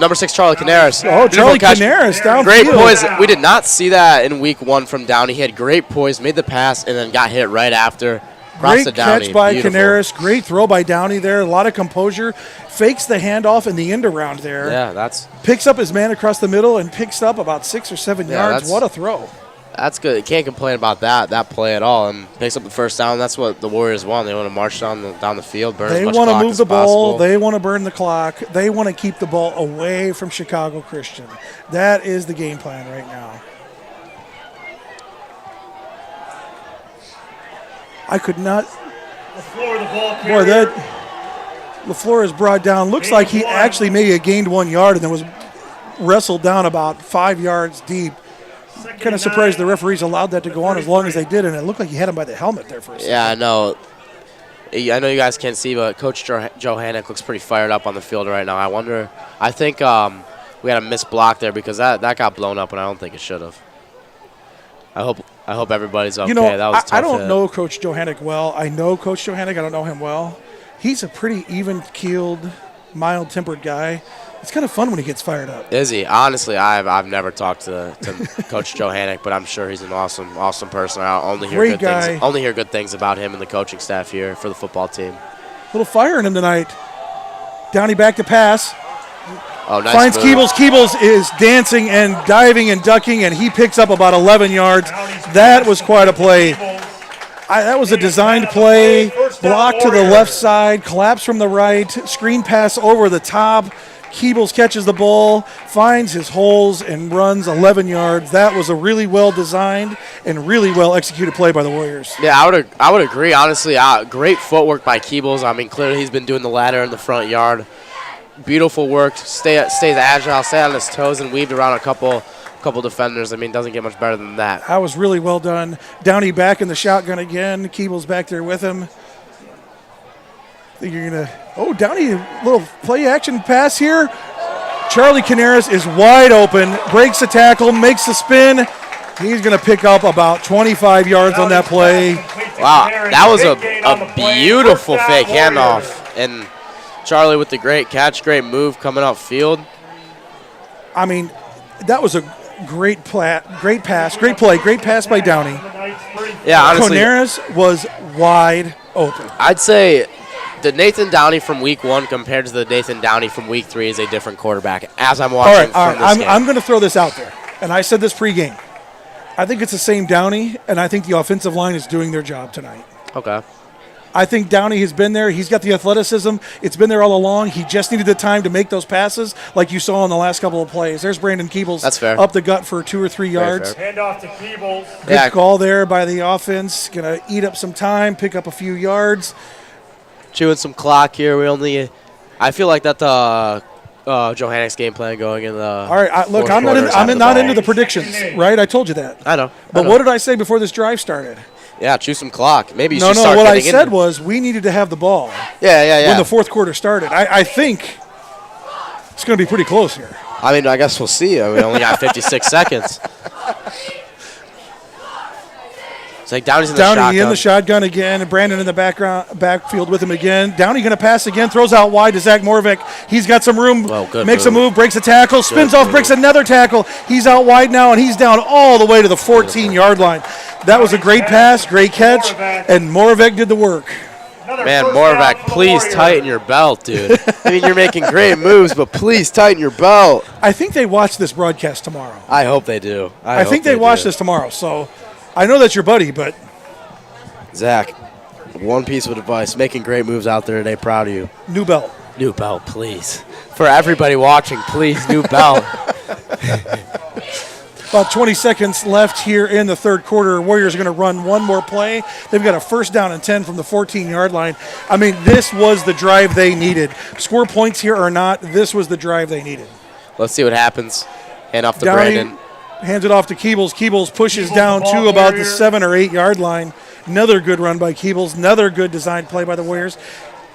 number 6, Charlie Canaris. Oh, Charlie Canaris downfield. Great poise. We did not see that in week 1 from Downey. He had great poise, made the pass, and then got hit right after. Great catch by Canaris. Great throw by Downey there. A lot of composure. Fakes the handoff in the end around there. Yeah, picks up his man across the middle and picks up about 6 or 7 yards. What a throw. That's good. You can't complain about that play at all. And picks up the first down. That's what the Warriors want. They want to march down the field, burn as much clock as possible. They want to move the ball. They want to burn the clock. They want to keep the ball away from Chicago Christian. That is the game plan right now. I could not. LaFleur is brought down. Looks like he actually maybe gained 1 yard and then was wrestled down about 5 yards deep. Kind of surprised the referees allowed that to go on as long as they did, and it looked like he had him by the helmet there for a second. Yeah, I know. I know you guys can't see, but Coach Johannick looks pretty fired up on the field right now. I think we had a missed block there because that got blown up, and I don't think it should have. I hope everybody's okay. That was a tough I don't hit. know Coach Johannick well. I know Coach Johannick. I don't know him well. He's a pretty even-keeled, mild-tempered guy. It's kind of fun when he gets fired up. Is he? Honestly, I've never talked to Coach Johannick, but I'm sure he's an awesome person. I only hear good things about him and the coaching staff here for the football team. Little fire in him tonight. Downey back to pass. Oh, nice Finds move. Keebles. Keebles is dancing and diving and ducking, and he picks up about 11 yards. That was quite a play. That was a designed play. Block to the left side, collapse from the right, screen pass over the top. Keebles catches the ball, finds his holes, and runs 11 yards. That was a really well-designed and really well-executed play by the Warriors. Yeah, I would agree, honestly. Great footwork by Keebles. I mean, clearly he's been doing the ladder in the front yard. Beautiful work. Stays agile, stay on his toes, and weaved around a couple defenders. I mean, doesn't get much better than that. That was really well done. Downey back in the shotgun again. Keebles back there with him. I think you're going to – Downey, a little play-action pass here. Charlie Canaris is wide open, breaks the tackle, makes the spin. He's going to pick up about 25 yards on that play. Wow, that was a beautiful fake handoff. And Charlie with the great catch, great move coming up field. I mean, that was a great pass, great play, great pass by Downey. Yeah, honestly. Canaris was wide open. I'd say the Nathan Downey from week 1 compared to the Nathan Downey from week 3 is a different quarterback as I'm watching from this game. I'm going to throw this out there, and I said this pregame. I think it's the same Downey, and I think the offensive line is doing their job tonight. Okay. I think Downey has been there. He's got the athleticism. It's been there all along. He just needed the time to make those passes like you saw in the last couple of plays. There's Brandon Keebles. That's fair. Up the gut for 2 or 3 yards. Hand off to Keebles. Good call there by the offense. Going to eat up some time, pick up a few yards. Chewing some clock here. I feel like that Johannick's game plan going in the. All right, look, I'm not into the predictions, right? I told you that. I know. But what did I say before this drive started? Yeah, chew some clock. Maybe you should start what I getting said was we needed to have the ball. Yeah. When the fourth quarter started. I think it's going to be pretty close here. I mean, I guess we'll see. We only got 56 seconds. It's like Downey's in the shotgun. Downey in the shotgun again, and Brandon in the backfield with him again. Downey going to pass again, throws out wide to Zach Moravec. He's got some room, makes a move, breaks a tackle, spins off, breaks another tackle. He's out wide now, and he's down all the way to the 14-yard line. That was a great pass, great catch, and Moravec did the work. Man, Moravec, please tighten your belt, dude. I mean, you're making great moves, but please tighten your belt. I think they watch this broadcast tomorrow. I hope they do. I think they watch this tomorrow, so I know that's your buddy, but. Zach, one piece of advice, making great moves out there today, proud of you. New belt. New belt, please. For everybody watching, please, new belt. About 20 seconds left here in the third quarter. Warriors are going to run one more play. They've got a first down and 10 from the 14-yard line. I mean, this was the drive they needed. Score points here or not, this was the drive they needed. Let's see what happens. Hand off to Downey Brandon. Hands it off to Keebles. Keebles pushes down to about the 7 or 8 yard line. Another good run by Keebles. Another good designed play by the Warriors.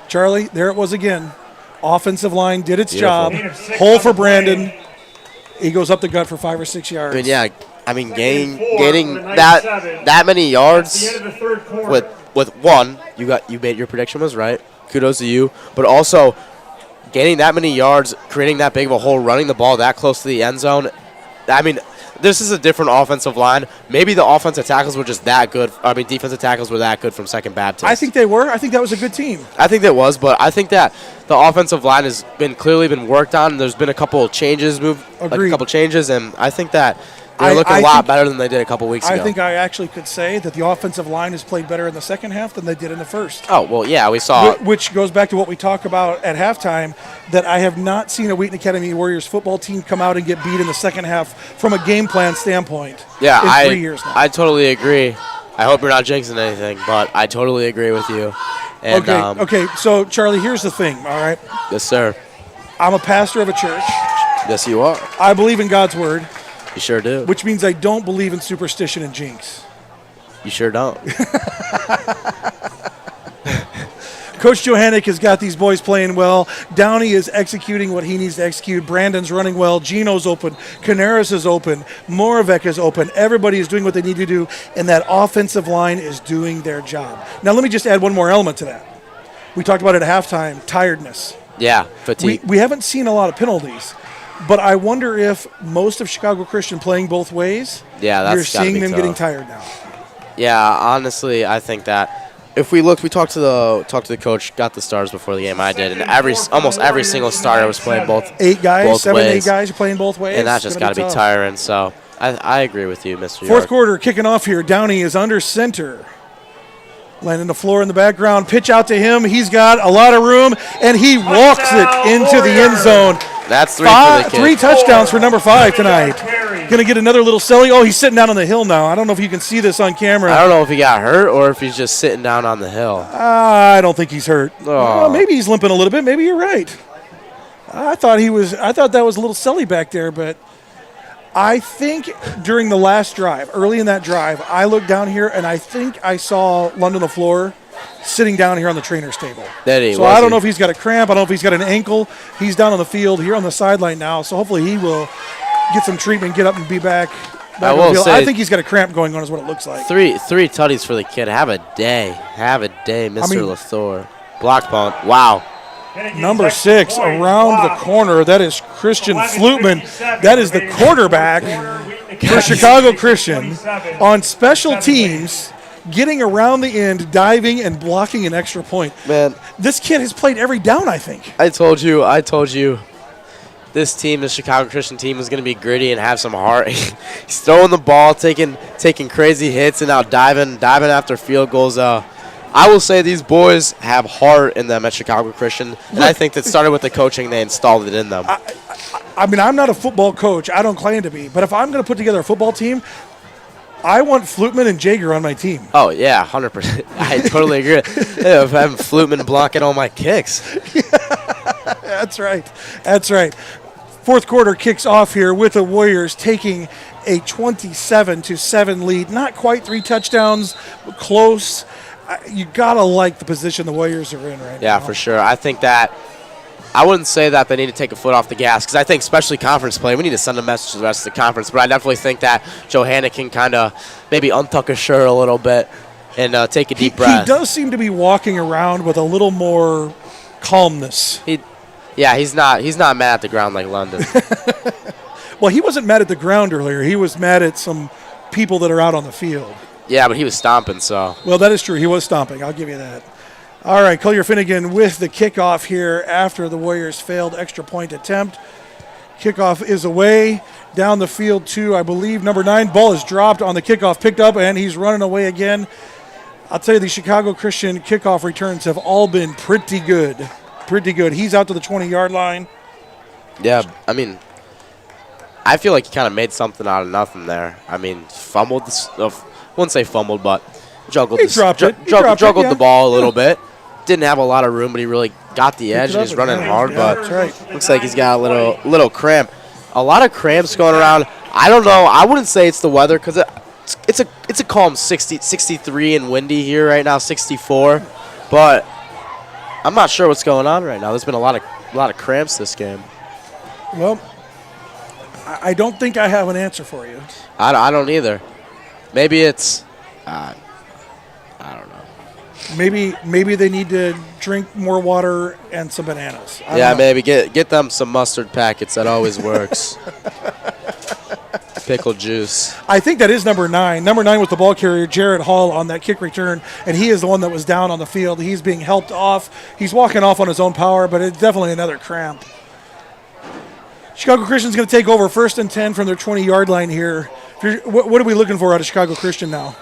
Charlie, there it was again. Offensive line did its job. Hole for Brandon. He goes up the gut for 5 or 6 yards. I mean, gaining that many yards with one, you made your prediction was right. Kudos to you. But also gaining that many yards, creating that big of a hole, running the ball that close to the end zone. I mean, this is a different offensive line. Maybe the offensive tackles were just that good. I mean, defensive tackles were that good from Second Baptist. I think they were. I think that was a good team. I think that was, but I think that the offensive line has clearly been worked on. There's been a couple of changes, and I think that they're looking a lot better than they did a couple weeks ago. I think I actually could say that the offensive line has played better in the second half than they did in the first. Oh, well, yeah, we saw. Which goes back to what we talk about at halftime, that I have not seen a Wheaton Academy Warriors football team come out and get beat in the second half from a game plan standpoint. Yeah, in 3 years now. I totally agree. I hope you're not jinxing anything, but I totally agree with you. And, okay, so, Charlie, here's the thing, all right? Yes, sir. I'm a pastor of a church. Yes, you are. I believe in God's word. You sure do. Which means I don't believe in superstition and jinx. You sure don't. Coach Johannick has got these boys playing well. Downey is executing what he needs to execute. Brandon's running well. Gino's open. Canaris is open. Moravec is open. Everybody is doing what they need to do, and that offensive line is doing their job. Now, let me just add one more element to that. We talked about it at halftime, tiredness. Yeah, fatigue. We haven't seen a lot of penalties, but I wonder if most of Chicago Christian playing both ways, Yeah, that's you're seeing gotta be them getting tough. tired now. Yeah, honestly, I think that if we looked, we talked to the coach, got the stars before the game. I did, and almost every single starter was playing both. 8 guys, both 7, ways. 8 guys are playing both ways. And that just got to be tough. tiring. So I agree with you, Mr. Fourth York. quarter kicking off here. Downey is under center. Landing the floor in the background. Pitch out to him. He's got a lot of room, and he walks it into the end zone. That's 3 for the kid. 3 touchdowns for number 5 tonight. Going to get another little celly. Oh, he's sitting down on the hill now. I don't know if you can see this on camera. I don't know if he got hurt or if he's just sitting down on the hill. I don't think he's hurt. Oh. Maybe he's limping a little bit. Maybe you're right. I thought that was a little celly back there, but I think during the last drive, early in that drive, I looked down here and I think I saw London LaFleur sitting down here on the trainer's table. So I don't know if he's got a cramp. I don't know if he's got an ankle. He's down on the field here on the sideline now, so hopefully he will get some treatment, get up and be back. I will say, I think he's got a cramp going on is what it looks like. Three tutties for the kid. Have a day, Mr. LaFleur. Block punt. Wow. Number 6 around the corner. That is Christian Flutman. That is the quarterback for Chicago Christian on special teams, getting around the end, diving and blocking an extra point. Man, this kid has played every down, I think. I told you. This team, the Chicago Christian team, is going to be gritty and have some heart. He's throwing the ball, taking crazy hits, and now diving after field goals. I will say these boys have heart in them at Chicago Christian, and I think that started with the coaching. They installed it in them. I mean, I'm not a football coach. I don't claim to be. But if I'm going to put together a football team, I want Flutman and Jaeger on my team. Oh, yeah, 100%. I totally agree. Yeah, if I'm Flutman blocking all my kicks. That's right. Fourth quarter kicks off here with the Warriors taking a 27-7 lead. Not quite 3 touchdowns, but close. You got to like the position the Warriors are in right now. Yeah, for sure. I think that I wouldn't say that they need to take a foot off the gas because I think especially conference play, we need to send a message to the rest of the conference. But I definitely think that Johanna can kind of maybe untuck his shirt a little bit and take a deep breath. He does seem to be walking around with a little more calmness. He's not mad at the ground like London. Well, he wasn't mad at the ground earlier. He was mad at some people that are out on the field. Yeah, but he was stomping, so. Well, that is true. He was stomping. I'll give you that. All right, Collier Finnegan with the kickoff here after the Warriors' failed extra point attempt. Kickoff is away. Down the field to, I believe, number 9. Ball is dropped on the kickoff, picked up, and he's running away again. I'll tell you, the Chicago Christian kickoff returns have all been pretty good. He's out to the 20-yard line. Yeah, I mean, I feel like he kind of made something out of nothing there. I mean, fumbled. Wouldn't say fumbled, but juggled. Juggled the ball a little bit. Didn't have a lot of room, but he really got the edge and he's running hard. But looks like he's got a little cramp. A lot of cramps going around. I don't know. I wouldn't say it's the weather because it's a calm 63 and windy here right now, 64. But I'm not sure what's going on right now. There's been a lot of cramps this game. Well, I don't think I have an answer for you. I don't either. Maybe it's I don't know. Maybe they need to drink more water and some bananas. Yeah, maybe get them some mustard packets. That always works. Pickle juice. I think that is number 9. Number 9 with the ball carrier, Jared Hall, on that kick return, and he is the one that was down on the field. He's being helped off. He's walking off on his own power, but it's definitely another cramp. Chicago Christian's going to take over 1st and 10 from their 20-yard line here. What are we looking for out of Chicago Christian now?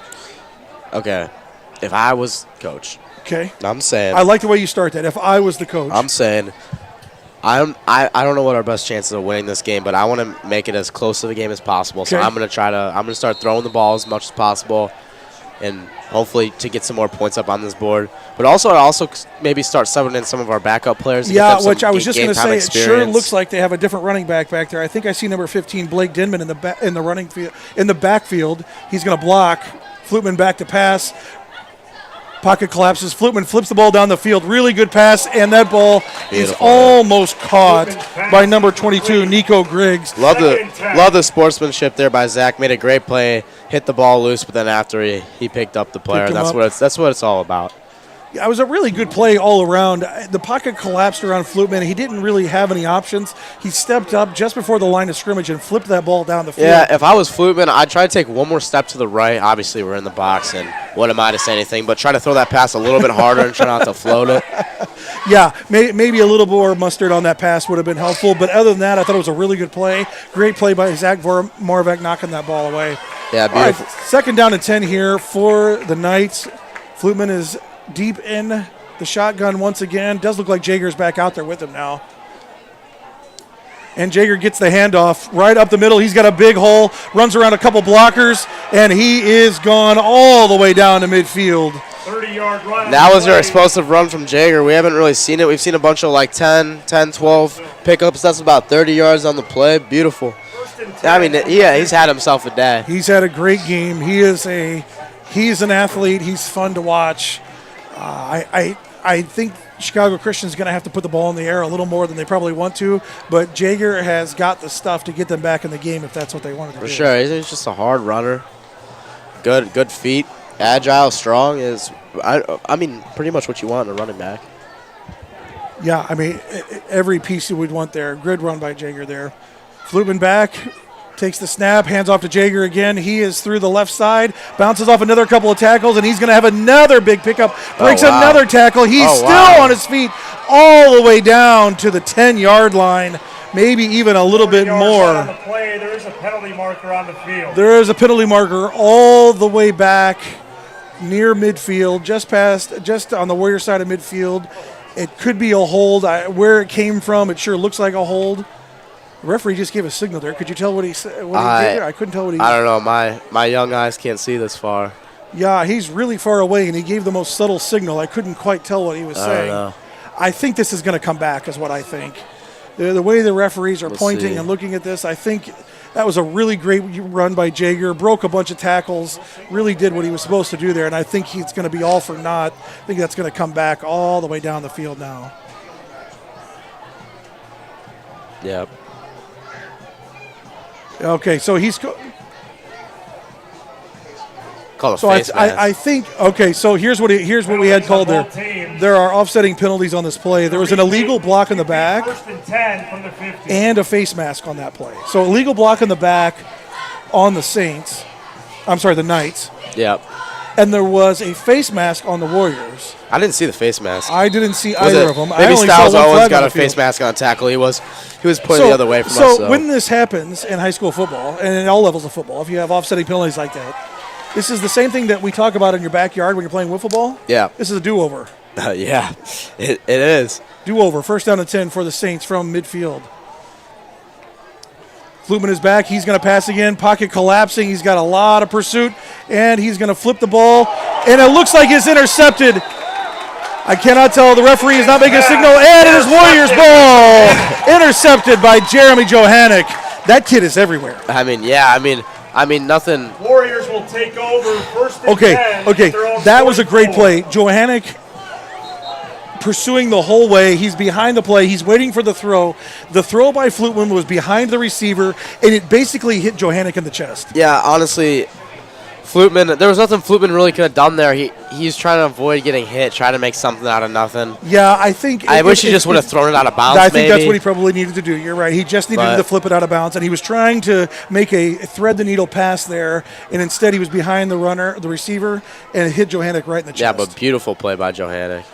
Okay, if I was coach. Okay. I'm saying. I like the way you start that. If I was the coach. I'm saying. I don't know what our best chances of winning this game, but I want to make it as close to the game as possible. So Okay. I'm gonna start throwing the ball as much as possible. and hopefully to get some more points up on this board. But also maybe start subbing in some of our backup players. To get them some which I was just going to say, experience. it sure looks like they have a different running back back there. I think I see number 15, Blake Denman, in the running field, in the backfield. He's going to block. Flutman back to pass. Pocket collapses. Flutman flips the ball down the field. Really good pass, and that ball is almost caught by number 22, Nico Griggs. Love the sportsmanship there by Zach. Made a great play, hit the ball loose, but then after he picked up the player. That's what it's all about. Yeah, it was a really good play all around. The pocket collapsed around Flutman. He didn't really have any options. He stepped up just before the line of scrimmage and flipped that ball down the field. Yeah, if I was Flutman, I'd try to take one more step to the right. Obviously, we're in the box, and what am I to say anything? But try to throw that pass a little bit harder and try not to float it. Yeah, maybe a little more mustard on that pass would have been helpful. But other than that, I thought it was a really good play. Great play by Zach Moravec knocking that ball away. Yeah, beautiful. All right, 2nd down and 10 here for the Knights. Flutman is deep in the shotgun once again. Does look like Jager's back out there with him now. And Jager gets the handoff right up the middle. He's got a big hole, runs around a couple blockers, and he is gone all the way down to midfield. 30-yard run. That was your explosive run from Jager. We haven't really seen it. We've seen a bunch of like 10, 12 pickups. That's about 30 yards on the play. Beautiful. I mean, yeah, he's had himself a day. He's had a great game. He's an athlete. He's fun to watch. I think Chicago Christian's going to have to put the ball in the air a little more than they probably want to, but Jager has got the stuff to get them back in the game if that's what they wanted to do. For sure. He's just a hard runner. Good feet. Agile, strong is, I mean, pretty much what you want in a running back. Yeah, I mean, every piece you would want there. Grid run by Jager there. Flutman back. Takes the snap, hands off to Jager again. He is through the left side, bounces off another couple of tackles, and he's going to have another big pickup. Breaks another tackle. He's still on his feet all the way down to the 10-yard line, maybe even a little bit more. On the play, there is a penalty marker on the field. There is a penalty marker all the way back near midfield, just on the Warrior side of midfield. It could be a hold. Where it came from, it sure looks like a hold. The referee just gave a signal there. Could you tell what he said? I couldn't tell what he. I don't know. My young eyes can't see this far. Yeah, he's really far away, and he gave the most subtle signal. I couldn't quite tell what he was saying. Don't know. I think this is going to come back, is what I think. The way the referees are pointing and looking at this, I think that was a really great run by Jager. Broke a bunch of tackles, really did what he was supposed to do there, and I think he's going to be all for naught. I think that's going to come back all the way down the field now. Yep. Okay, so he's called a face mask. I think so here's what we had called there. There are offsetting penalties on this play. There was an illegal block in the back 1st and 10 from the 50. and a face mask on that play. So illegal block in the back on the Knights. Yep. And there was a face mask on the Warriors. I didn't see the face mask. I didn't see either of them. Maybe Styles always got a face mask on a tackle. He was pointing the other way from us. So when this happens in high school football and in all levels of football, if you have offsetting penalties like that, this is the same thing that we talk about in your backyard when you're playing wiffle ball. Yeah. This is a do-over. Yeah, it is. Do-over. 1st down and 10 for the Saints from midfield. Flutman is back. He's going to pass again. Pocket collapsing. He's got a lot of pursuit, and he's going to flip the ball. And it looks like it's intercepted. I cannot tell. The referee is not making a signal. And it is Warriors ball. Intercepted by Jeremy Johannick. That kid is everywhere. I mean, nothing. Warriors will take over 1st and 10. Okay. That was a great play. Johannick pursuing the whole way. He's behind the play. He's waiting for the throw. The throw by Flutman was behind the receiver, and it basically hit Johannick in the chest. Yeah, honestly, Flutman, there was nothing Flutman really could have done there. He's trying to avoid getting hit, trying to make something out of nothing. Yeah, I think. I wish he just would have thrown it out of bounds. I think that's what he probably needed to do. You're right. He just needed to flip it out of bounds, and he was trying to make a thread the needle pass there, and instead he was behind the receiver, and it hit Johannick right in the chest. Yeah, but beautiful play by Johannick.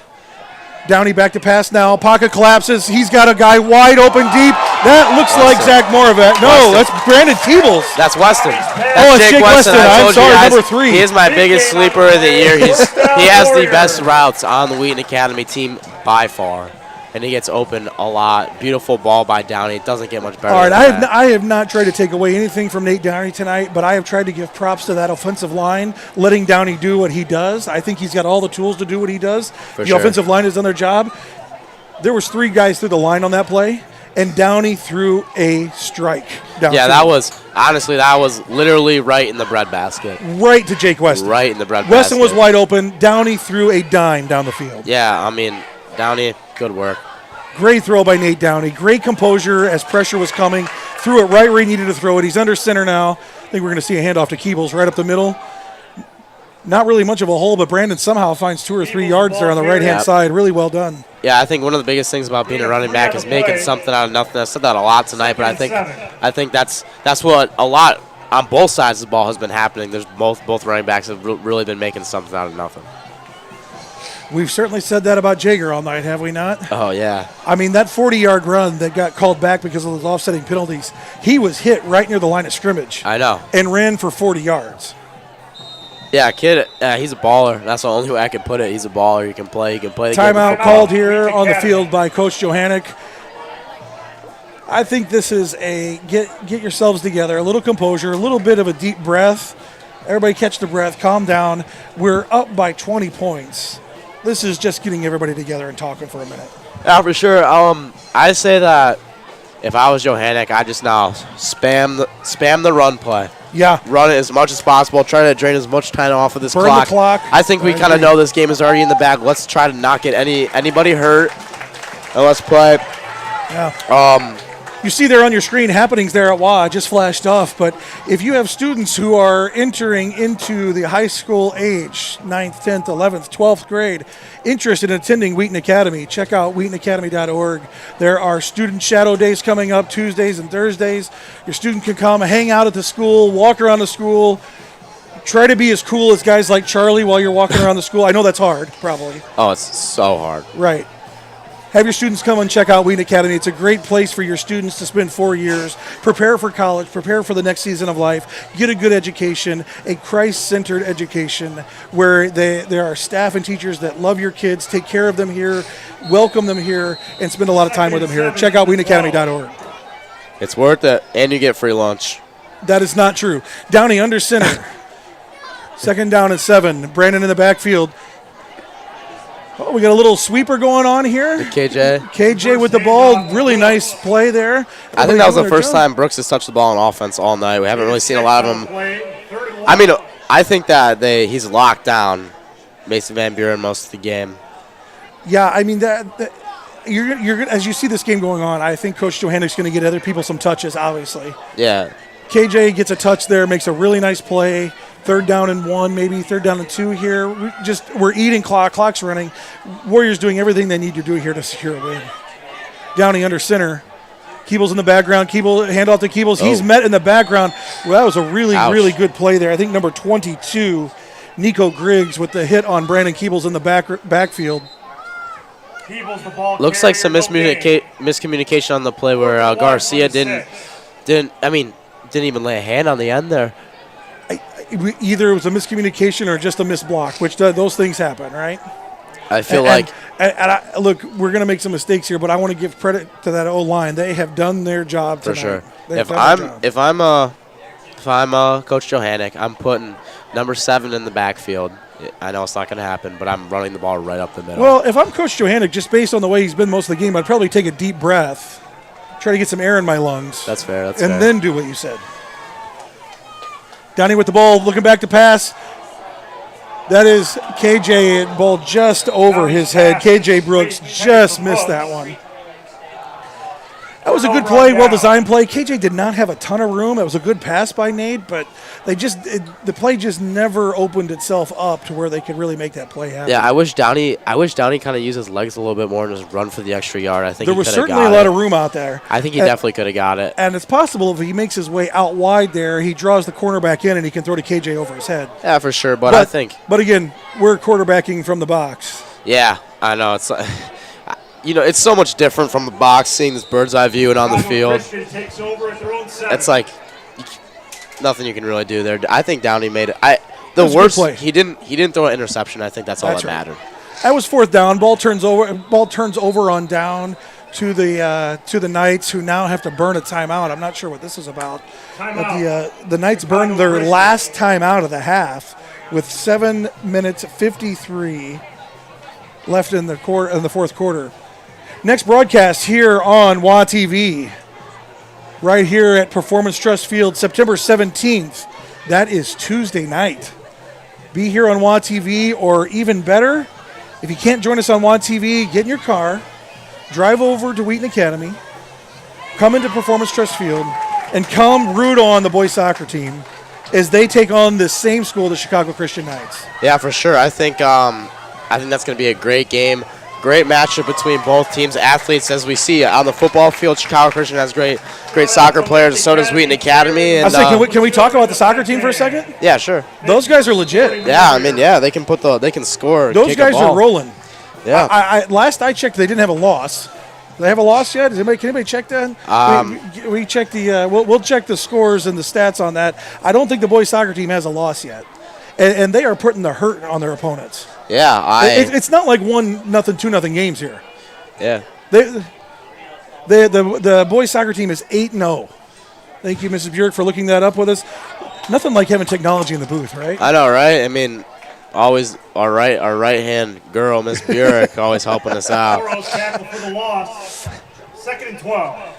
Downey back to pass now. Pocket collapses. He's got a guy wide open deep. That looks like Zach Moravec. No, that's Brandon Teebles. That's Weston. It's Jake Weston. I'm sorry, number 3. He is my biggest sleeper of the year. He has the best routes on the Wheaton Academy team by far. and he gets open a lot. Beautiful ball by Downey. It doesn't get much better. All right, than that. I have not tried to take away anything from Nate Downey tonight, but I have tried to give props to that offensive line, letting Downey do what he does. I think he's got all the tools to do what he does. The sure. offensive line has done their job. There was 3 guys through the line on that play, and Downey threw a strike. Yeah, that was literally right in the breadbasket. Right to Jake Weston. Right in the breadbasket. Weston was wide open. Downey threw a dime down the field. Yeah, I mean, Downey, good work. Great throw by Nate Downey. Great composure as pressure was coming. Threw it right where he needed to throw it. He's under center now. I think we're going to see a handoff to Keebles right up the middle. Not really much of a hole, but Brandon somehow finds 2 or 3 yards there on the right-hand side. Really well done. Yeah, I think one of the biggest things about being a running back is making something out of nothing. I said that a lot tonight, but I think that's what a lot on both sides of the ball has been happening. There's both running backs have really been making something out of nothing. We've certainly said that about Jager all night, have we not? Oh, yeah. I mean, that 40-yard run that got called back because of those offsetting penalties, he was hit right near the line of scrimmage. I know. And ran for 40 yards. Yeah, kid, he's a baller. That's the only way I can put it. He's a baller. He can play. The Timeout called here on the field by Coach Johannek. I think this is a get yourselves together, a little composure, a little bit of a deep breath. Everybody catch the breath, calm down. We're up by 20 points. This is just getting everybody together and talking for a minute. Yeah, for sure. I say that if I was Johannek, I just now spam the run play. Yeah. Run it as much as possible. Try to drain as much time off of this Burn clock. the clock. I think we kind of know this game is already in the bag. Let's try to not get anybody hurt, and let's play. Yeah. You see there on your screen happenings there at WA just flashed off, but if you have students who are entering into the high school age, 9th, 10th, 11th, 12th grade, interested in attending Wheaton Academy, check out wheatonacademy.org. There are student shadow days coming up Tuesdays and Thursdays. Your student can come hang out at the school, walk around the school, try to be as cool as guys like Charlie while you're walking around the school. I know that's hard, probably. Oh, it's so hard. Right. Have your students come and check out Wheaton Academy. It's a great place for your students to spend 4 years, prepare for college, prepare for the next season of life, get a good education, a Christ-centered education where there are staff and teachers that love your kids, take care of them here, welcome them here, and spend a lot of time with them here. Check out wheatonacademy.org. It's worth it, and you get free lunch. That is not true. Downey under center. 2nd down and 7. Brandon in the backfield. Oh, we got a little sweeper going on here. KJ with the ball. Really nice play there. I think that was the first time Brooks has touched the ball on offense all night. We haven't really seen a lot of him. I mean, I think that he's locked down, Mason Van Buren, most of the game. Yeah, I mean, you're as you see this game going on, I think Coach Johannek's going to get other people some touches, obviously. Yeah. KJ gets a touch there, makes a really nice play. 3rd down and 1, maybe 3rd down and 2 here. We're eating clock. Clock's running. Warriors doing everything they need to do here to secure a win. Downey under center. Keebles in the background. Handoff to Keebles. Oh. He's met in the background. Well, that was a really, Ouch. really good play there. I think number 22, Nico Griggs, with the hit on Brandon Keebles in the backfield. Looks like some miscommunication on the play where Garcia didn't even lay a hand on the end there. Either it was a miscommunication or just a missed block, which those things happen, right? I feel look, we're going to make some mistakes here, but I want to give credit to that O-line. They have done their job tonight. For sure. If I'm Coach Johannek, I'm putting number 7 in the backfield. I know it's not going to happen, but I'm running the ball right up the middle. Well, if I'm Coach Johannek, just based on the way he's been most of the game, I'd probably take a deep breath, try to get some air in my lungs. That's fair. And then do what you said. Downey with the ball, looking back to pass. That is KJ, ball just over his head. KJ Brooks just missed that one. That was a good play, well-designed play. KJ did not have a ton of room. It was a good pass by Nate, but the play just never opened itself up to where they could really make that play happen. Yeah, I wish Downey kind of used his legs a little bit more and just run for the extra yard. I think there was certainly a lot of room out there. I think he definitely could have got it. And it's possible if he makes his way out wide there, he draws the cornerback in and he can throw to KJ over his head. Yeah, for sure. But I think. But again, we're quarterbacking from the box. Yeah, I know. It's it's so much different from the box, seeing this bird's eye view and on the field. It's like nothing you can really do there. I think Downey made it. The worst play. He didn't throw an interception. I think that's all that mattered. That was fourth down. Ball turns over on down to the Knights, who now have to burn a timeout. I'm not sure what this is about. But the Knights burned their last timeout of the half with 7 minutes 53 left in the fourth quarter. Next broadcast here on WA TV, right here at Performance Trust Field, September 17th. That is Tuesday night. Be here on WA TV, or even better, if you can't join us on WA TV, get in your car, drive over to Wheaton Academy, come into Performance Trust Field, and come root on the boys soccer team as they take on the same school, the Chicago Christian Knights. Yeah, for sure. I think that's going to be a great game. Great matchup between both teams. Athletes, as we see on the football field, Chicago Christian has great soccer players, and so does Wheaton Academy. And, can we talk about the soccer team for a second? Yeah, sure. Those guys are legit. Yeah, I mean, they can score. Those guys are rolling. Yeah. Last I checked, they didn't have a loss. Do they have a loss yet? Can anybody check that? We checked we'll check the scores and the stats on that. I don't think the boys soccer team has a loss yet, and they are putting the hurt on their opponents. Yeah, it's not like 1-0, 2-0 games here. Yeah. The boys soccer team is 8-0. Thank you, Mrs. Bjork, for looking that up with us. Nothing like having technology in the booth, right? I know, right? I mean, always our right hand girl, Miss Bjork, always helping us out. Tackle for the loss. 2nd and 12.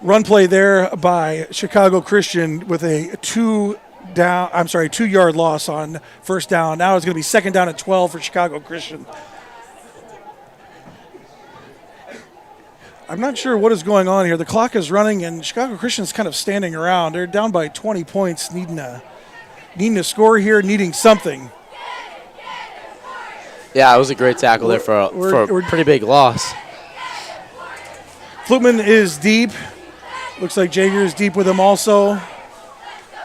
Run play there by Chicago Christian with a 2-yard loss on first down. Now it's going to be 2nd down at 12 for Chicago Christian. I'm not sure what is going on here. The clock is running, and Chicago Christian's kind of standing around. They're down by 20 points, needing a score here, needing something. Yeah, it was a great tackle there for a pretty big loss. Flutman is deep. Looks like Jaeger is deep with him also.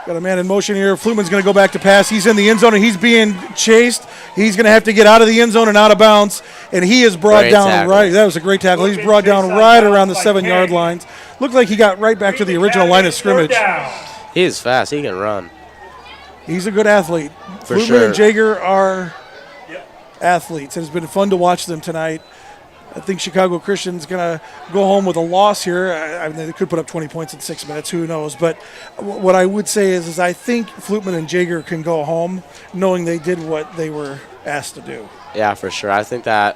Got a man in motion here. Flutman's going to go back to pass. He's in the end zone, and he's being chased. He's going to have to get out of the end zone and out of bounds, and he is brought down right. That was a great tackle. He's brought down right around the 7-yard lines. Looked like he got right back to the original line of scrimmage. He is fast. He can run. He's a good athlete. For Flutman sure. and Jaeger are athletes. It has been fun to watch them tonight. I think Chicago Christian's going to go home with a loss here. I mean, they could put up 20 points in 6 minutes. Who knows? But what I would say is I think Flutman and Jaeger can go home knowing they did what they were asked to do. Yeah, for sure. I just think that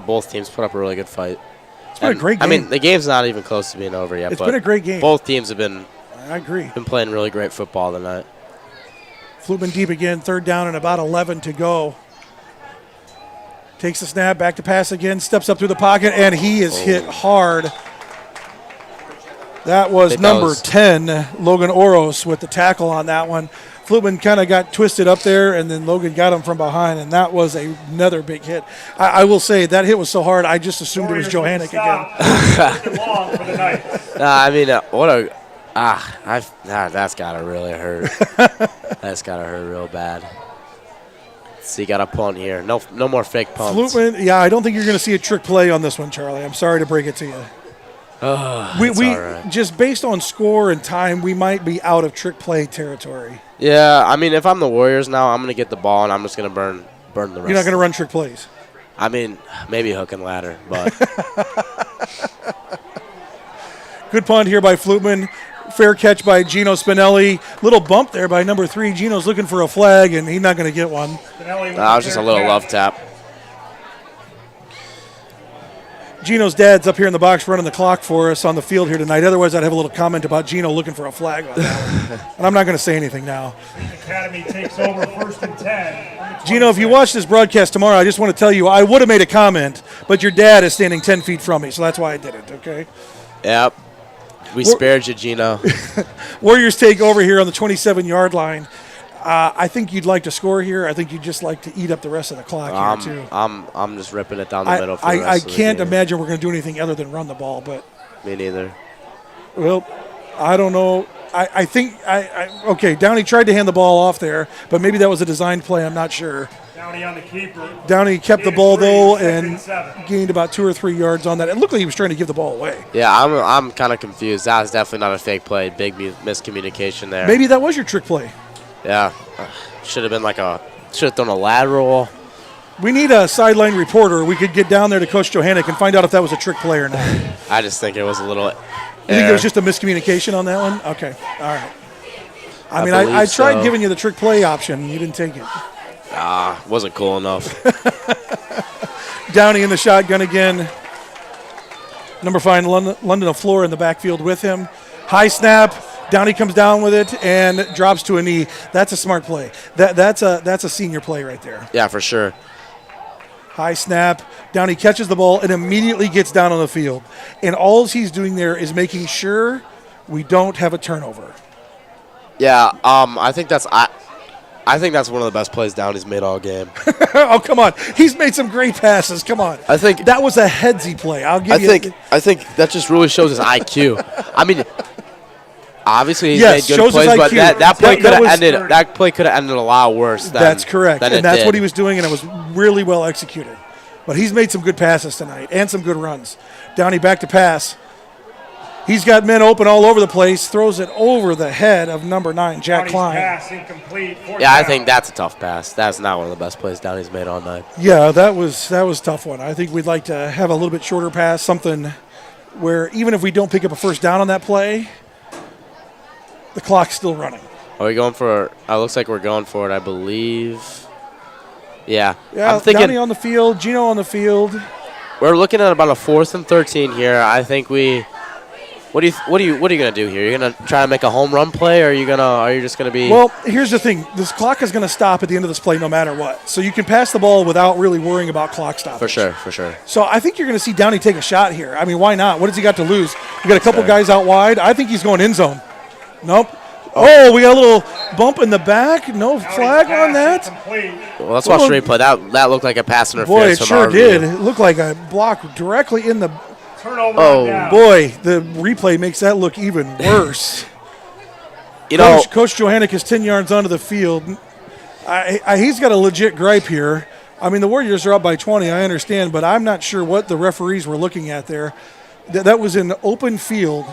both teams put up a really good fight. It's been a great game. I mean, the game's not even close to being over yet. It's been a great game. Both teams have been playing really great football tonight. Flutman deep again, 3rd down and about 11 to go. Takes the snap, back to pass again, steps up through the pocket, and he is hit hard. That was number 10, Logan Oros, with the tackle on that one. Flutman kind of got twisted up there, and then Logan got him from behind, and that was another big hit. I will say that hit was so hard, I just assumed it was Johannick again. I mean, that's got to really hurt. That's got to hurt real bad. So you got a punt here. No more fake punts. Flutman, yeah, I don't think you're going to see a trick play on this one, Charlie. I'm sorry to break it to you. We all right. Just based on score and time, we might be out of trick play territory. Yeah, I mean, if I'm the Warriors now, I'm going to get the ball and I'm just going to burn the rest. You're not going to run trick plays. I mean, maybe hook and ladder, but good punt here by Flutman. Fair catch by Gino Spinelli. Little bump there by number 3. Gino's looking for a flag, and he's not going to get one. That was just a little love tap. Gino's dad's up here in the box running the clock for us on the field here tonight. Otherwise, I'd have a little comment about Gino looking for a flag on that one. And I'm not going to say anything now. Academy takes over 1st and 10. Gino, if you watch this broadcast tomorrow, I just want to tell you I would have made a comment, but your dad is standing 10 feet from me, so that's why I did it, okay? Yep. We spared you, Gino. Warriors take over here on the 27-yard line. I think you'd like to score here. I think you'd just like to eat up the rest of the clock here, too. I'm just ripping it down the middle for the rest I of the can't game. imagine we're going to do anything other than run the ball. But me neither. Well, I don't know. I think okay, Downey tried to hand the ball off there, but maybe that was a designed play. I'm not sure. Downey on the keeper. Downey kept the ball, though, and gained about 2 or 3 yards on that. It looked like he was trying to give the ball away. Yeah, I'm kind of confused. That was definitely not a fake play. Big miscommunication there. Maybe that was your trick play. Yeah. Should have been should have thrown a lateral. We need a sideline reporter. We could get down there to Coach Johannick and find out if that was a trick play or not. I just think it was a little. You think there was just a miscommunication on that one? Okay, all right. I tried so. giving you the trick play option. You didn't take it. Wasn't cool enough. Downey in the shotgun again. Number 5, London LaFleur in the backfield with him. High snap. Downey comes down with it and drops to a knee. That's a smart play. That's a senior play right there. Yeah, for sure. High snap. Downey catches the ball and immediately gets down on the field. And all he's doing there is making sure we don't have a turnover. Yeah, I think that's one of the best plays Downey's made all game. Oh, come on. He's made some great passes. Come on. I think that was a headsy play. I think that just really shows his IQ. I mean, obviously he's yes, made good plays, but that play could have ended a lot worse. That's correct, and that's what he was doing, and it was really well executed. But he's made some good passes tonight and some good runs. Downey back to pass. He's got men open all over the place. Throws it over the head of number 9, Jack Klein. Pass incomplete. Yeah, I think that's a tough pass. That's not one of the best plays Downey's made all night. Yeah, that was a tough one. I think we'd like to have a little bit shorter pass, something where even if we don't pick up a first down on that play, the clock's still running. Are we going for? Looks like we're going for it. I believe. Yeah. Yeah. I'm thinking Downey on the field, Gino on the field. We're looking at about a 4th and 13 here. I think we. What are you gonna do here? You're gonna try to make a home run play, or are you just gonna be? Well, here's the thing: this clock is gonna stop at the end of this play, no matter what. So you can pass the ball without really worrying about clock stoppage. For sure. So I think you're gonna see Downey take a shot here. I mean, why not? What has he got to lose? You got a couple guys out wide. I think he's going end zone. Nope. Oh, we got a little bump in the back. No flag on that. Well, let's watch the replay. That looked like a pass interference. Boy, it sure did. It looked like a block directly in the. Turnover. Oh boy, the replay makes that look even worse. Coach Johannick is 10 yards onto the field. He's got a legit gripe here. I mean, the Warriors are up by 20. I understand, but I'm not sure what the referees were looking at there. That was an open field.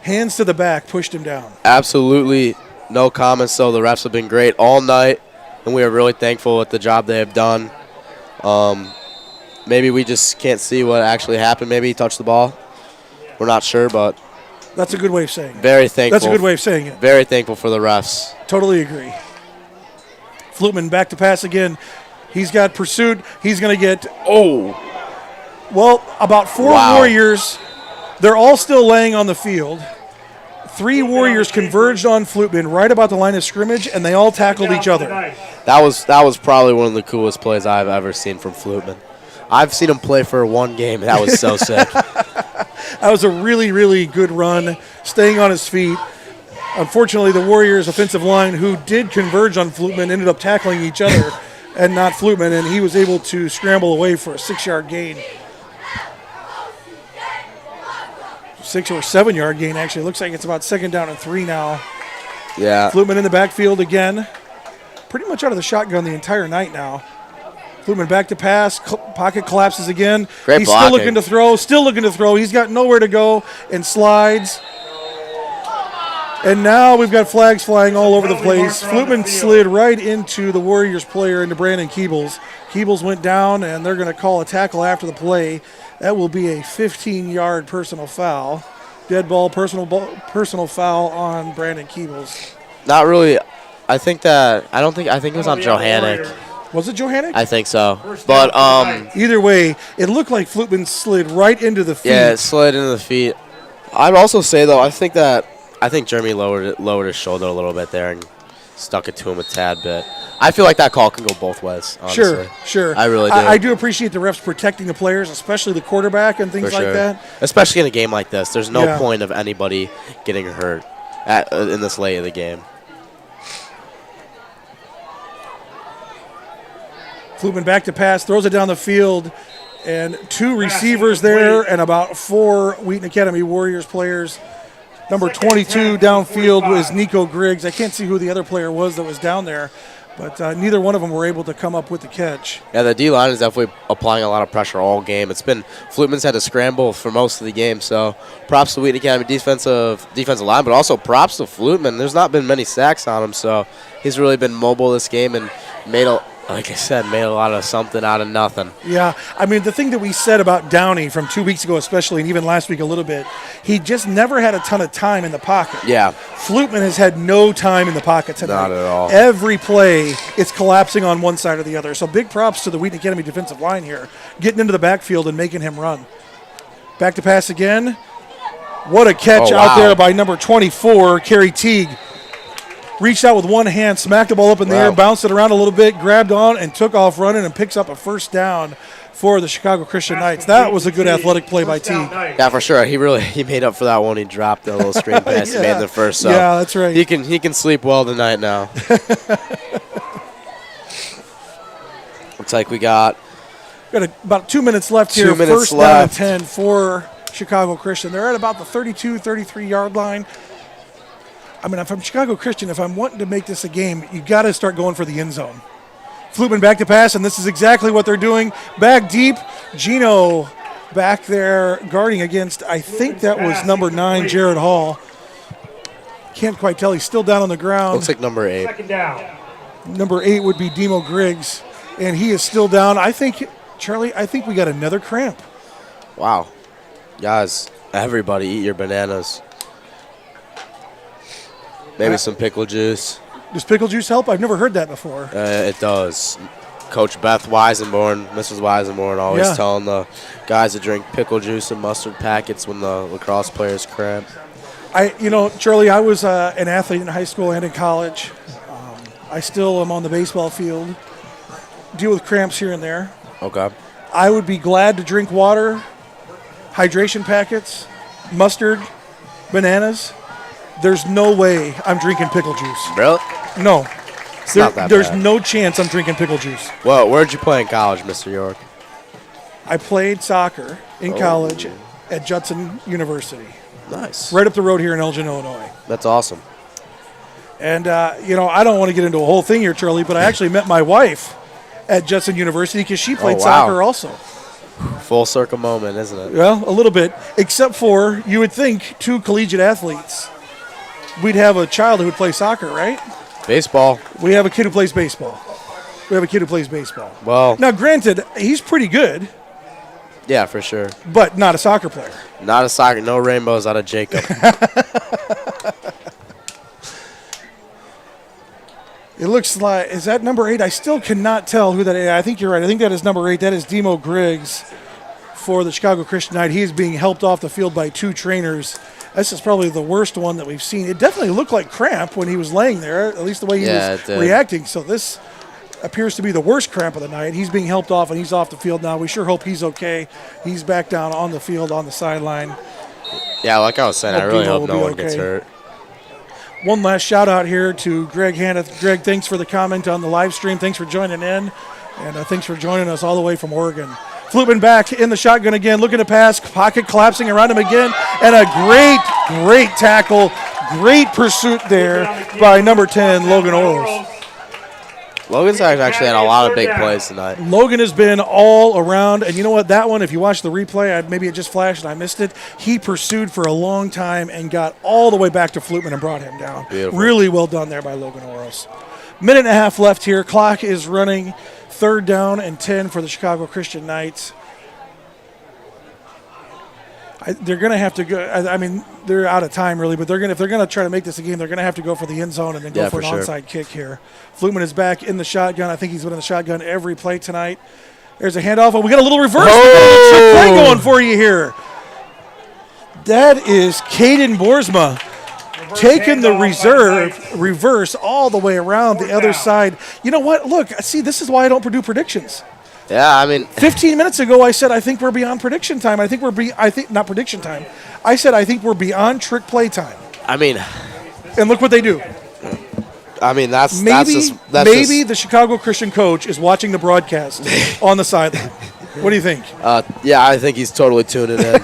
Hands to the back, pushed him down. Absolutely no comments, so the refs have been great all night, and we are really thankful with the job they have done. Maybe we just can't see what actually happened. Maybe he touched the ball. We're not sure, but that's a good way of saying it. Very thankful. That's a good way of saying it. Very thankful for the refs. Totally agree. Flutman back to pass again. He's got pursuit. He's going to get about 4 Warriors. They're all still laying on the field. 3 Warriors converged on Flutman right about the line of scrimmage, and they all tackled each other. That was probably one of the coolest plays I've ever seen from Flutman. I've seen him play for one game. That was so sick. That was a really, really good run, staying on his feet. Unfortunately, the Warriors' offensive line, who did converge on Flutman, ended up tackling each other and not Flutman, and he was able to scramble away for a 6-yard gain. 6 or 7-yard gain, actually. It looks like it's about 2nd down and 3 now. Yeah. Flutman in the backfield again. Pretty much out of the shotgun the entire night now. Flutman back to pass. Pocket collapses again. Great He's blocking. still looking to throw. He's got nowhere to go and slides. And now we've got flags flying all over the place. Flutman slid right into the Warriors player, into Brandon Keebles. Keebles went down, and they're going to call a tackle after the play. That will be a 15-yard personal foul. Dead ball, personal foul on Brandon Keebles. Not really. I think it was on Johannick. Was it Johannick? I think so. But either way, it looked like Flutman slid right into the feet. Yeah, it slid into the feet. I'd also say though, I think Jeremy lowered his shoulder a little bit there and stuck it to him a tad bit. I feel like that call can go both ways, honestly. Sure. I really do. I do appreciate the refs protecting the players, especially the quarterback and things like that. Especially in a game like this. There's no point of anybody getting hurt in this late of the game. Flutman back to pass, throws it down the field, and 2 receivers there and about 4 Wheaton Academy Warriors players. Number 22 downfield was Nico Griggs. I can't see who the other player was that was down there, but neither one of them were able to come up with the catch. Yeah, the D-line is definitely applying a lot of pressure all game. Flutman's had to scramble for most of the game, so props to Wheaton Academy defensive line, but also props to Flutman. There's not been many sacks on him, so he's really been mobile this game and made like I said, made a lot of something out of nothing. Yeah, I mean, the thing that we said about Downey from 2 weeks ago especially, and even last week a little bit, he just never had a ton of time in the pocket. Yeah. Flutman has had no time in the pocket tonight. Not at all. Every play, it's collapsing on one side or the other. So big props to the Wheaton Academy defensive line here, getting into the backfield and making him run. Back to pass again. What a catch out there by number 24, Kerry Teague. Reached out with one hand, smacked the ball up in the air, bounced it around a little bit, grabbed on, and took off running and picks up a first down for the Chicago Christian Knights. That was a good athletic play by Teague. Yeah, for sure. He made up for that one. He dropped the little screen pass he made in the first. So yeah, that's right. He can sleep well tonight now. Looks like we got about 2 minutes left here. First down and 10 for Chicago Christian. They're at about the 32, 33-yard line. I mean, if I'm Chicago Christian, if I'm wanting to make this a game, you got to start going for the end zone. Flutman back to pass, and this is exactly what they're doing. Back deep, Gino back there guarding against, I think that was number 9, Jared Hall. Can't quite tell. He's still down on the ground. Looks like number 8. Second down. Number 8 would be Demo Griggs, and he is still down. I think, Charlie, we got another cramp. Wow. Guys, everybody eat your bananas. Maybe some pickle juice. Does pickle juice help? I've never heard that before. It does. Coach Beth Weisenborn, Mrs. Weisenborn, always telling the guys to drink pickle juice and mustard packets when the lacrosse players cramp. Charlie, I was an athlete in high school and in college. I still am on the baseball field. Deal with cramps here and there. Okay. I would be glad to drink water, hydration packets, mustard, bananas. There's no way I'm drinking pickle juice. Really? No. It's not that There's bad. no chance I'm drinking pickle juice. Well, where'd you play in college, Mr. York? I played soccer in college at Judson University. Nice. Right up the road here in Elgin, Illinois. That's awesome. And, I don't want to get into a whole thing here, Charlie, but I actually met my wife at Judson University because she played soccer also. Full circle moment, isn't it? Well, a little bit. Except for, you would think, 2 collegiate athletes. We'd have a child who would play soccer, right? Baseball. We have a kid who plays baseball. Well. Now, granted, he's pretty good. Yeah, for sure. But not a soccer player. Not a soccer. No rainbows out of Jacob. It looks like, is that number 8? I still cannot tell who that is. I think you're right. I think that is number 8. That is Demo Griggs for the Chicago Christian Knight. He is being helped off the field by 2 trainers. This is probably the worst one that we've seen. It definitely looked like cramp when he was laying there, at least the way he was reacting. So this appears to be the worst cramp of the night. He's being helped off, and he's off the field now. We sure hope he's okay. He's back down on the field on the sideline. Yeah, like I was saying, I really hope no one gets hurt. One last shout out here to Greg Hanneth. Greg, thanks for the comment on the live stream. Thanks for joining in, and thanks for joining us all the way from Oregon. Flutman back in the shotgun again, looking to pass, pocket collapsing around him again, and a great tackle, great pursuit there by number 10, Logan Oros. Logan's actually had a lot of big plays tonight. Logan has been all around, and you know what? That one, if you watch the replay, maybe it just flashed and I missed it. He pursued for a long time and got all the way back to Flutman and brought him down. Beautiful. Really well done there by Logan Oros. Minute and a half left here. Clock is running. 3rd down and 10 for the Chicago Christian Knights. They're going to have to go. I mean, they're out of time really, but if they're going to try to make this a game, they're going to have to go for the end zone and then go for an onside kick here. Flutman is back in the shotgun. I think he's been in the shotgun every play tonight. There's a handoff, and we got a little reverse. We got a trick play going for you here. That is Caden Boersma taking the reverse all the way around the other side. You know what? Look, see, this is why I don't do predictions. Yeah, I mean, 15 minutes ago, I said I think we're beyond prediction time. I think not prediction time. I said I think we're beyond trick play time. I mean, and look what they do. I mean, that's maybe the Chicago Christian coach is watching the broadcast on the sideline. What do you think? Yeah, I think he's totally tuning in.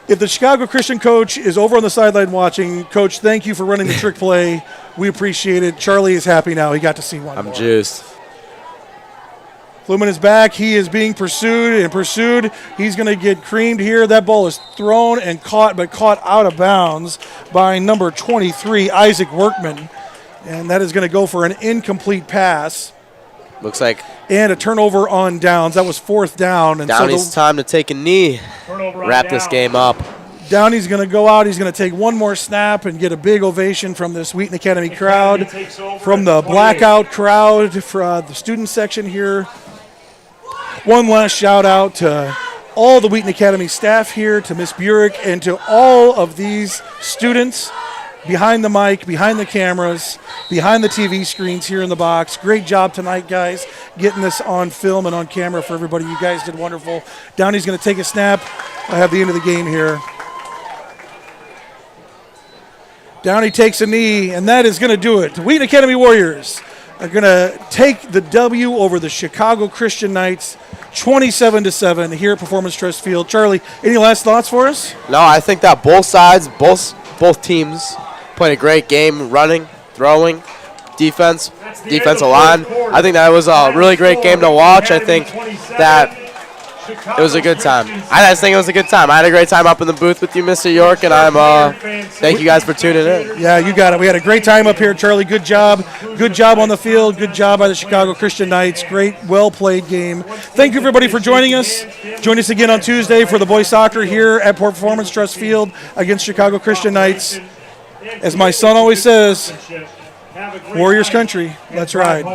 If the Chicago Christian coach is over on the sideline watching, Coach, thank you for running the trick play. We appreciate it. Charlie is happy now. He got to see one. I'm juiced. Flutman is back. He is being pursued. He's going to get creamed here. That ball is thrown and caught out of bounds by number 23, Isaac Workman. And that is going to go for an incomplete pass. Looks like and a turnover on downs. That was 4th down. And Downey's time to take a knee, wrap this game up. Downey's going to go out. He's going to take one more snap and get a big ovation from this Wheaton Academy crowd, from the blackout crowd, for the student section here. One last shout out to all the Wheaton Academy staff here, to Miss Burek, and to all of these students behind the mic, behind the cameras, behind the TV screens here in the box. Great job tonight, guys, getting this on film and on camera for everybody. You guys did wonderful. Downey's going to take a snap. I have the end of the game here. Downey takes a knee, and that is going to do it. The Wheaton Academy Warriors are going to take the W over the Chicago Christian Knights 27-7 here at Performance Trust Field. Charlie, any last thoughts for us? No, I think that both sides, both teams played a great game, running, throwing, defensive line. I think that was a really great game to watch. I think that it was a good time. I just think it was a good time. I had a great time up in the booth with you, Mr. York, and thank you guys for tuning in. Yeah, you got it. We had a great time up here, Charlie. Good job. Good job on the field. Good job by the Chicago Christian Knights. Great, well-played game. Thank you, everybody, for joining us. Join us again on Tuesday for the boys soccer here at Performance Trust Field against Chicago Christian Knights. As my son always says, Warriors country, let's ride.